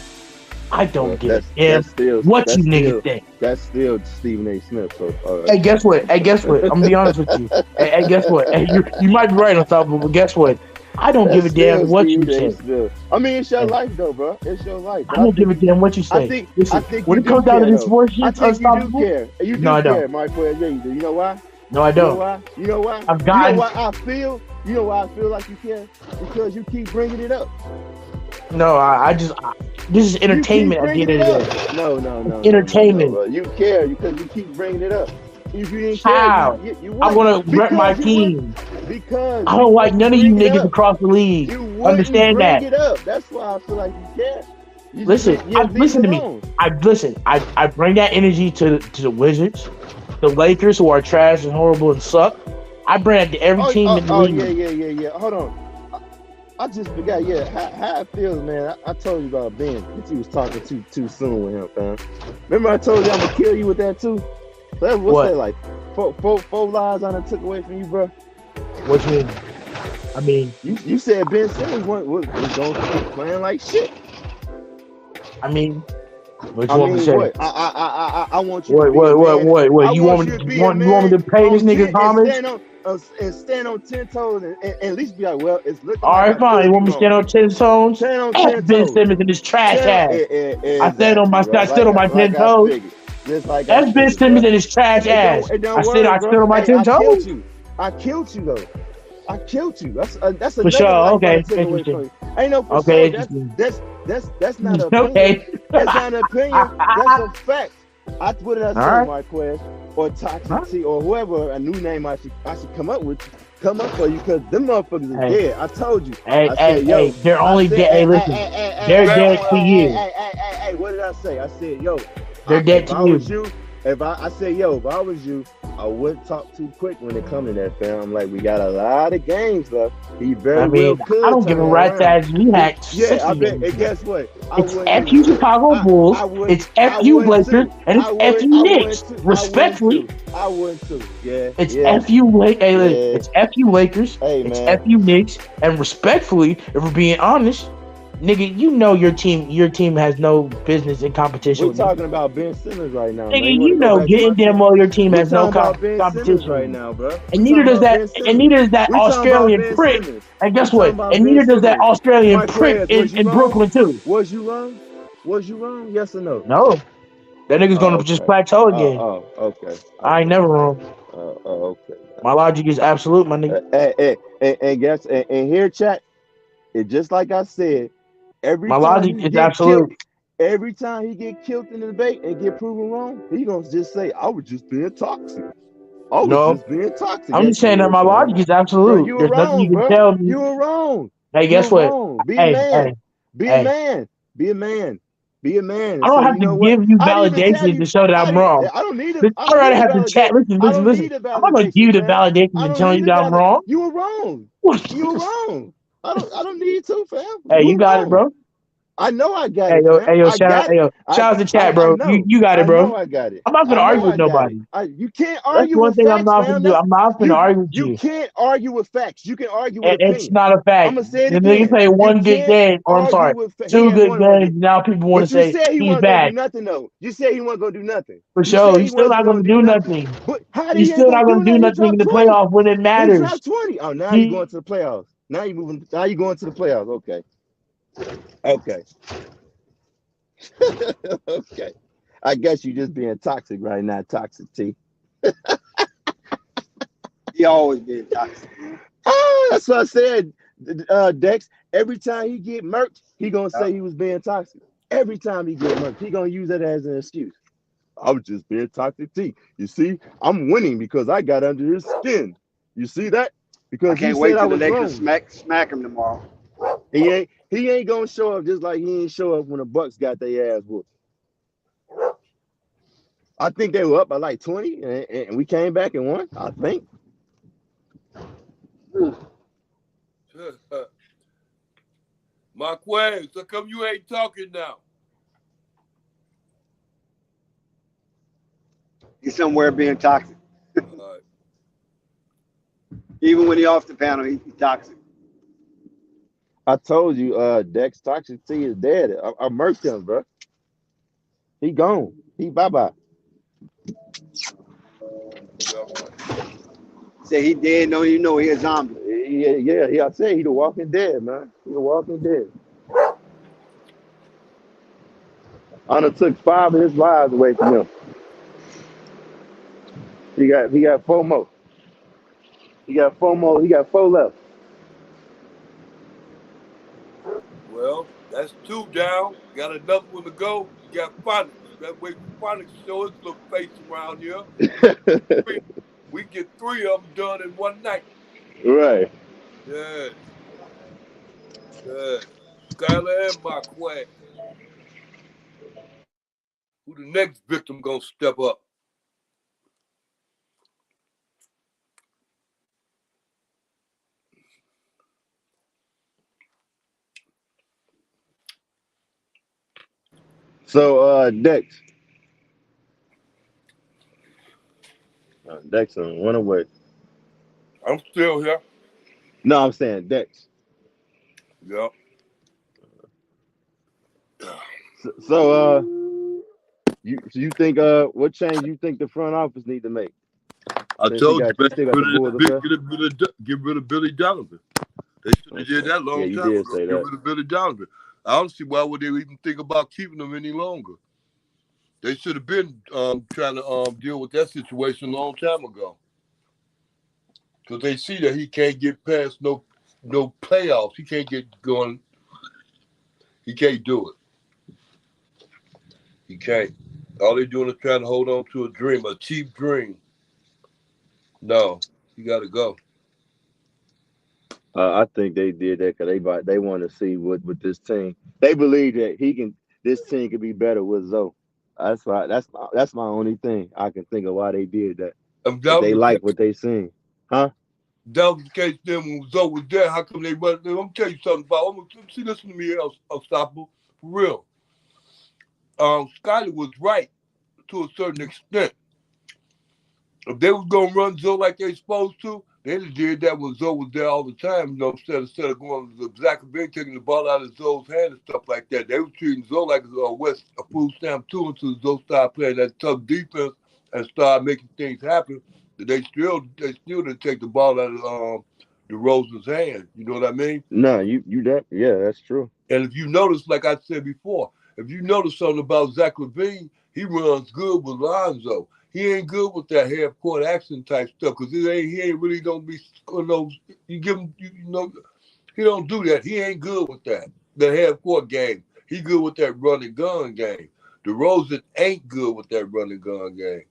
I don't give a That's damn still what that's you niggas still think. that's still Stephen A. Smith. So Hey, guess what? Hey, guess what? I'm gonna be honest with you. Hey, guess what? Hey, you might be right on top of it, but guess what? I don't give that's a damn still what you Stephen A. say. Smith. I mean, it's your Hey, life though, bro. It's your life. I But I don't give think a you, damn what you I say. think Listen, you when it do comes down to care this though. sports I shit, think you do unstoppable. care. You No, I do care, don't. Michael. Yeah, you do. You know why? No, I You know don't. why? You know why? I've You know gotten why I feel? You know why I feel like you care? Because you keep bringing it up. no. This is You keep entertainment at the bringing end it of the up. day. No, Entertainment. bro. You care because you keep bringing it up. If you didn't care, How? you I wouldn't. want to rep my Because you would. team. Because I you don't like wouldn't none of you bring it niggas up. across the league. You wouldn't Understand bring that. it up. That's why I feel like you care. You Listen, just leave listen it to me. alone. I bring that energy to the Wizards, the Lakers, who are trash and horrible and suck. I bring it to every team in the league. Yeah. Hold on. I just forgot. Yeah, how it feels, man. I told you about Ben that you was talking too soon with him, fam. Remember I told you I'm gonna kill you with that too. What's What? that like? Four lives I done took away from you, bro. What you mean? I mean, You said Ben Simmons was gonna keep playing like shit. I mean, what I you want me to mean, say? what? I want you to be a What? man. I You want want you me to to be a you want me man to pay this nigga homage? and stand on 10 toes and at least be like, well, it's looking All like right, I fine. could You be want me to stand wrong. on 10 toes? Stand on F 10 Ben toes. Simmons and his trash ass. I stand on Exactly, bro. my 10 I toes. figured. Just like I F Ben figured, Simmons bro. and his trash ass. It don't I worry, stood bro. on my Hey, 10 toes. I killed you though. I killed you. That's For another sure. life I Okay, took away from interesting. you. Ain't no for Okay, sure. interesting. That's not an opinion. Okay. That's not an opinion. That's a fact. What did I say, All right. Marquez or Toxic Huh? T or whoever a new name I should come up with? Come up for you because them motherfuckers are Hey. dead. I told you. Hey, I said, yo. they're only I said, dead. Hey, listen, they're dead to you. Hey, what did I say? I said, yo. They're dead If to I you. was you, if I said, yo, if I was you, I wouldn't talk too quick when it comes to that, fam. I'm like, we got a lot of games left. He very I mean, well could I don't give a turn it rat's around. ass. We had Yeah, 60 I bet. games And guess what? It's F you Chicago Bulls. It's F you Lakers, and it's F you Knicks. Respectfully, I would too. Yeah. it's yeah. F you Lakers. Yeah. It's F you Lakers. Hey, It's man. F you Knicks. And respectfully, if we're being honest, nigga, you know your team has no business in competition We're with me. talking about Ben Simmons right now, man. Nigga, wanna you go know back to getting my damn team? well your team We're has no talking about Ben Simmons competition right with me. now, bro. And neither does that. And neither does that We talking about Australian Ben prick. Simmons. And guess We what? talking about And Ben neither does that Simmons. Australian Mike prick Reyes, was you in wrong? Brooklyn too. Was you wrong? Was you wrong? Yes or no? No, that nigga's gonna just plateau again. Okay. I ain't never wrong. Okay. My logic is absolute, my nigga. And here, chat. It just like I said. Every My time logic he is get absolute. killed, every time he get killed in the debate and get proven wrong, he gonna just say, "I was just being toxic. I was No, just being toxic." I'm just saying that my logic is Bro, absolute. you were There's nothing you wrong, can bro. tell me. You were wrong. Hey, You guess were what? wrong. Be a Hey, man. Be a hey. man. Be a man. Be a man. I don't So have you to know what? give you I didn't even tell validation you. to show that I'm wrong. I don't need it. I I'd don't rather need a have the chat. validation. Listen. I don't need a I'm not gonna give you validation, the fam. validation I to don't tell need you a that I'm wrong. You were wrong. You were wrong. I don't need to, fam. Hey, you were got wrong. it, bro. I know I got Hey, it, yo, fam. shout out to chat, I bro. know. You got it, I bro. know I got it. I'm not gonna I argue know with I got it. nobody. You can't That's argue one with thing I'm facts, not gonna fam. do. I'm not gonna argue with You you. can't argue with facts. You can argue with And it's opinion. not a fact. I'm gonna say it The nigga again. played You one good can't game, or I'm argue sorry, with facts. He two had good one games. game. Now people want But to you say said he he's wasn't gonna do bad. nothing though. You said he wasn't gonna do nothing. For You sure, said he's he still wasn't not gonna gonna do do nothing. nothing. But how did He's he ain't still not gonna gonna do do nothing? He nothing in dropped the 20. playoff when it He matters. dropped 20. Oh, now you going to the playoffs. Now you moving. Now you going to the playoffs. Okay. Okay. Okay. I guess you just being toxic right now, Toxic T. He always been toxic. Oh, that's what I said, Dex. Every time he get murked, he gonna say he was being toxic. Every time he get murked, he gonna use that as an excuse. I was just being toxic T. You see, I'm winning because I got under his skin. You see that? Because I can't he wait said I till the was Lakers wrong. smack him tomorrow. He ain't gonna show up just like he ain't show up when the Bucks got their ass whooped. I think they were up by like 20, and we came back and won. I think. Marquez, how come you ain't talking now? He's somewhere being toxic. Even when he off the panel, he's toxic. I told you, Dex, Toxic T is dead. I murked him, bro. He gone. He bye-bye. Say he dead, don't even know he a zombie. Yeah. I said he the Walking Dead, man. He the Walking Dead. I done took 5 of his lives away from him. He got 4 more. He got 4 more. He got 4 left. Well, that's 2 down. Got another one to go. You got Phonics. Better wait for Phonics to show his little face around here. We get 3 of them done in one night. Right. Yeah. Yeah. Skylar and Marquez. Who the next victim gonna step up? So Dex. Dex went away. I'm still here. No, I'm saying Dex. Yeah. So you think what change you think the front office need to make? I Since told you, he still got the Bulls up there? get rid of Billy Donovan. They should have did that long you time did ago. say Get that. rid of Billy Donovan. I don't see why would they even think about keeping him any longer. They should have been trying to deal with that situation a long time ago. Because they see that he can't get past no playoffs. He can't get going. He can't do it. He can't. All they're doing is trying to hold on to a dream, a cheap dream. No, you got to go. I think they did that because they want to see what with this team. They believe that this team could be better with Zoe. That's why. That's my only thing I can think of why they did that. If they like what they seen, huh? That was the case then when Zoe was there. How come they run? I'm gonna tell you something about. Listen to me, Unstoppable, for real. Skyler was right to a certain extent. If they was gonna run Zoe like they supposed to, they just did that when Zoe was there all the time. Instead of going to Zach Bean taking the ball out of Zoe's hand and stuff like that. They were treating Zoe like a food stamp too until Zoe started playing that tough defense and started making things happen. They still didn't take the ball out of DeRozan's hand. You know what I mean? No, you that that's true. And if you notice, like I said before, if you notice something about Zach LaVine, he runs good with Lonzo. He ain't good with that half court action type stuff because he ain't really don't be you give him he don't do that. He ain't good with that. The half court game. He good with that run and gun game. DeRozan ain't good with that run and gun game.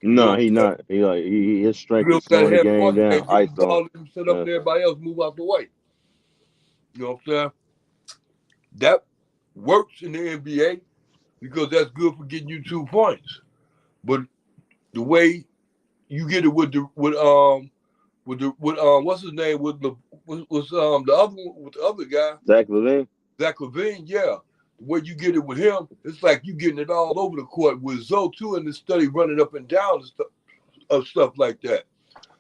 No, he not. His strength You is know that slowing the half game court game, down. get the ISO. ball and set up and everybody else move out the way. You know what I'm saying? That works in the NBA because that's good for getting you 2 points. But the way you get it with what's his name with the other one with the other guy Zach LaVine, yeah. The way you get it with him, it's like you getting it all over the court with Zoe too, and the study running up and down and stuff like that.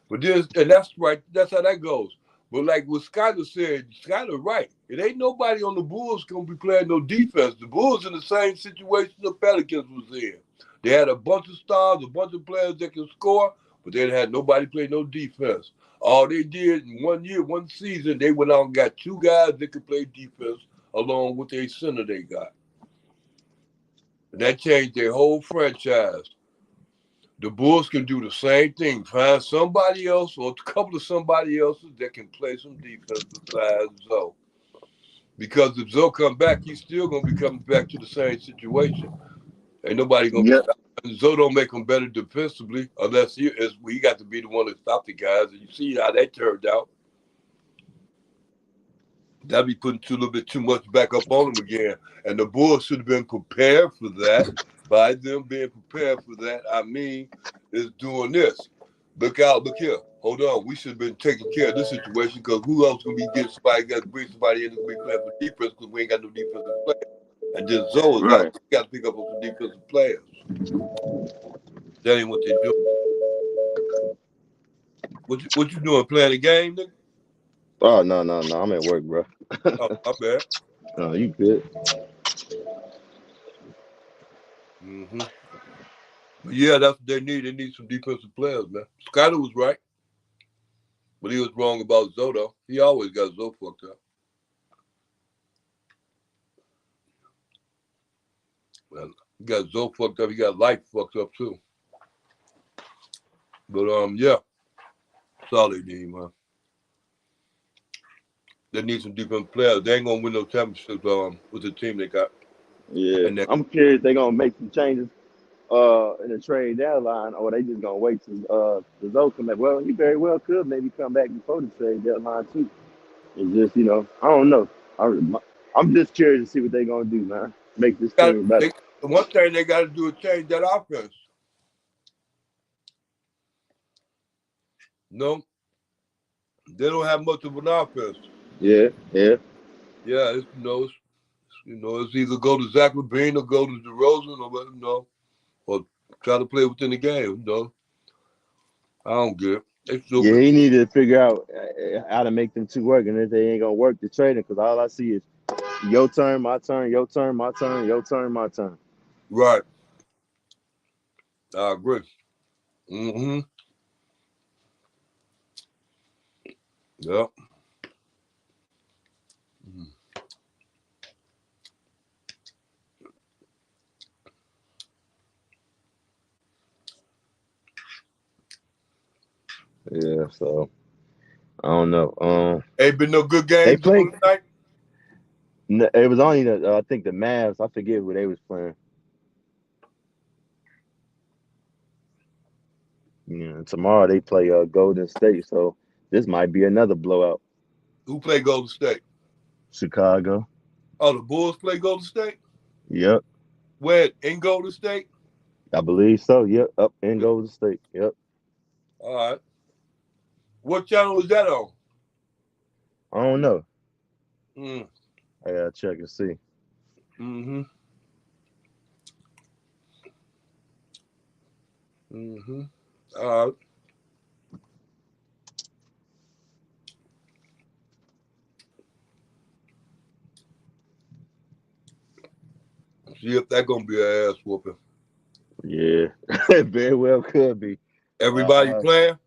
But that's right. That's how that goes. But like what Skyler said, Skyler right. It ain't nobody on the Bulls gonna be playing no defense. The Bulls in the same situation the Pelicans was in. They had a bunch of stars, a bunch of players that can score, but they had nobody play no defense. All they did in 1 year, 1 season, they went out and got 2 guys that could play defense along with their center they got. And that changed their whole franchise. The Bulls can do the same thing. Find somebody else or a couple of somebody else's that can play some defense besides Zoe. Because if Zoe come back, he's still going to be coming back to the same situation. Ain't nobody going to be stopping. Zoe don't make him better defensively unless he got to be the one to stop the guys. And you see how that turned out. That'd be putting a little bit too much back up on him again. And the Bulls should have been prepared for that. By them being prepared for that, I mean, is doing this. Look out, look here. Hold on. We should have been taking care of this situation because who else going to be getting somebody, got to bring somebody in to be playing for defense because we ain't got no defensive players. And then Zoe is out. You got to pick up on some defensive players. That ain't what they do. What you doing? Playing a game, nigga? Oh no, I'm at work, bro. Oh, my bad. No, you good. Mm-hmm. But yeah, that's what they need. They need some defensive players, man. Skyler was right, but he was wrong about Zoe, though. He always got Zoe fucked up. Well, he got Zoe fucked up. He got Light fucked up, too. But, yeah, that's all they need, man. They need some defensive players. They ain't going to win no championships with the team they got. Yeah, And that, I'm curious they're gonna make some changes in the trade deadline, or they just gonna wait till the Zoe come back. Well, he very well could maybe come back before the trade deadline too. It's just I don't know. I'm just curious to see what they're gonna do, man. Make this team better. one thing they got to do is change that offense. No, they don't have much of an offense. Yeah, yeah. Yeah, it's either go to Zach LaVine or go to DeRozan or try to play within the game. I don't get it. They Yeah, stupid. he needed to figure out how to make them two work, and if they ain't gonna work, the trading. Because all I see is your turn, my turn, your turn, my turn, your turn, my turn. Right. I agree. Mm-hmm. Yeah. Mm. Yeah, so I don't know. Ain't been no good They games played. on tonight. It was only I think the Mavs. I forget who they was playing. Yeah, tomorrow they play Golden State, so this might be another blowout. Who played Golden State? Chicago. Oh, the Bulls play Golden State? Yep, Where? In Golden State? I believe so. Yep, up in Golden State. Yep. All right. What channel is that on? I don't know. Mm. I gotta check and see. Mm-hmm. Mm-hmm. All right. See if that's gonna be an ass whooping. Yeah, very well could be. Everybody playing?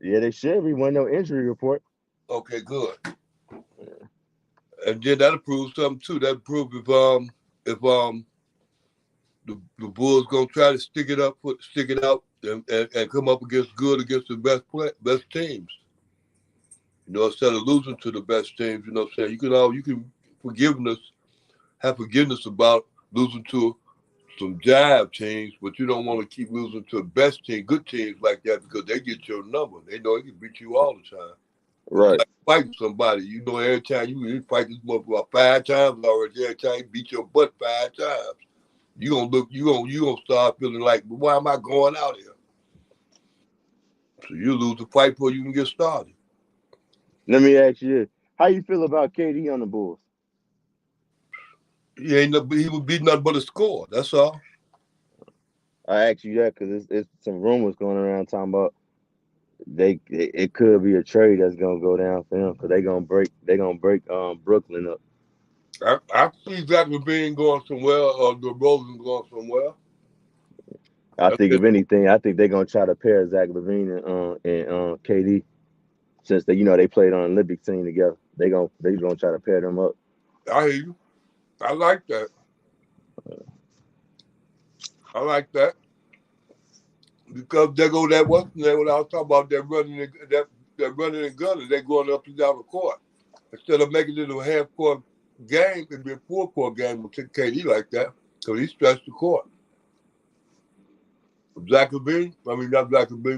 Yeah, they should be. One no injury report. Okay, good. And then that'll prove something too. That'll prove if the Bulls gonna try to stick it out and come up against the best teams. Instead of losing to the best teams, what I'm saying? You can have forgiveness about losing to some jive teams, but you don't want to keep losing to the best team, good teams like that, because they get your number. They know they can beat you all the time. Right. It's like fighting somebody. Every time you fight this motherfucker 5 times already, every time you beat your butt 5 times. You gonna start feeling like, why am I going out here? So you lose the fight before you can get started. Let me ask you this: how you feel about KD on the Bulls? He was beating nothing but a score. That's all. I ask you that because it's some rumors going around talking about it could be a trade that's gonna go down for him because they're gonna break Brooklyn up. I see Zach LaVine going somewhere or DeRozan going somewhere. I think if anything, I think they're gonna try to pair Zach LaVine and KD since they played on an Olympic team together. They're gonna try to pair them up. I hear you. I like that. I like that. Because they go that what's the name when I was talking about that running and gunning, they going up and down the court. Instead of making it a half court game, it'd be a full court game with KD like that. So he stretched the court. Not Zach LaVine,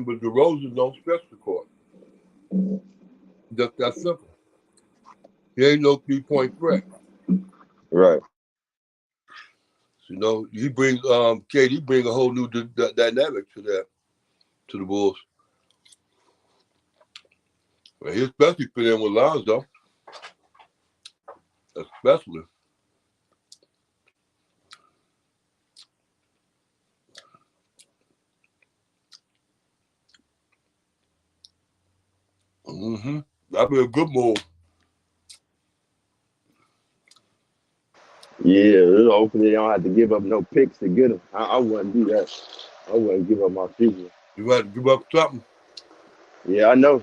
but DeRozan don't stretch the court. Just that simple. He ain't no 3-point threat. Right. He brings KD bring a whole new dynamic to the Bulls. And he especially fit in with Lonzo. Especially. Mm-hmm. That'd be a good move. Yeah, hopefully they don't have to give up no picks to get him. I wouldn't do that. I wouldn't give up my future. You got to give up something. Yeah, I know.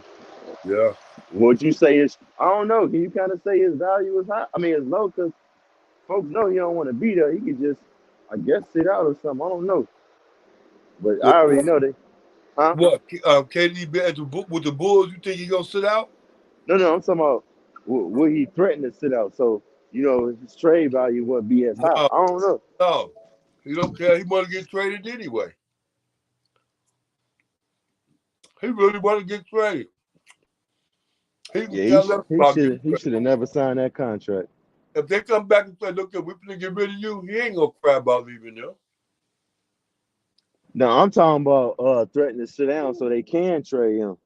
Yeah. Would you say is I don't know. Can you kind of say his value is high? I mean, it's low because folks know he don't want to be there. He could just, I guess, sit out or something. I don't know. But I already know that. Huh? What? KD be at with the Bulls? You think he gonna sit out? No, I'm talking about would he threaten to sit out? So, his trade value wouldn't be as high. No, I don't know. no. He don't care. He want to get traded anyway. He really want to get traded. He can Yeah, care less about getting he traded. should have never signed that contract. If they come back and say, "Look, we're gonna get rid of you," he ain't gonna cry about leaving them. No, I'm talking about threatening to sit down so they can trade him.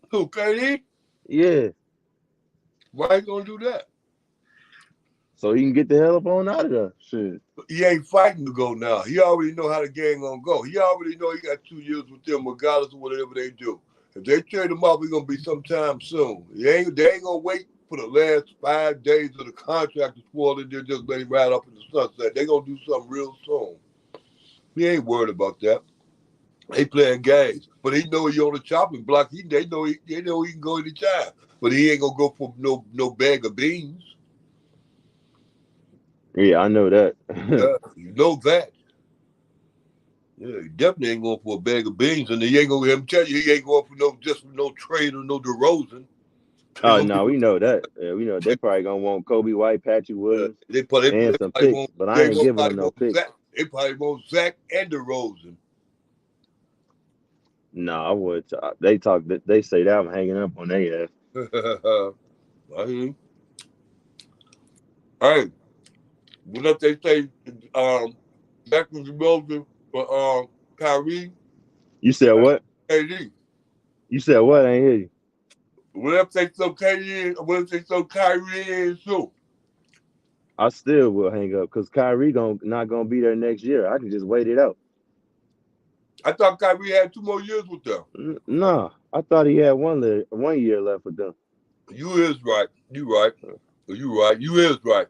Who, KD? Yeah. Why he gonna do that? So he can get the hell up on out of there. Shit. He ain't fighting to go now. He already know how the game gonna go. He already know he got 2 years with them, regardless of whatever they do. If they trade him off, it's gonna be sometime soon. They ain't gonna wait for the last 5 days of the contract to spoil it. They'll just let him ride up in the sunset. They gonna do something real soon. He ain't worried about that. They playing games, but he know he on the chopping block. They know he can go anytime, but he ain't gonna go for no bag of beans. Yeah, I know that. Yeah, you know that. Yeah, he definitely ain't going for a bag of beans, and he ain't gonna. Let me tell you, he ain't going for no trade or no DeRozan. Oh no, we know that. Yeah, we know they probably gonna want Kobe White, Patrick Williams, They probably and some probably picks, want. but I They ain't most giving them probably no want picks. Zach. They probably want Zach and DeRozan. No, I would. They say that I'm hanging up on their ass. I mean, hey, what if they say Zach and DeRozan for Kyrie You said and what? KD? You said what? I ain't hear you. What if they throw KD? What if they throw Kyrie in too? I still will hang up because Kyrie not gonna be there next year. I can just wait it out. I thought Kyrie had 2 more years with them. Nah, I thought he had 1 year left with them. You is right. You right. You right. You is right.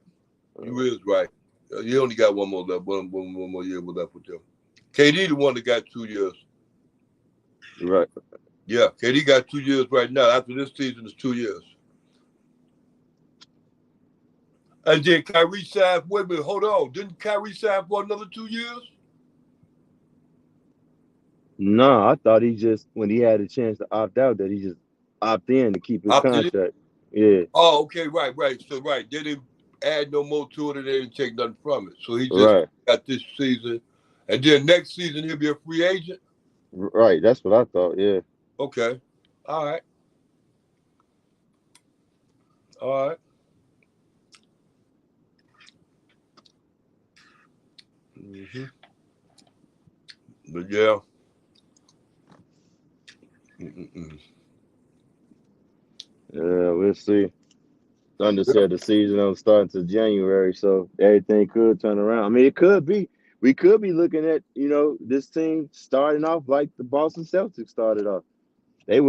You is right. You only got 1 more left. One more year left with them. KD the one that got 2 years. Right. Yeah, KD got 2 years right now. After this season, it's 2 years. And then Kyrie signed. Wait a minute, hold on. Didn't Kyrie sign for another 2 years? No, I thought he just when he had a chance to opt out that he just opt in to keep his Opted in? contract. Yeah. Oh, okay, right. So right, they didn't add no more to it, and they didn't take nothing from it. So he just Right. got this season, and then next season he'll be a free agent. Right. That's what I thought. Yeah. Okay, all right. Mm-hmm. But yeah. Mm-mm-mm. Yeah, we'll see. Thunder said the season don't start until January, so everything could turn around. I mean, it could be. We could be looking at, this team starting off like the Boston Celtics started off. They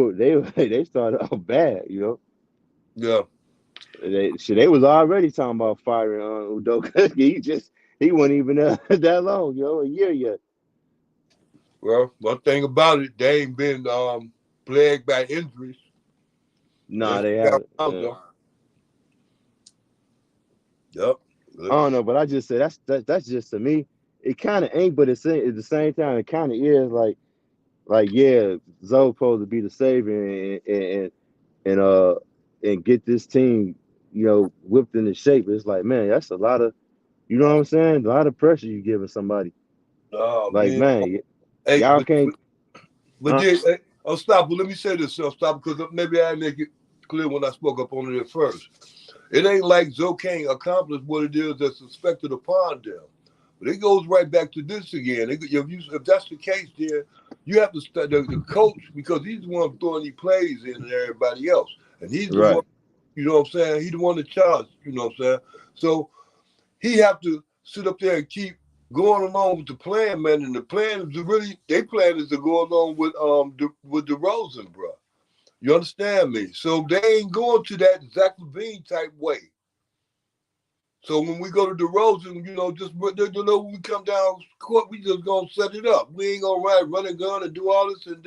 started off bad, Yeah. They was already talking about firing on Udoka. He wasn't even that long, a year yet. Well, one thing about it, they ain't been plagued by injuries. Nah, Yes, they got haven't. Lonzo. Yep. I don't know, but I just say that's just to me. It kind of ain't, but at the same time, it kind of is yeah, Zoe's supposed to be the savior and get this team, whipped into shape. It's like, man, that's a lot of, you know what I'm saying? A lot of pressure you giving somebody. Oh Like, man. man, Hey, y'all can't. but then, oh, stop. Well, let me say this. Stop, because maybe I make it clear when I spoke up on it at first. It ain't like Zoe can't accomplish what it is that's expected upon them. But it goes right back to this again. If that's the case, then you have to study the coach, because he's the one throwing these plays in and everybody else. And he's the Right. one, you know what I'm saying? He's the one in charge, you know what I'm saying? So he have to sit up there and keep going along with the plan, man. And the plan is their plan is to go along with DeRozan, bro. You understand me? So they ain't going to that Zach LaVine type way. So when we go to DeRozan, just when we come down court, we just gonna set it up. We ain't gonna run a gun and do all this and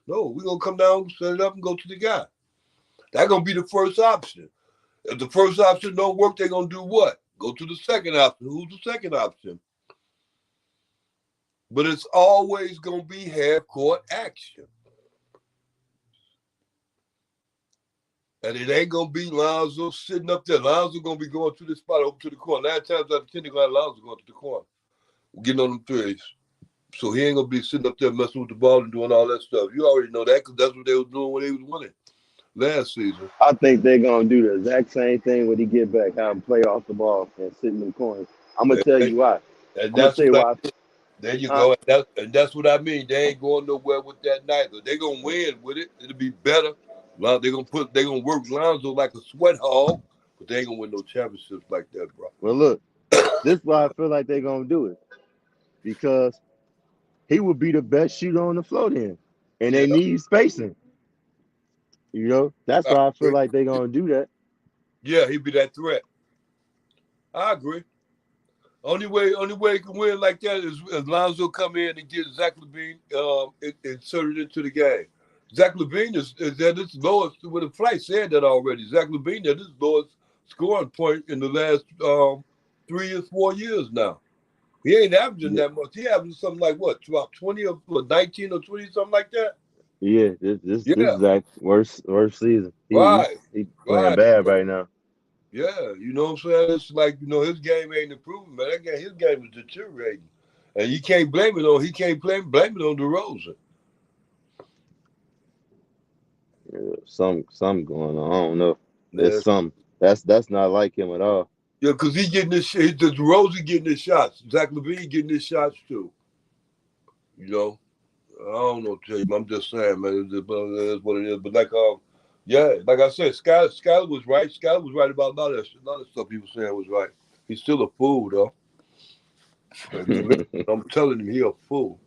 no, we gonna come down, set it up, and go to the guy. That's gonna be the first option. If the first option don't work, they're gonna do what? Go to the second option. Who's the second option? But it's always gonna be half court action. And it ain't gonna be Lonzo sitting up there. Lonzo gonna be going to the spot over to the corner. 9 times out of 10, Lonzo going to the corner, getting on them threes. So he ain't gonna be sitting up there messing with the ball and doing all that stuff. You already know that because that's what they was doing when they was winning last season. I think they're gonna do the exact same thing when he get back, have him play off the ball and sit in the corners. I'm gonna tell you why. And I'm gonna that's tell you what why. there you go. And that's what I mean. They ain't going nowhere with that neither. They're gonna win with it. It'll be better. They're gonna work Lonzo like a sweat hog, but they ain't gonna win no championships like that, bro. Well, look, this is why I feel like they're gonna do it because he would be the best shooter on the floor then, and they need spacing. That's why I feel like they're gonna do that. Yeah, he'd be that threat. I agree. Only way he can win like that is Lonzo come in and get Zach LaVine inserted into the game. Zach LaVine is at his lowest. Well, the flight said that already. Zach LaVine at his lowest scoring point in the last 3 or 4 years now. He ain't averaging that much. He averaging something like what, about 20 or 19 or 20, something like that. Yeah, this is Zach's worst season. He playing bad right now. Yeah, you know what I'm saying? It's like, his game ain't improving, man. His game is deteriorating. And you can't blame it on blame it on DeRozan. Yeah, something going on. I don't know. There's something. That's not like him at all. Yeah, because he getting his shit. DeRozan getting his shots. Zach LaVine getting his shots too. I don't know what to tell you. I'm just saying, man. It is what it is. But like I said, Skyler was right. Skyler was right about a lot of stuff he was saying was right. He's still a fool, though. I'm telling him he a fool.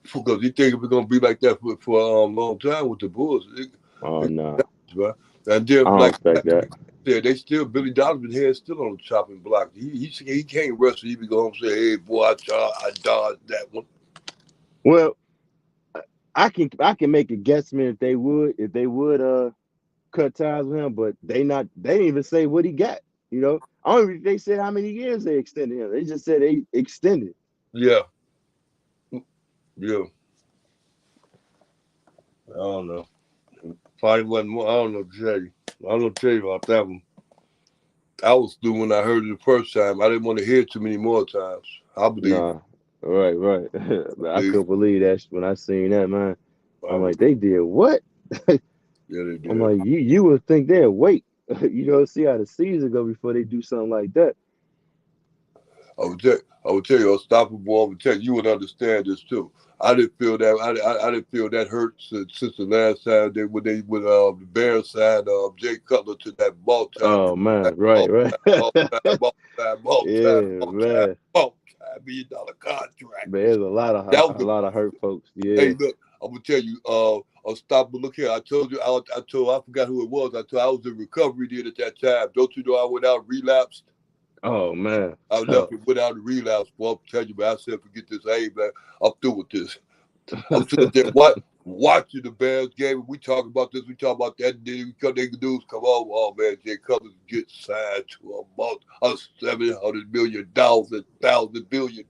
Because he think it's going to be like that for a long time with the Bulls. No. Right? And then, I don't expect that. They still, Billy Donovan's head still on the chopping block. He can't wrestle. He be going to say, hey, boy, I dodged that one. Well, I can make a guesstimate if they would cut ties with him, but they didn't even say what he got. I don't even think they said how many years they extended him. They just said they extended. Yeah. Yeah. I don't know. Probably wasn't more. I don't know to tell you. I don't know to tell you about that one. I was through when I heard it the first time. I didn't want to hear it too many more times. I believe. Nah. Right. I couldn't believe that when I seen that, man. I'm like, they did what? Yeah, they did. I'm like, you would think they'd wait, see how the season go before they do something like that. I would tell you, Unstoppable. I would tell you would understand this too. I didn't feel that. I didn't feel that hurt since the last time when the Bears signed Jay Cutler to that ball time. Oh man, right. Ball Man. $1 million contract. Man, there's a lot of hurt folks. Yeah. Hey, look, I'm gonna tell you, Unstoppable. Look here, I told you, I forgot who it was. I was in recovery then at that time. Don't you know I went out relapsed? Oh man, I left it without a relapse. Well, I'm telling you, man, I said, forget this. Hey, man, I'm through with this. I'm sitting there watching the Bears game. We talk about this, we talk about that. And then they dudes come on. Oh man, Jay Cutler get signed to a $700 million, $1,000 billion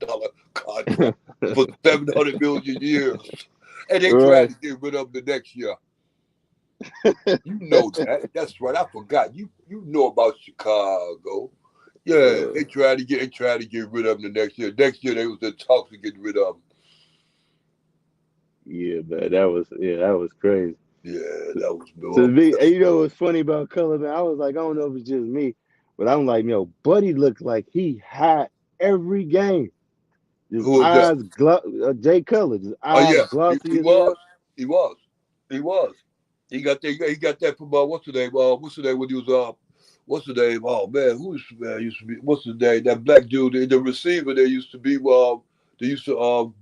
contract for 700 million years, and they tried to get rid of him the next year. You know that. That's right. I forgot. You know about Chicago. Yeah, they tried to get rid of him the next year. Next year they was in talks to get rid of him. Yeah, man, that was crazy. Yeah, that was no. To me, what's funny about Cutler, man? I was like, I don't know if it's just me, but I'm like, Buddy looked like he had every game. His eyes, Jay Cutler, his eyes glossy. He was. He got that from what's the name? What's the name when he was what's the name? Oh man, used to be? What's the name? That black dude, the receiver. They used to be. They used to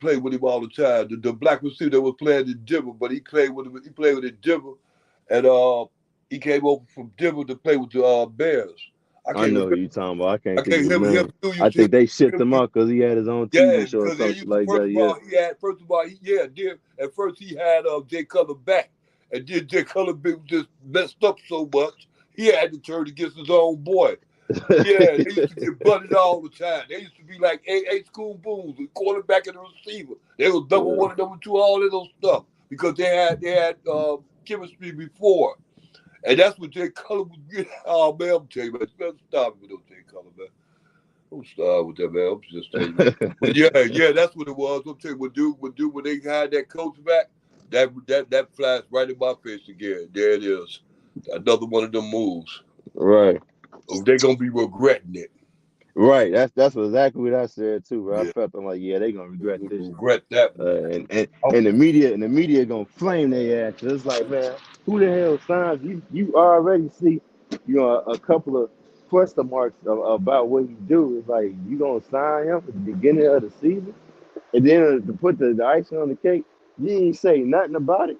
play with him all the time. The black receiver that was playing in Denver, but he played with him. He played with in Denver, and he came over from Denver to play with the Bears. I know who you talking about. I can't think of his him name. do I you think they shipped him, him out because he had his own yeah, TV show or because they some shit used to, like that. Yeah. first of all, at first he had Jay Cutler back, and then Jay Cutler just messed up so much he had to turn against his own boy. Yeah, they used to get butted all the time. They used to be like eight school bulls, the quarterback and the receiver. They was number one and number two, all of those stuff because they had chemistry before, and that's what Jay Cutler was getting. Oh man, I'm telling you, man, you better stop with those Jay Cutler, man. Don't start with that, man. I'm just telling you. But yeah, that's what it was. I'm telling you, when they had that coach back, that flashed right in my face again. There it is, another one of them moves. Right. They're gonna be regretting it. Right. That's exactly what I said too, bro. I Yeah, felt I'm like, yeah, they gonna regret this. regret that one. And the media gonna flame their ass. It's like, man, who the hell signs you? You already see, a couple of question marks about what he do. It's like you gonna sign him at the beginning of the season, and then to put the icing on the cake, you ain't say nothing about it.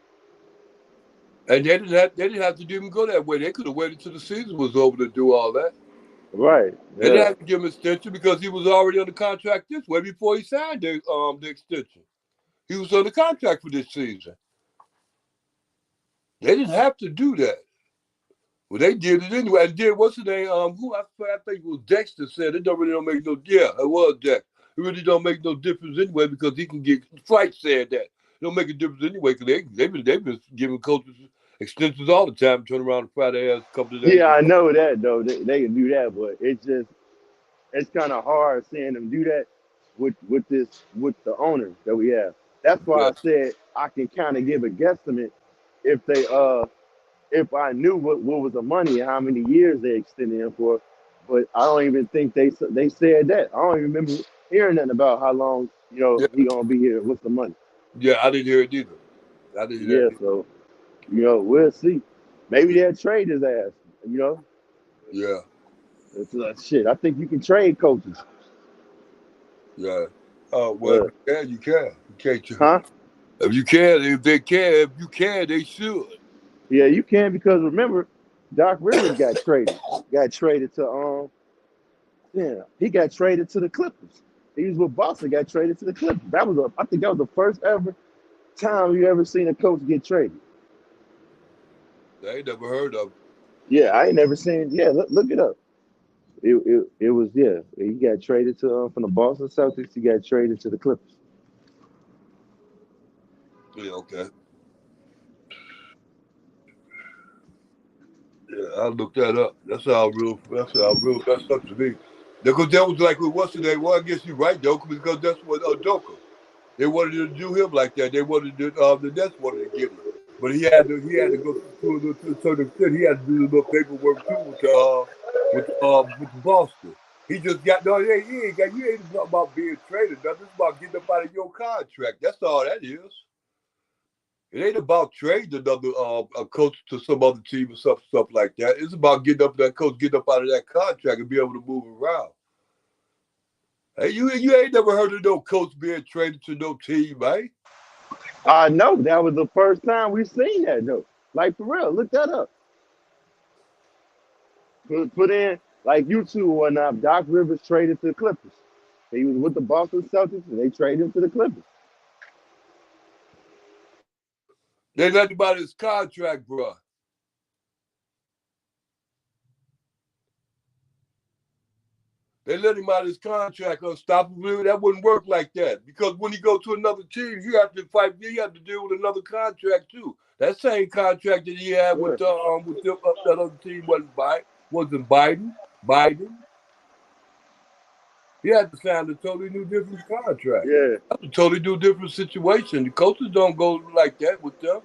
And they didn't have to even go that way. They could have waited till the season was over to do all that. Right. They didn't Yeah. have to give him an extension because he was already under contract this way before he signed the extension. He was under contract for this season. They didn't have to do that. Well, they did it anyway. And then what's the name? Who I think it was Dexter said it don't make no. Yeah, it was Dex. It really don't make no difference anyway because he can get. Fight said that it don't make a difference anyway because they've been giving coaches extensions all the time. Turn around and fry their ass a couple of days. Yeah, I know that though. They can do that, but it's kind of hard seeing them do that with the owners that we have. That's why I Yes. said I can kind of give a guesstimate if they if I knew what was the money and how many years they extended him for. But I don't even think they said that. I don't even remember hearing nothing about how long Yeah. he gonna be here. What's the money? Yeah, I didn't hear it either. I didn't hear Yeah, it either. so we'll see. Maybe they'll trade his ass. Yeah, It's shit. I think you can trade coaches. yeah. Oh well, you can. You can't. Huh? If you can, they should. Yeah, you can because remember, Doc Rivers got traded. Got traded to he got traded to the Clippers. He was with Boston, got traded to the Clippers. I think that was the first ever time you ever seen a coach get traded. I ain't never heard of it. Yeah, I ain't never seen. Yeah, look it up. It was he got traded to from the Boston Celtics. He got traded to the Clippers. Yeah, okay. Yeah, I'll look that up. That's how real messed up to me. Because that was like with what's the name? Well, I guess you're right, though, because that's what Udoka. They wanted to do him like that. They wanted to the Nets wanted to get him. But he had to go to a certain extent. He had to do a little paperwork too with Boston. He just got you ain't talking about being traded. Nothing. It's about getting up out of your contract. That's all that is. It ain't about trading another a coach to some other team or stuff like that. It's about getting up that coach, getting up out of that contract and be able to move around. Hey, you ain't never heard of no coach being traded to no team, right? I know that was the first time we seen that though. Like for real, look that up. Put in like YouTube or whatnot. Doc Rivers traded to the Clippers. He was with the Boston Celtics and they traded him to the Clippers. They let him out of his contract, bro. They let him out of his contract unstoppably. That wouldn't work like that. Because when you go to another team, you have to fight. You have to deal with another contract too. That same contract that he had with that other team wasn't Biden. He had to sign a totally new different contract. Yeah. That's a totally new different situation. The coaches don't go like that with them.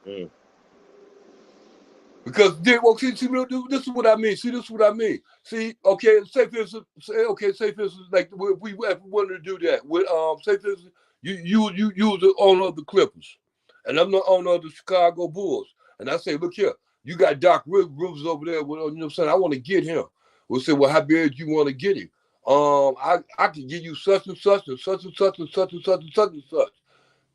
Mm. Because see, this is what I mean. See, this is what I mean. See, okay, say for instance, like if we wanted to do that, with say for instance, you was the owner of the Clippers, and I'm the owner of the Chicago Bulls, and I say, look here, you got Doc Rivers over there. Well, you know what I'm saying? I want to get him. We'll say, well, how bad do you want to get him? I can give you such and such and such and such and such and such and such and such.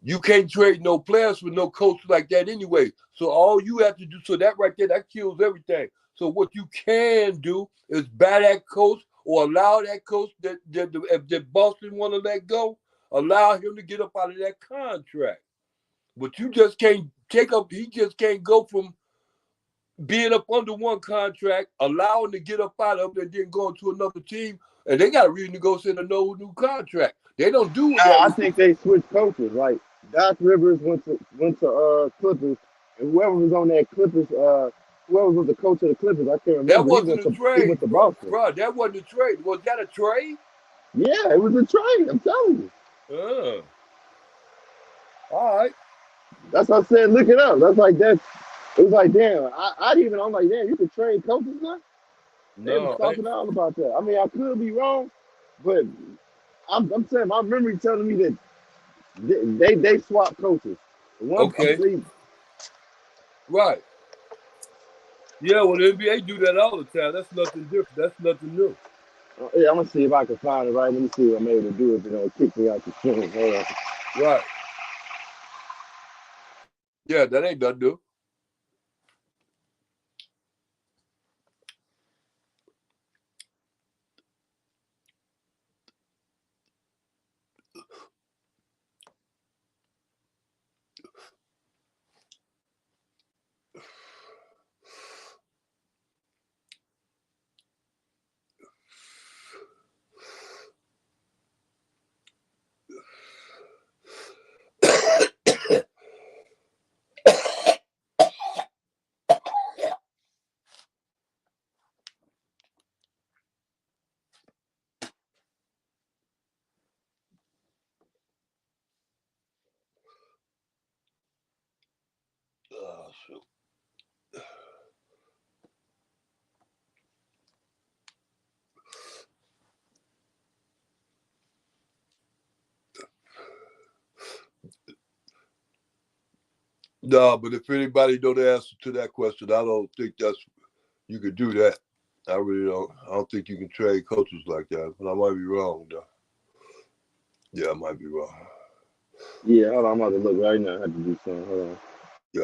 You can't trade no players with no coach like that anyway. So all you have to do, so that right there, that kills everything. So what you can do is buy that coach or allow that coach that Boston want to let go, allow him to get up out of that contract. But you just can't take up. He just can't go from being up under one contract, allowing to get up out of it, and then going to another team, and they got to renegotiate a new contract. They don't do No, that. I think they switched coaches. Like Doc Rivers went to Clippers, and whoever was on that Clippers, whoever was the coach of the Clippers, I can't That remember. wasn't a He trade, went to bro. Boston. Bro, that wasn't a trade. Was that a trade? Yeah, it was a trade. I'm telling you. All right. That's what I said. Look it up. That's like that. It was like, damn. I'm like, damn. You can trade coaches now. They was No, talking all about that. I mean, I could be wrong, but I'm saying my memory telling me that they swapped coaches. okay. Right. Yeah, well, the NBA do that all the time. That's nothing different. That's nothing new. Yeah, I'm gonna see if I can find it right. Let me see what I'm able to do if it don't kick me out the stream. Hold on. Right. Yeah, that ain't nothing new. Oh, shoot. No, but if anybody know the answer to that question, I don't think you could do that. I really don't. I don't think you can trade coaches like that. But I might be wrong, though. Yeah, I might be wrong. Yeah, hold on. I'm about to look right now. I have to do something. Hold on. Yeah.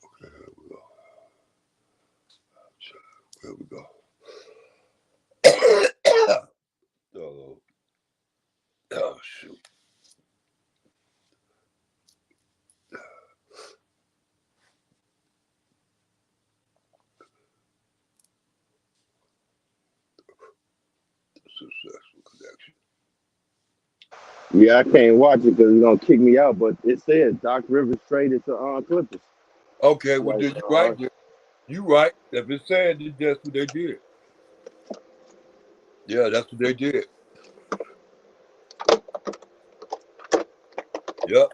Okay, here we go. Here we go. Oh, shoot. Successful connection. Yeah, I can't watch it because it's gonna kick me out. But it says Doc Rivers traded to Clippers. Okay, well, Like, then you right. You right. If it's saying that, that's what they did. Yeah, that's what they did. Yep.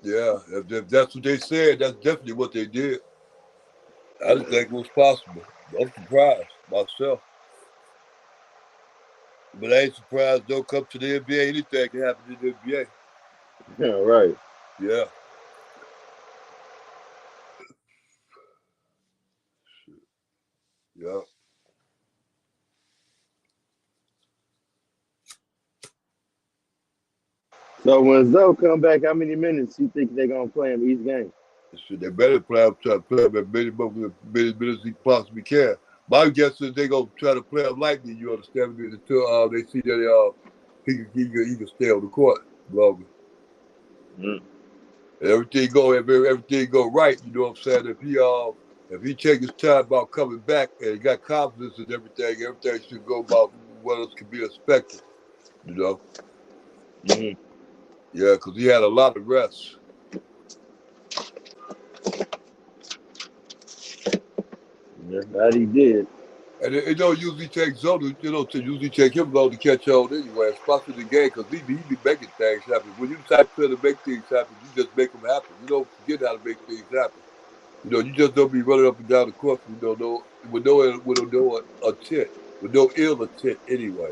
Yeah, if that's what they said, that's definitely what they did. I didn't think it was possible. I'm surprised myself. But I ain't surprised don't come to the NBA. Anything can happen in the NBA. Yeah, right. Yeah. Yeah. So when Zoe come back, how many minutes you think they're gonna play him each game? Shit, they better try to play him as many minutes as he possibly can. My guess is they gonna try to play him lightly. You understand me? Until they see that he can stay on the court longer. Mm. Everything go right. You know what I'm saying? If he take his time about coming back and he got confidence in everything should go about what else can be expected. You know? Mm. Yeah, because he had a lot of rest. Yeah, that he did. And it don't usually take Zoe, to usually take him long to catch on anyway, especially the game, because he be making things happen. When you the type of player to make things happen, you just make them happen. You don't forget how to make things happen. You just don't be running up and down the court with no intent, with no ill intent anyway.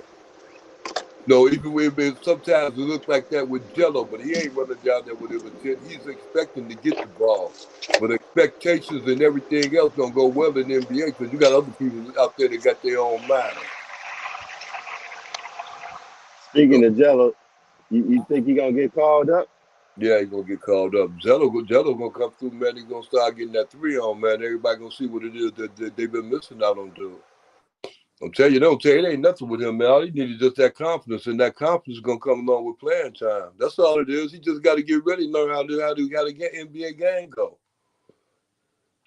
Even when sometimes it looks like that with Jello, but he ain't running down there with ill intent. He's expecting to get the ball, but expectations and everything else don't go well in the NBA because you got other people out there that got their own mind. Speaking of Jello, you think he gonna get called up? Yeah, he's gonna get called up. Jello gonna come through, man. He's gonna start getting that 3 on, man. Everybody gonna see what it is that they've been missing out on doing. I'm telling you, it ain't nothing with him, man. All he needs is just that confidence, and that confidence is gonna come along with playing time. That's all it is. He just got to get ready, and learn how to get NBA game go.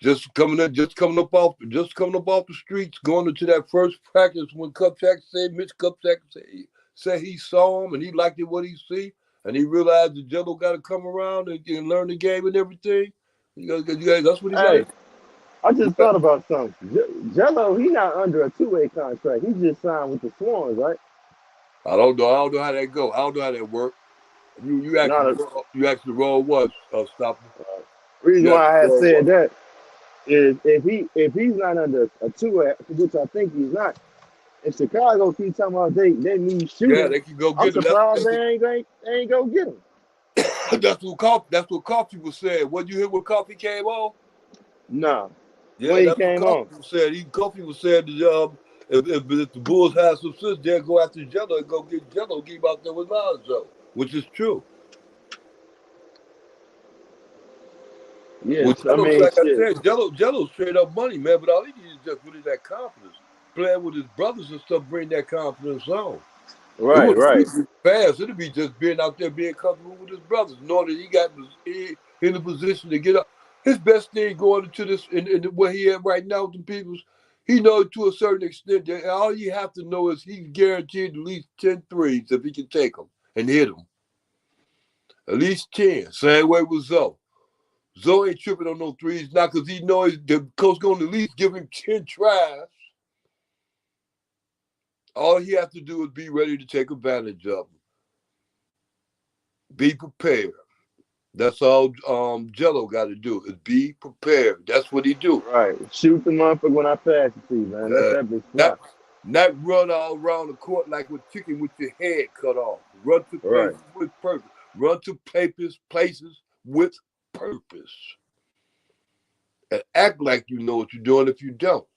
Just coming up off the streets, going into that first practice when Mitch Kupchak said he saw him and he liked it what he see, and he realized that Jello got to come around and learn the game and everything. That's what he got to Hey, do. I just thought about something. Jello, he not under a 2-way contract. He just signed with the Swans, right? I don't know how that go. I don't know how that work. You No, asked the wrong one, Stopper. reason You asked why I the had wrong said one. that is if he's not under a 2-way, which I think he's not. If Chicago keep talking about they need Yeah, shooting, they can go I'm get him. surprised they ain't go get him. That's what Coffee was saying. What you hear when Coffee came on? Nah, Yeah, when he that's what came on. Coffee was saying. Coffee was saying that if the Bulls have some sense, they'll go after Jello and go get Jello, get him out there with Lonzo, which is true. Well, Yes, I Jello, mean like I shit. said, Jello straight up money, man. But all he needs is just really that confidence. Playing with his brothers and stuff, bring that confidence on. It Right, wouldn't be right. fast. It'd be just being out there, being comfortable with his brothers, knowing that he got in the position to get up. His best thing going into this, in where he at right now with the peoples, he knows to a certain extent that all you have to know is he's guaranteed at least 10 threes if he can take them and hit them. At least 10. Same way with Zoe. Zoe ain't tripping on no threes now because he knows the coach going to at least give him 10 tries. All he has to do is be ready to take advantage of them. Be prepared. That's all Jello got to do is be prepared. That's what he do. Right. Shoot the motherfucker when I pass it to you, man. Let that bitch fly. Not run all around the court like with chicken with your head cut off. Run to Right. places with purpose. Run to places with purpose. And act like you know what you're doing if you don't.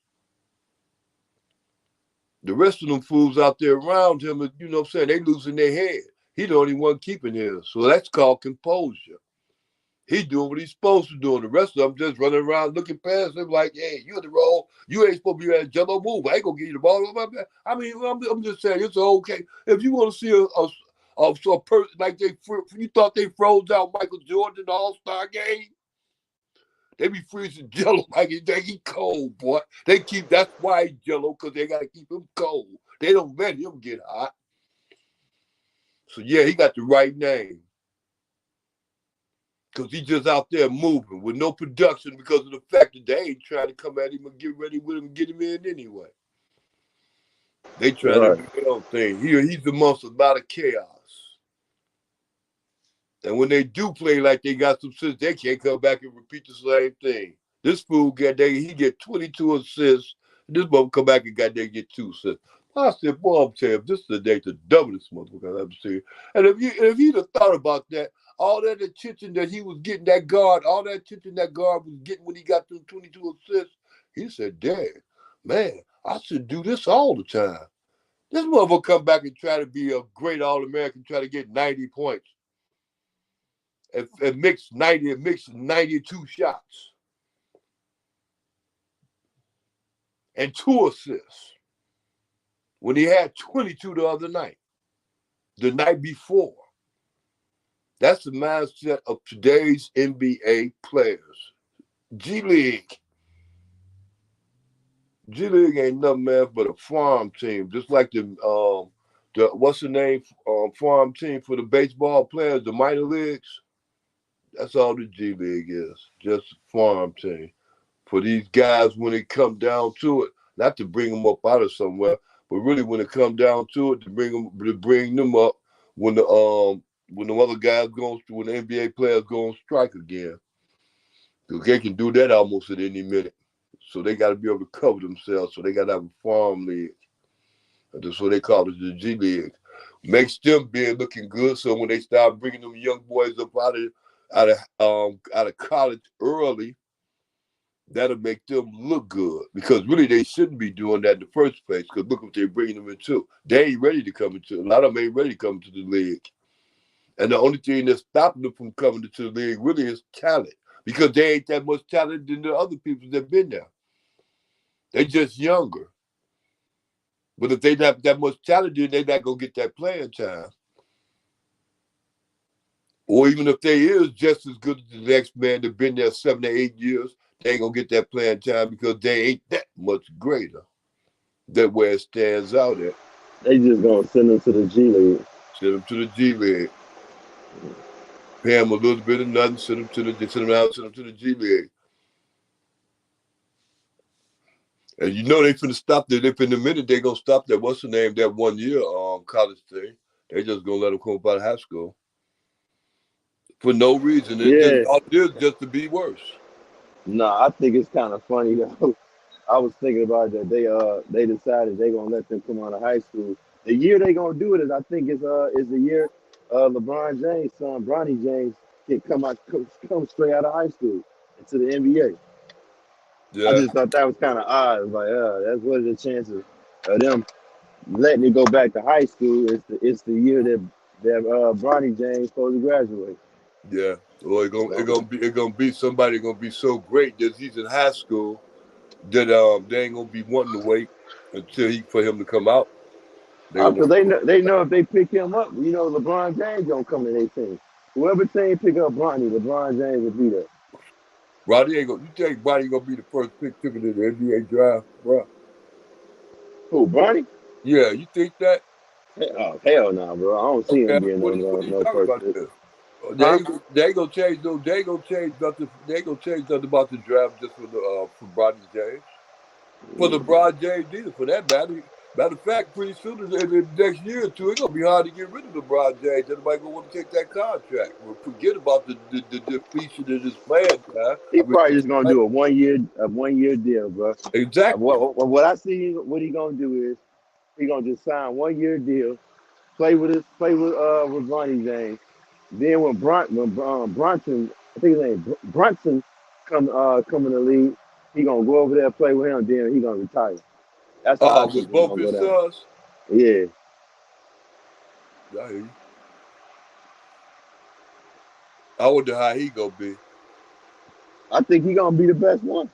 The rest of them fools out there around him, you know what I'm saying, they losing their head. He the only one keeping his. So that's called composure. He doing what he's supposed to do. And the rest of them just running around looking past him like, hey, you in the role. You ain't supposed to be at Jello move. I ain't going to give you the ball. I mean, I'm just saying, it's okay. If you want to see a person like you thought they froze out Michael Jordan in the All-Star game, they be freezing Jello like he cold, boy. That's why he's Jello, because they got to keep him cold. They don't let him get hot. So, yeah, he got the right name. Because he's just out there moving with no production because of the fact that they ain't trying to come at him and get ready with him and get him in anyway. They trying to do their own thing. He's amongst a lot of chaos. And when they do play like they got some sense, they can't come back and repeat the same thing. This fool he get 22 assists. This mother come back and get 2 assists. I said, boy, I'm telling you, this is the day to double this motherfucker I've ever seen. And if he'd have thought about that, all that attention that he was getting, all that attention that guard was getting when he got through 22 assists, he said, damn, man, I should do this all the time. This motherfucker come back and try to be a great All-American, try to get 90 points. And mix 92 shots. And 2 assists. When he had 22 the other night. The night before. That's the mindset of today's NBA players. G League. G League ain't nothing, man, but a farm team. Just like the what's the name? Farm team for the baseball players, the minor leagues. That's all the G League is. Just a farm team. For these guys when it come down to it, not to bring them up out of somewhere, but really when it come down to it, to bring them up when the other guys when the NBA players go on strike again. Because they can do that almost at any minute. So they got to be able to cover themselves. So they got to have a farm league. That's what they call it, the G League. Makes them be looking good. So when they start bringing them young boys up out of college early, That'll make them look good because really they shouldn't be doing that in the first place. Because look what they're bringing them into. They ain't ready to come into. A lot of them ain't ready to come to the league, and the only thing that's stopping them from coming to the league really is talent because they ain't that much talent than the other people that been there. They just younger. But if they not that much talent, then they not gonna get that playing time. Or even if they is just as good as the next man that been there 7 to 8 years, they ain't gonna get that playing time because they ain't that much greater. That where it stands out at. They just gonna send them to the G League. Send them to the G League. Pay them a little bit of nothing. Send them to the G League. And you know they finna stop that. If in a minute they gonna stop that. What's the name? That 1 year college thing. They just gonna let them come up out of high school for no reason. It Yeah. just all it is just to be worse. No, I think it's kind of funny though. I was thinking about that. They decided they gonna let them come out of high school. The year they gonna do it is I think is the year LeBron James' son Bronny James can come straight out of high school into the NBA. Yeah, I just thought that was kind of odd. It was like, that's what are the chances of them letting it go back to high school? It's the year that Bronny James supposed to graduate. yeah. Or So it gonna be somebody gonna be so great that he's in high school that they ain't gonna be wanting to wait until for him to come out. They gonna because they know if they pick him up, LeBron James gonna come to their team. Whoever team pick up Bronny, LeBron James will be there. Roddy ain't gonna. You think Roddy gonna be the first pick taken in the NBA draft, bro? Who, Bronny? Yeah, you think that? Oh, hell no, bro. I don't see Okay, him being what are you no talking first about pick. this? Huh? They ain't gonna change no. They ain't gonna change nothing. They ain't gonna change nothing about the draft just for Bronny James. For LeBron James either, for that matter. Matter of fact, pretty soon in the next year or two, it's gonna be hard to get rid of LeBron James. Everybody gonna want to take that contract. We'll forget about the depletion of this playing time. He I mean, probably just gonna do a 1 year deal, bro. exactly. What I see, what he gonna do is he gonna just sign 1 year deal, play with Bronny James. Then when Bronson, I think his name Brunson, come in the league, he gonna go over there play with him. Then he gonna retire. That's how I think With it's both gonna go his down. sons. Yeah, I hear you. I wonder how he gonna be. I think he gonna be the best one.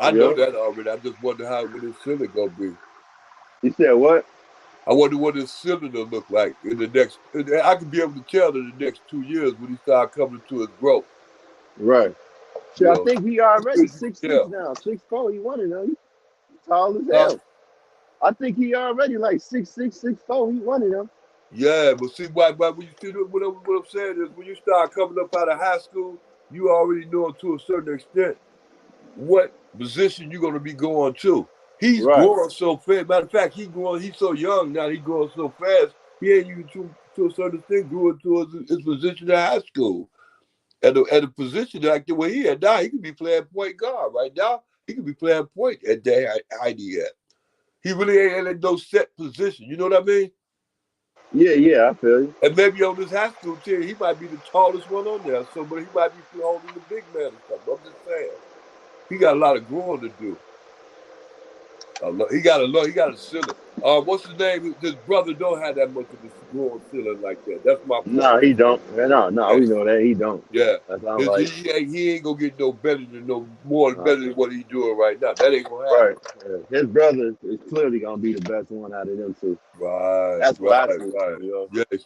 I You know know? that already. I just wonder what his ceiling gonna be. He said what? I wonder what his ceiling will look like in the next. I could be able to tell in the next 2 years when he start coming to his growth. Right. You Shit, I know, think he already you can 6'6" tell. now, 6'4". He one of them. He tall as Huh? hell. I think he already like 6'6", 6'4". He one of them. Yeah, but see, why when you see what I'm saying is when you start coming up out of high school, you already know to a certain extent what position you're going to be going to. He's Right. growing so fast. Matter of fact, he's so young now. He's growing so fast. He ain't even to a certain extent growing towards his position in high school. At a position like the way he at now, he could be playing point guard right now. He could be playing point at that height he at. He really ain't in no set position. You know what I mean? Yeah, I feel you. And maybe on this high school team, he might be the tallest one on there. So, but he might be holding the big man or something. I'm just saying. He got a lot of growing to do. He got a ceiling. What's his name? His brother don't have that much of a growing ceiling like that. That's my point. No, he don't. No, Yeah, we know that he don't. yeah. That sounds like He ain't gonna get no better than better than what he's doing right now. That ain't gonna happen. right. Yeah. His brother is clearly gonna be the best one out of them two. Right, That's what right, I see. right. You know. Yeah,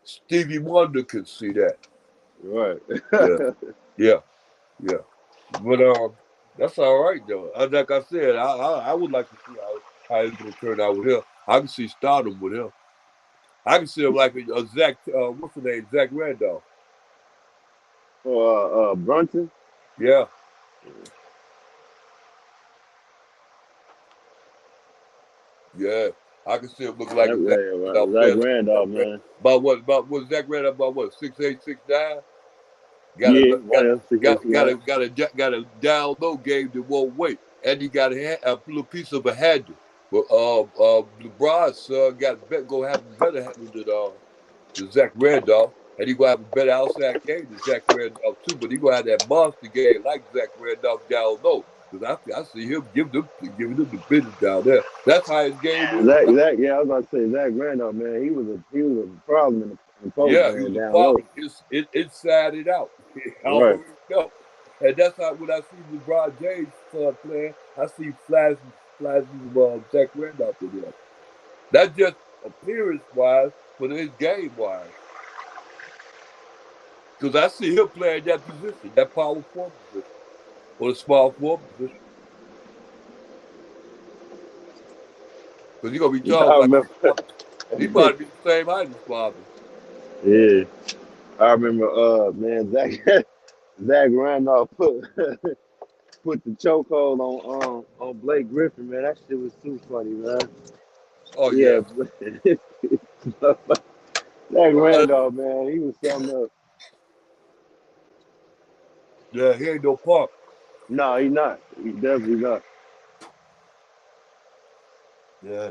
Stevie Wonder could see that. Right. Yeah, yeah, yeah. But that's all right though. Like I said, I would like to see how it's gonna turn out with him. I can see stardom with him. I can see him like a Zach. What's the name? Zach Randolph. For Brunson. Yeah, yeah. I can see him look like a Zach Randolph. Zach Randolph, man. About what Zach Randolph about what 6'8", 6'9"? Yeah, one of them Got a down low game that won't wait, and he got a little piece of a handle. But LeBron's son go have a better handle than Zach Randolph. And he gonna have a better outside game than Zach Randolph too, but he gonna have that monster game like Zach Randolph down low. Because I see him giving them the business down there. That's how his game is. Yeah, I was about to say Zach Randolph, man. He was a problem in the post Yeah, he man was a down low. problem. It sided out. I Right. already know. And that's how when I see LeBron James start playing, I see flashes of Zach Randolph in there. Not just appearance wise, but his game wise. Because I see him playing that position, that power forward position, or the small forward position. Because he's gonna be Yeah, tall I like remember. he might be the same height as father. Yeah, I remember. Man, Zach Randolph put the chokehold on Blake Griffin. Man, that shit was too funny, man. Oh Yeah, yeah. Zach Randolph, man, he was something else. Yeah, he ain't no punk. No, he not. He definitely not. Yeah.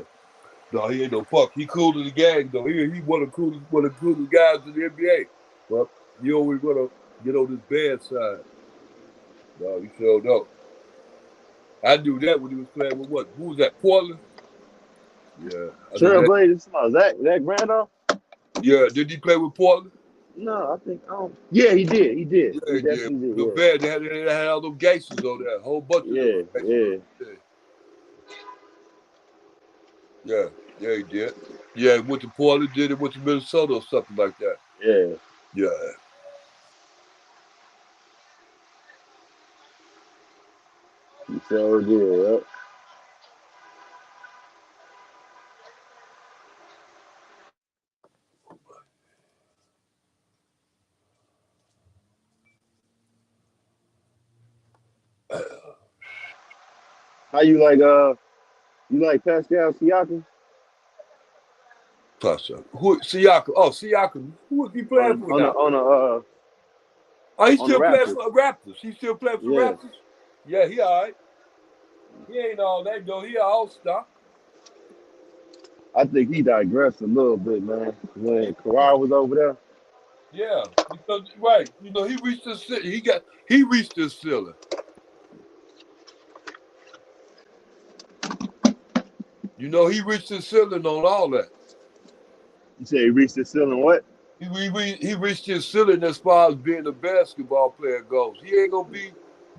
No, he ain't no punk. He cool to the gang though. He one of the coolest guys in the NBA. But you always gonna get on this bad side. No, you sure don't. I knew that when he was playing with what? Who was that? Portland? Yeah. I knew that. Trailblazers, Zach Randolph. Yeah, did he play with Portland? No, I think I don't. Yeah, he did. He did. Yeah, He definitely The did. bad, they had all them gangsters on there, a whole bunch of them. Yeah. Yeah, he did. Yeah, he went to Portland, did it, went to Minnesota or something like that. Yeah. Yeah. He sure did. Yep. How you like Pascal Siakam? Who Siakam? Oh, Siakam. Who was he playing for now? Oh, He's on the still playing Raptors. for Raptors. He's still playing for Yeah. Raptors? Yeah, he all right. He ain't all that though. He an all-star. I think he digressed a little bit, man. When Kawhi was over there. Yeah, because right, he reached the ceiling. He reached the ceiling. He reached the ceiling on all that. You say he reached the ceiling what? He reached his ceiling as far as being a basketball player goes. He ain't gonna be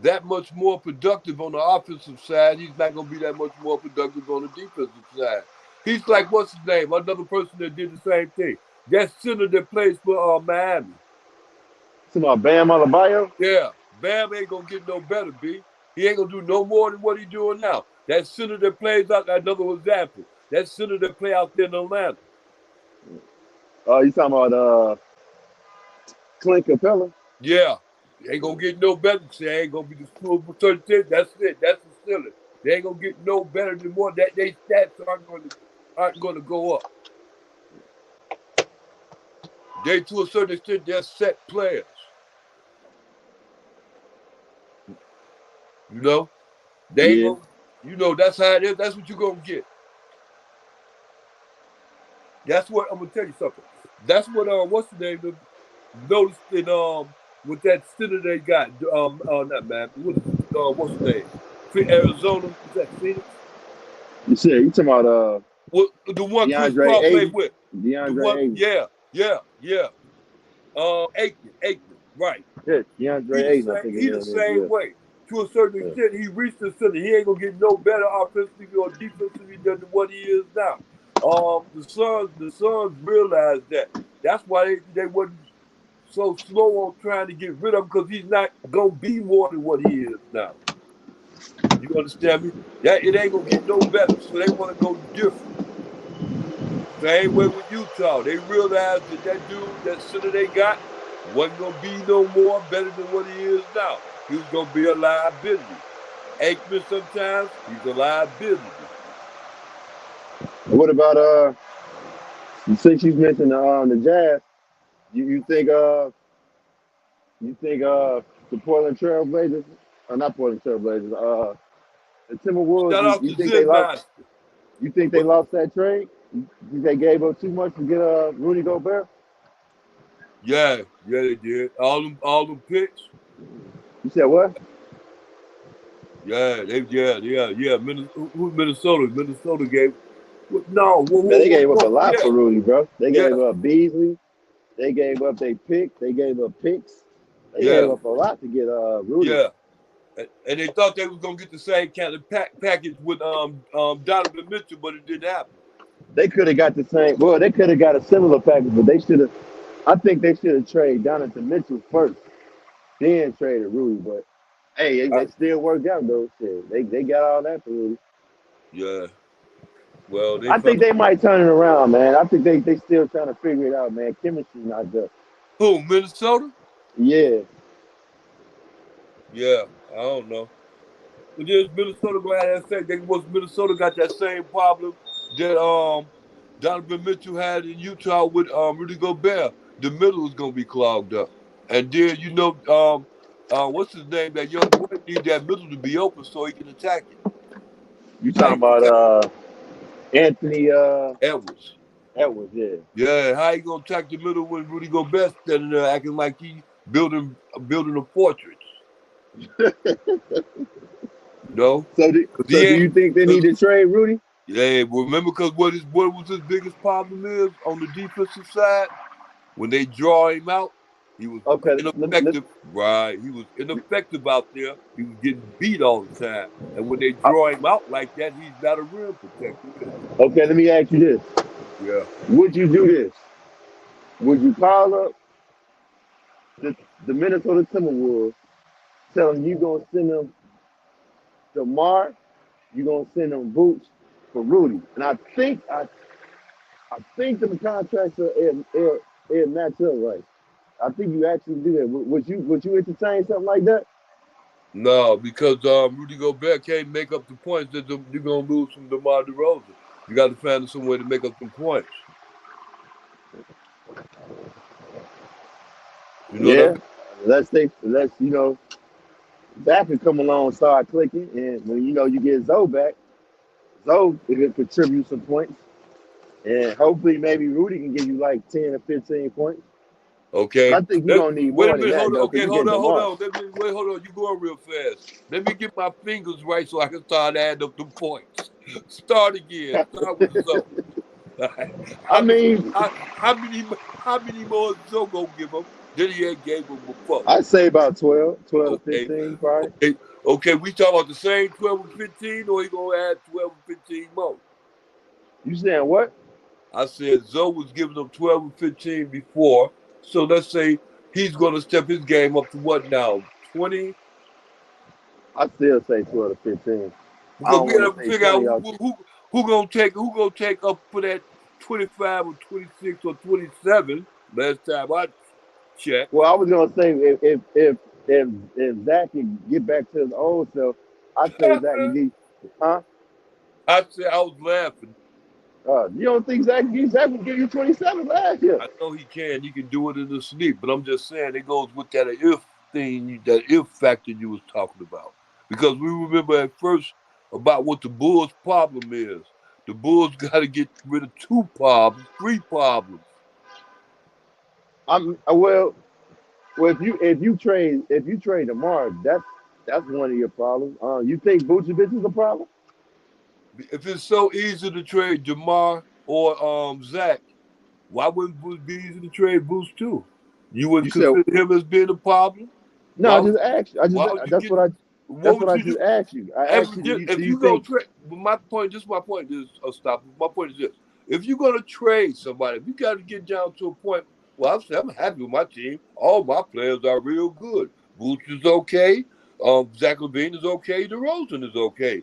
that much more productive on the offensive side. He's not gonna be that much more productive on the defensive side. He's like, what's his name? Another person that did the same thing. That center that plays for Miami. Talking about Bam Adebayo? Yeah, Bam ain't gonna get no better, B. He ain't gonna do no more than what he's doing now. That center that plays out, another example. That center that play out there in Atlanta. Oh, you talking about Clint Capella? Yeah, ain't gonna get no better. See, I ain't gonna be the school for 36. That's it. That's the ceiling. They ain't gonna get no better than more. That they stats aren't gonna go up. They, to a certain extent, they're set players. They ain't gonna. That's how it is. That's what you're gonna get. That's what I'm gonna tell you something. That's what what's the name? Noticed in with that center they got not man. What's the name? Arizona, is that Phoenix? You talking about the one Chris DeAndre Paul Ayton? played with. DeAndre Ayton. Yeah. Aikman, right. Yeah, DeAndre Ayton, I think He the same way. To a certain extent, he reached the center. He ain't gonna get no better offensively or defensively than what he is now. The Suns realized that. That's why they wasn't so slow on trying to get rid of him, because he's not gonna be more than what he is now. You understand me? It ain't gonna get no better. So they want to go different. Same way with Utah. They realized that dude, that center they got, wasn't gonna be no more better than what he is now. He was gonna be a liability. Aikman sometimes, he's a liability. What about since you mentioned the Jazz, you think the Portland Trailblazers, not Portland Trailblazers, the Timberwolves, Shout out you to think they Zen lost? Master. You think they lost that trade? You think they gave up too much to get Rudy Gobert? Yeah, they did. All them picks. You said what? Yeah, Minnesota gave. No, Man, they gave up a whoa. lot Yeah, for Rudy, bro. They yeah, gave up Beasley. They gave up their pick. They gave up picks. They yeah, gave up a lot to get Rudy. yeah. And they thought they was gonna get the same kind of package with Donovan Mitchell, but it didn't happen. They could have got the same. Well, they could have got a similar package, but they should have. I think they should have traded Donovan Mitchell first, then traded Rudy. But hey, I, it still worked out though. Shit, they got all that for Rudy. yeah. Well, they I found think they might turn it around, man. I think they still trying to figure it out, man. Chemistry's not there. who Minnesota? Yeah, Yeah, I don't know. But just Minnesota gonna have that same. Minnesota got that same problem that Donovan Mitchell had in Utah with Rudy Gobert. The middle is gonna be clogged up, and then what's his name? That young boy need that middle to be open so he can attack it. you How talking you gonna attack about Anthony Edwards? Edwards? Yeah. Yeah, how you gonna attack the middle when Rudy Gobert standing there acting like he building a fortress? No, So do, because so he do ain't. you think they need to trade Rudy? Yeah, remember because what was his biggest problem is on the defensive side? When they draw him out, he was Okay, ineffective. Right. He was ineffective out there. He was getting beat all the time. And when they draw him out like that, he's not a rim protector. okay. Let me ask you this: Yeah. would you do this? Would you call up the Minnesota Timberwolves, tell them you gonna send them DeMar, you gonna send them Boots for Rudy? And I think the contracts are match up right. I think you actually do that. Would you entertain something like that? No, because Rudy Gobert can't make up the points that you're gonna lose from DeMar DeRozan. You got to find some way to make up some points. You know what I Yeah. mean? Let's Zach can come along and start clicking, and when you get Zoe back, Zoe can contribute some points, and hopefully maybe Rudy can give you like 10 or 15 points. But Okay. I think you're gonna need Wait a more than minute. that Hold on. though, because Okay. you Hold get on. Hold DeMar. on. Hold on. You going real fast. Let me get my fingers right so I can start adding up the points. Start again. Start with Zoe. I How many? mean, How many more Zoe gonna give him than he had gave him before? I'd say about 12 to Okay. 15, probably. Okay. We talking about the same 12 or 15, or he gonna add 12 or 15 more? You saying what? I said Zoe was giving him 12 or 15 before. So let's say he's gonna step his game up to what now? 20? I'd still say 12 to 15. I Because don't we want gotta to say figure out 20 out. who gonna take up for that 25 or 26 or 27. Last time I checked, Well, I was gonna say if Zach can get back to his old self, I'd say Zach can get. Huh? I said I was laughing. You don't think Zach can give you 27 last year? I know he can. He can do it in his sleep, but I'm just saying it goes with that if thing, that if factor you was talking about. Because we remember at first about what the Bulls' problem is. The Bulls got to get rid of 2 problems, 3 problems. I'm well if you trade tomorrow, that's one of your problems. You think Vucevic is a problem? If it's so easy to trade Jamar or Zach, why wouldn't it be easy to trade Boost too? You You wouldn't said consider him as being a problem? no. Why I would just asked. I just why would you that's get what I what that's would what I you do? just asked you. I asked you, do If you you go think trade, my point is, stop. My point is this: if you're gonna trade somebody, you got to get down to a point. Well, I'm happy with my team. All my players are real good. Boots is okay. Zach Levine is okay. DeRozan is okay.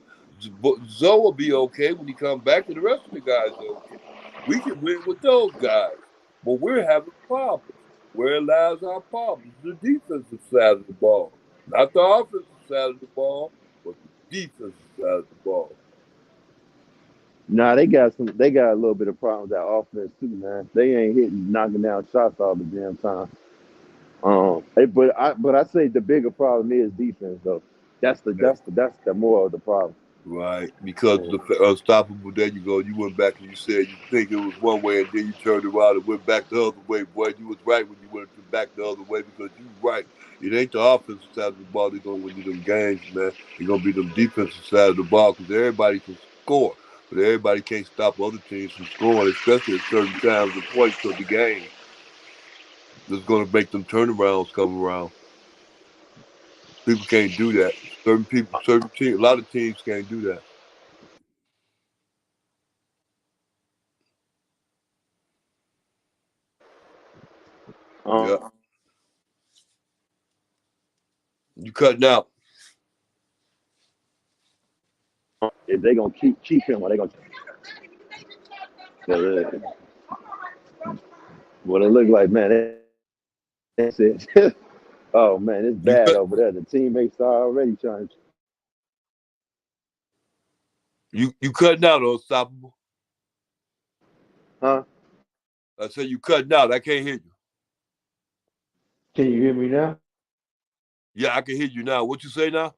Zoe will be okay when he comes back, and the rest of the guys are okay. We can win with those guys, but we're having problems. Where lies our problems? The defensive side of the ball, not the offensive side of the ball, but the defensive side of the ball. nah? They got a little bit of problems at offense too, man. They ain't knocking down shots all the damn time. But I say the bigger problem is defense though. That's the more of the problem. Right, because of the unstoppable. There you go. You went back and you said you think it was one way, and then you turned around and went back the other way. Boy, you was right when you went back the other way because you right. It ain't the offensive side of the ball that's gonna win you them games, man. It's gonna be them defensive side of the ball because everybody can score, but everybody can't stop other teams from scoring, especially at certain times and points of the game. That's gonna make them turnarounds come around. People can't do that. Certain people, certain teams, a lot of teams can't do that. Yeah, you cutting out. If they gonna keep him, or they gonna what it look like, man. That's it. Oh man, it's You bad cut. over there. The teammates are already trying. You cutting out, unstoppable. Huh? I said you cutting out. I can't hear you. Can you hear me now? Yeah, I can hear you now. What you say now?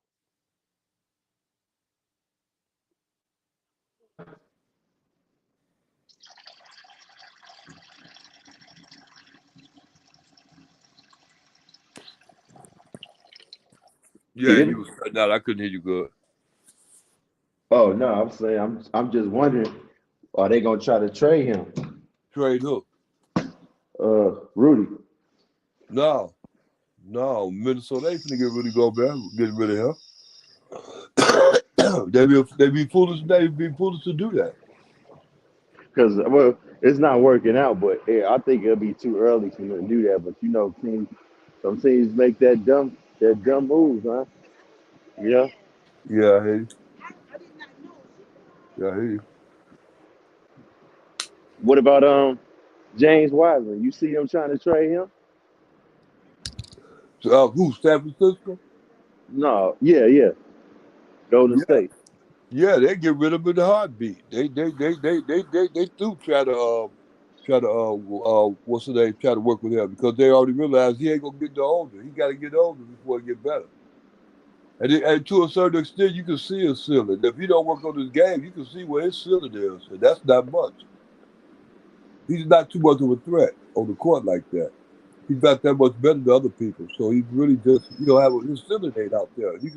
Can Yeah, you hear you me? was cutting out. I couldn't hear you good. Oh no, I'm saying I'm just wondering, are they gonna try to trade him? Trade who? Rudy. No, no. Minnesota ain't finna get really go back. Get rid of him. they be foolish. They be foolish to do that. Because well, it's not working out, but yeah, I think it'll be too early for them to do that. But you know, some teams make that dumb move, huh? Yeah. Yeah, I hear you. Yeah, I hear you. What about James Wiseman? You see them trying to trade him? So, who? San Francisco? No. Yeah. Golden Yeah, State. yeah. They get rid of him in a heartbeat. They do try to what's the name? Try to work with him because they already realized he ain't gonna get no older. He got to get older before he get better. And to a certain extent, you can see his ceiling. If he don't work on his game, you can see where his ceiling is, and that's not much. He's not too much of a threat on the court like that. He's not that much better than other people, so he's really just have his ceiling ain't out there. He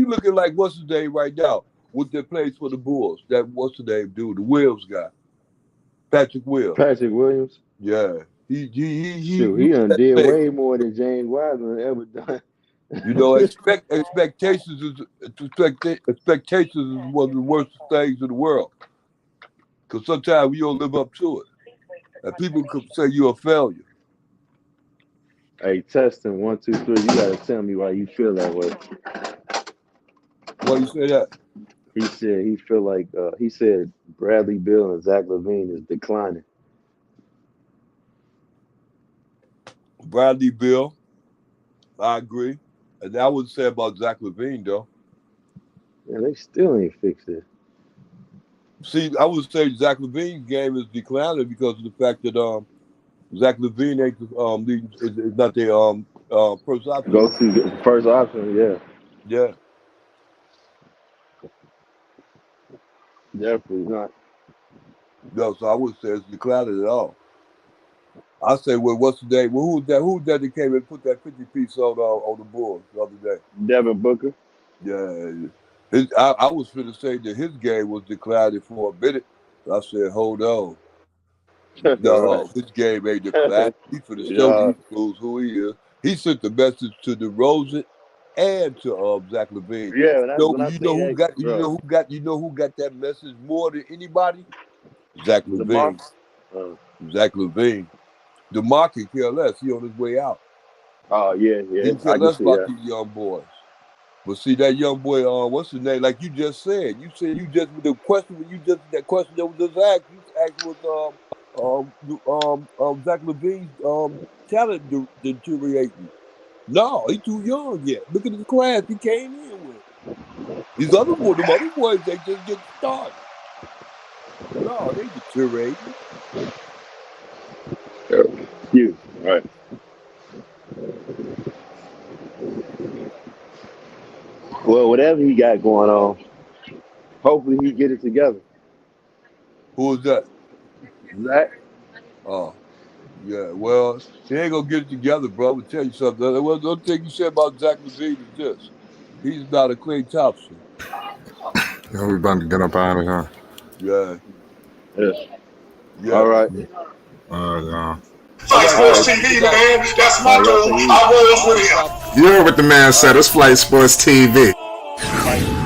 looking like what's his name right now with the plays for the Bulls. That what's his name dude, the Wills guy, Patrick Wills. Patrick Williams. Yeah, he Shoot, he done that did thing. way more than James Wiseman ever done. Expectations is one of the worst things in the world because sometimes we don't live up to it, and people could say you're a failure. Hey, testing 1 2 3. You gotta tell me why you feel that way. Why you say that? He said he feel like he said Bradley Beal and Zach LaVine is declining. Bradley Bill, I agree, and I wouldn't say about Zach LaVine though. Man, they still ain't fixed it. See, I would say Zach LaVine's game is declining because of the fact that Zach LaVine ain't is not their first option. Go to the first option, yeah, Yeah, definitely not. no, so I wouldn't say it's declining at all. I say, well, what's the name? Well, who was that? Who was that came and put that 50-piece on the Bulls the other day? Devin Booker. Yeah, I was going to say that his game was declining for a minute. I said, hold on. Right. No, his game ain't declining. He for the show Yeah, these fools who he is. He sent the message to DeRozan and to Zach LaVine. yeah. When I You know say who that, got bro, that message more than anybody? Zach DeMar. LaVine. Uh, Zach LaVine. DeMar can care less. He on his way out. oh He yeah, can care I can less see about that. these young boys. But see that young boy, what's his name? Like you just said, you just with the question when you just that question that was just asked. You asked was Zach LaVine's talent deteriorating. No, he too young yet. Look at the class he came in with. These other boys, them other boys, they just get started. No, they deteriorating. You right. Well, whatever he got going on, Hopefully he get it together. Who is that? Zach? Oh, yeah. Well, he ain't gonna get it together, bro. I'm gonna tell you something. The one thing you said about Zach LaVine is this: he's not a Clay Thompson. Yeah, we about to get up out of here. Yeah. Yes. Yeah. All right. Flight Sports TV, man. That's my dude. I was with him. You heard what the man said. It's Flight Sports TV. Fight